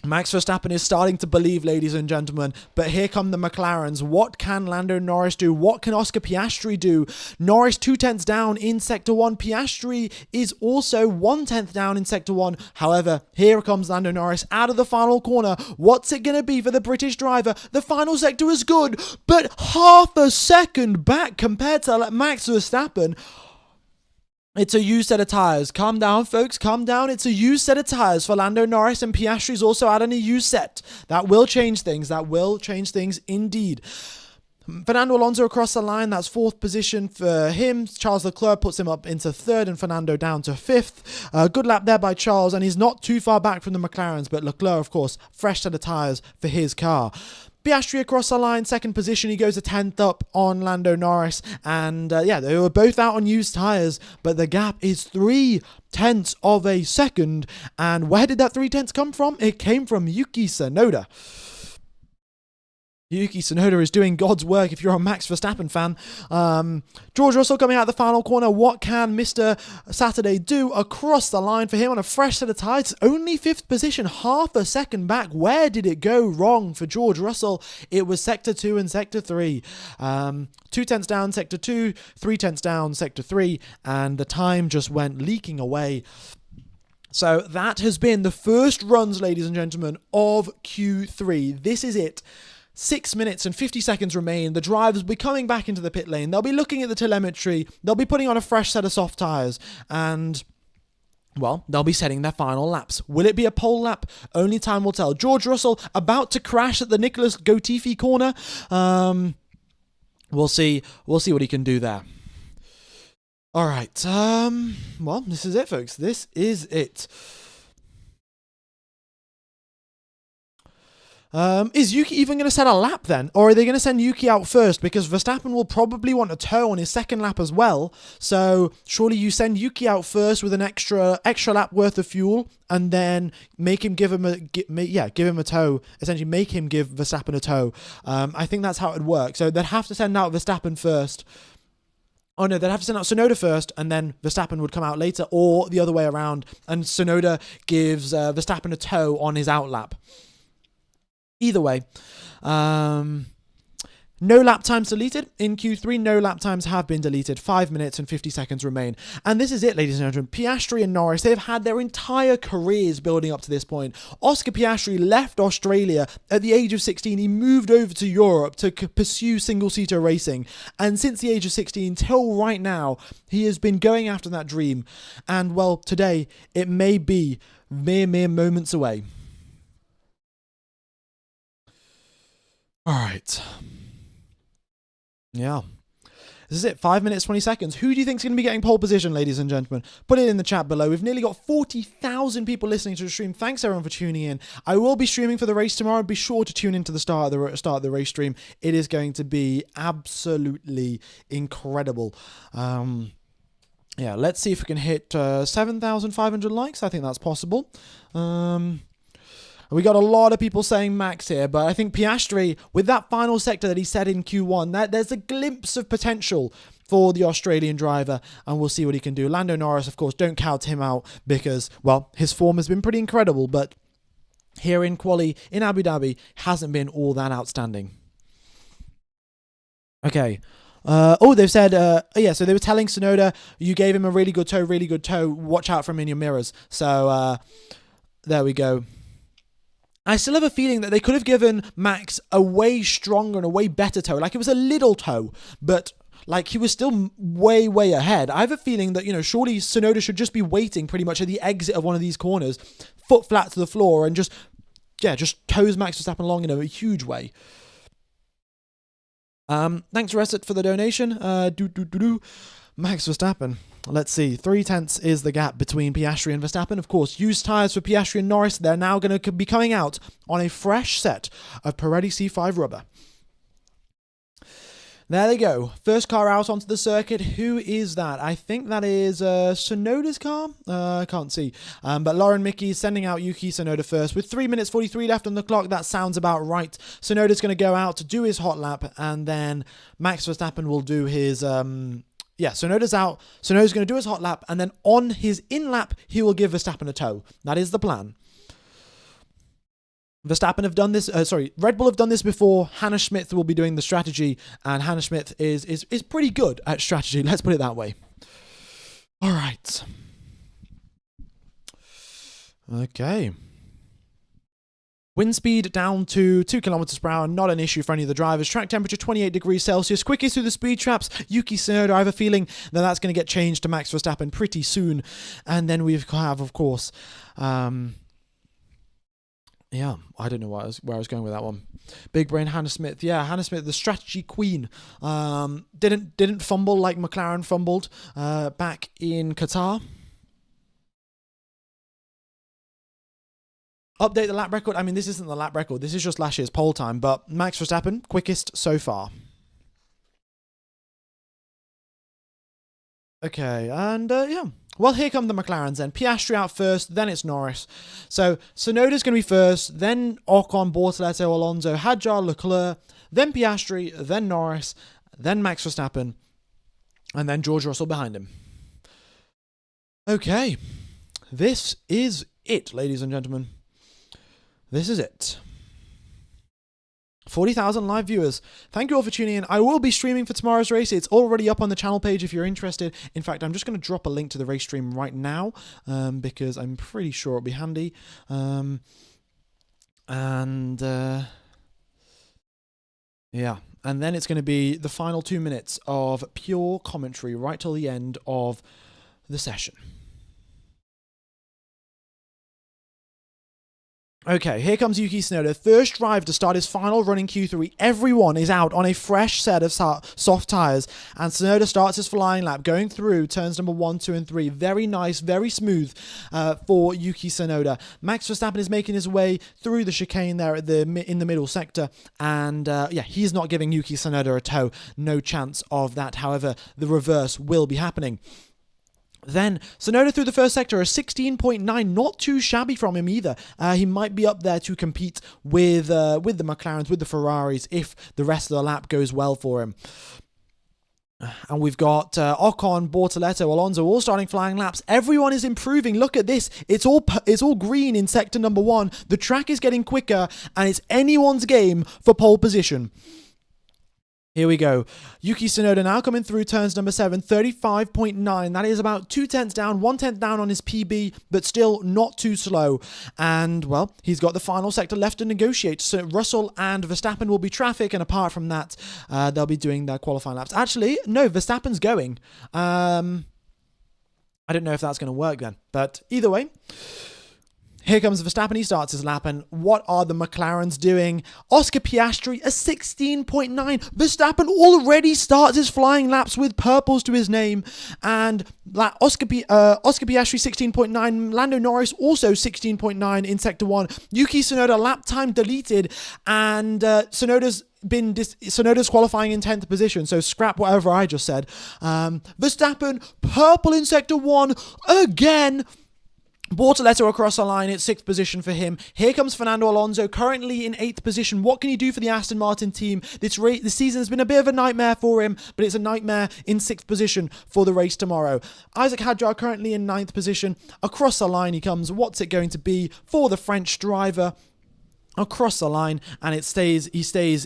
Max Verstappen is starting to believe, ladies and gentlemen, but here come the McLarens. What can Lando Norris do? What can Oscar Piastri do? Norris 2/10 down in Sector 1. Piastri is also 1/10 down in Sector 1. However, here comes Lando Norris out of the final corner. What's it going to be for the British driver? The final sector is good, but half a second back compared to Max Verstappen. It's a used set of tyres. Calm down, folks. Calm down. It's a used set of tyres for Lando Norris, and Piastri's also out on a used set. That will change things. That will change things indeed. Fernando Alonso across the line. That's 4th position for him. Charles Leclerc puts him up into 3rd and Fernando down to 5th. Good lap there by Charles, and he's not too far back from the McLarens, but Leclerc, of course, fresh set of tyres for his car. Piastri across the line, 2nd position. He goes a 10th up on Lando Norris. And yeah, they were both out on used tyres, but the gap is 0.3 of a second. And where did that 0.3 come from? It came from Yuki Tsunoda. Yuki Tsunoda is doing God's work if you're a Max Verstappen fan. George Russell coming out the final corner. What can Mr. Saturday do across the line for him on a fresh set of tyres? Only 5th position, half a second back. Where did it go wrong for George Russell? It was Sector 2 and Sector 3. 2/10 down Sector 2, 3/10 down Sector 3, and the time just went leaking away. So that has been the first runs, ladies and gentlemen, of Q3. This is it. 6 minutes and 50 seconds remain. The drivers will be coming back into the pit lane. They'll be looking at the telemetry. They'll be putting on a fresh set of soft tyres. And, well, they'll be setting their final laps. Will it be a pole lap? Only time will tell. George Russell about to crash at the Nicholas Latifi corner. We'll see. We'll see what he can do there. All right. Well, this is it, folks. This is it. Is Yuki even going to set a lap then? Or are they going to send Yuki out first? Because Verstappen will probably want a tow on his 2nd lap as well. So surely you send Yuki out first with an extra lap worth of fuel, and then make him give him a tow. Essentially make him give Verstappen a tow. I think that's how it would work. So they'd have to send out Verstappen first. Oh no, they'd have to send out Tsunoda first, and then Verstappen would come out later, or the other way around, and Tsunoda gives Verstappen a tow on his outlap. Either way, No lap times deleted. In Q3, no lap times have been deleted. 5 minutes and 50 seconds remain. And this is it, ladies and gentlemen. Piastri and Norris, they've had their entire careers building up to this point. Oscar Piastri left Australia at the age of 16. He moved over to Europe to pursue single-seater racing. And since the age of 16 till right now, he has been going after that dream. And, well, today, it may be mere moments away. All right. Yeah. This is it. 5 minutes, 20 seconds. Who do you think is going to be getting pole position, ladies and gentlemen? Put it in the chat below. We've nearly got 40,000 people listening to the stream. Thanks, everyone, for tuning in. I will be streaming for the race tomorrow. Be sure to tune into the start of the race stream. It is going to be absolutely incredible. Yeah, let's see if we can hit 7,500 likes. I think that's possible. We got a lot of people saying Max here, but I think Piastri, with that final sector that he said in Q1, there's a glimpse of potential for the Australian driver, and we'll see what he can do. Lando Norris, of course, don't count him out because, well, his form has been pretty incredible, but here in quali in Abu Dhabi hasn't been all that outstanding. Okay. They've said, so they were telling Tsunoda, you gave him a really good toe, watch out for him in your mirrors. So, there we go. I still have a feeling that they could have given Max a way stronger and a way better toe. Like, it was a little toe, but, like, he was still way ahead. I have a feeling that, surely Tsunoda should just be waiting pretty much at the exit of one of these corners, foot flat to the floor, and just toes Max Verstappen along in a huge way. Thanks, Reset, for the donation. Max Verstappen. Let's see. 0.3 is the gap between Piastri and Verstappen. Of course, used tyres for Piastri and Norris. They're now going to be coming out on a fresh set of Pirelli C5 rubber. There they go. First car out onto the circuit. Who is that? I think that is Tsunoda's car. I can't see. But Lauren Mickey is sending out Yuki Tsunoda first. With 3 minutes 43 left on the clock, that sounds about right. Tsunoda's going to go out to do his hot lap, and then Max Verstappen will do his... Tsunoda's out. Tsunoda's going to do his hot lap, and then on his in-lap, he will give Verstappen a toe. That is the plan. Verstappen have done this, Red Bull have done this before. Hannah Schmidt will be doing the strategy, and Hannah Schmidt is pretty good at strategy, let's put it that way. All right. Okay. Wind speed down to 2 kilometers per hour, not an issue for any of the drivers. Track temperature 28 degrees Celsius. Quickest through the speed traps, Yuki Tsunoda. I have a feeling that that's going to get changed to Max Verstappen pretty soon. And then we have, of course, I don't know where I was going with that one. Big brain Hannah Smith. Yeah, Hannah Smith, the strategy queen. Didn't fumble like McLaren fumbled back in Qatar. Update the lap record. I mean, this isn't the lap record. This is just last year's pole time. But Max Verstappen, quickest so far. Okay, and Well, here come the McLarens then. Piastri out first, then it's Norris. So Tsunoda's going to be first, then Ocon, Bortoleto, Alonso, Hadjar, Leclerc, then Piastri, then Norris, then Max Verstappen, and then George Russell behind him. Okay, this is it, ladies and gentlemen. This is it. 40,000 live viewers. Thank you all for tuning in. I will be streaming for tomorrow's race. It's already up on the channel page if you're interested. In fact, I'm just going to drop a link to the race stream right now because I'm pretty sure it'll be handy. Yeah. And then it's going to be the final 2 minutes of pure commentary right till the end of the session. Okay, here comes Yuki Tsunoda, first drive to start his final run in Q3. Everyone is out on a fresh set of soft tyres, and Tsunoda starts his flying lap, going through turns number 1, 2, and 3. Very nice, very smooth for Yuki Tsunoda. Max Verstappen is making his way through the chicane there at in the middle sector, and he's not giving Yuki Tsunoda a toe. No chance of that. However, the reverse will be happening. Then, Tsunoda through the first sector, a 16.9, not too shabby from him either. He might be up there to compete with the McLarens, with the Ferraris, if the rest of the lap goes well for him. And we've got Ocon, Bortoleto, Alonso all starting flying laps. Everyone is improving. Look at this. It's all green in sector number 1. The track is getting quicker, and it's anyone's game for pole position. Here we go. Yuki Tsunoda now coming through turns number 7, 35.9. That is about 2/10 down, 1/10 down on his PB, but still not too slow. And, well, he's got the final sector left to negotiate. So Russell and Verstappen will be traffic, and apart from that, they'll be doing their qualifying laps. Actually, no, Verstappen's going. I don't know if that's going to work then. But either way, here comes Verstappen, he starts his lap, and what are the McLarens doing? Oscar Piastri, a 16.9. Verstappen already starts his flying laps with purples to his name, and Oscar Piastri, 16.9. Lando Norris, also 16.9 in Sector 1. Yuki Tsunoda, lap time deleted, and Tsunoda's qualifying in 10th position, so scrap whatever I just said. Verstappen, purple in Sector 1, again. Bortoletto across the line, it's 6th position for him. Here comes Fernando Alonso, currently in 8th position. What can he do for the Aston Martin team? This season has been a bit of a nightmare for him, but it's a nightmare in 6th position for the race tomorrow. Isaac Hadjar currently in 9th position. Across the line he comes. What's it going to be for the French driver? Across the line, and he stays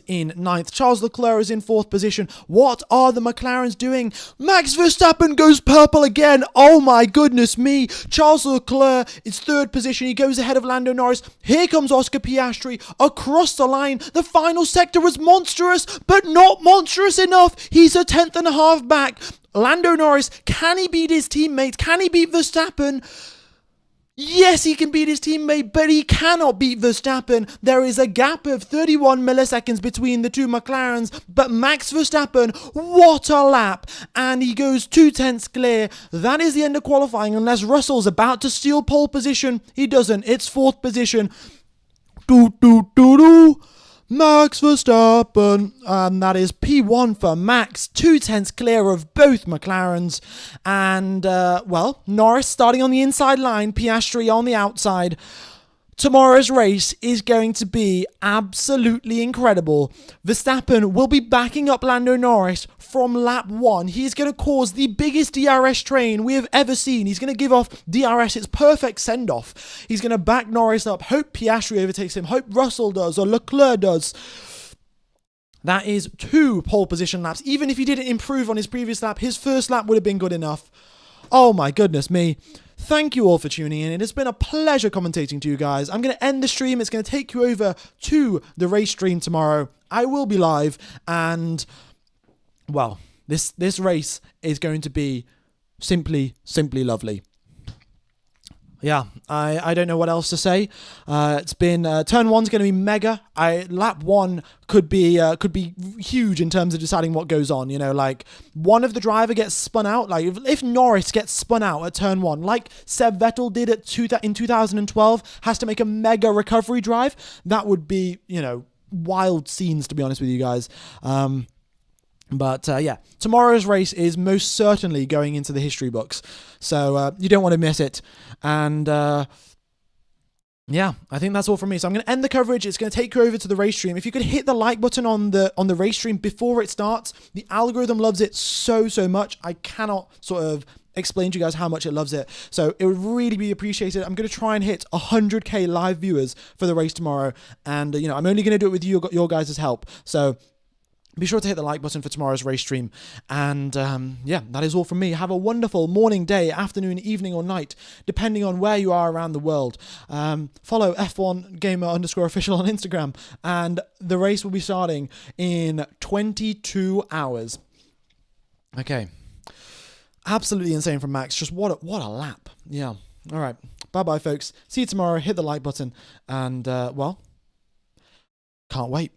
in 9th. Charles Leclerc is in 4th position. What are the McLarens doing? Max Verstappen goes purple again. Oh my goodness me. Charles Leclerc is 3rd position. He goes ahead of Lando Norris. Here comes Oscar Piastri across the line. The final sector was monstrous, but not monstrous enough. He's a 10th and a half back. Lando Norris, can he beat his teammate? Can he beat Verstappen? Yes, he can beat his teammate, but he cannot beat Verstappen. There is a gap of 31 milliseconds between the two McLarens, but Max Verstappen, what a lap, and he goes 2/10 clear. That is the end of qualifying, unless Russell's about to steal pole position. He doesn't. It's 4th position. Max Verstappen, and that is P1 for Max, 2/10 clear of both McLarens, and well, Norris starting on the inside line, Piastri on the outside. Tomorrow's race is going to be absolutely incredible. Verstappen will be backing up Lando Norris from lap 1. He's going to cause the biggest DRS train we have ever seen. He's going to give off DRS its perfect send-off. He's going to back Norris up. Hope Piastri overtakes him. Hope Russell does or Leclerc does. That is 2 pole position laps. Even if he didn't improve on his previous lap, his first lap would have been good enough. Oh my goodness me. Thank you all for tuning in. It has been a pleasure commentating to you guys. I'm going to end the stream. It's going to take you over to the race stream tomorrow. I will be live, and, well, this race is going to be simply lovely. Yeah, I don't know what else to say. It's been turn 1's going to be mega. Lap 1 could be huge in terms of deciding what goes on. You know, like one of the driver gets spun out. Like if Norris gets spun out at turn 1, like Seb Vettel did in 2012, has to make a mega recovery drive. That would be, you know, wild scenes, to be honest with you guys. But yeah, tomorrow's race is most certainly going into the history books, so you don't want to miss it. And yeah, I think that's all from me. So I'm going to end the coverage. It's going to take you over to the race stream. If you could hit the like button on the race stream before it starts, the algorithm loves it so much. I cannot sort of explain to you guys how much it loves it. So it would really be appreciated. I'm going to try and hit 100k live viewers for the race tomorrow, and you know, I'm only going to do it with your guys' help. So be sure to hit the like button for tomorrow's race stream. And yeah, that is all from me. Have a wonderful morning, day, afternoon, evening, or night, depending on where you are around the world. Follow F1Gamer_official on Instagram. And the race will be starting in 22 hours. Okay. Absolutely insane from Max. Just what a lap. Yeah. All right. Bye-bye, folks. See you tomorrow. Hit the like button. And, well, can't wait.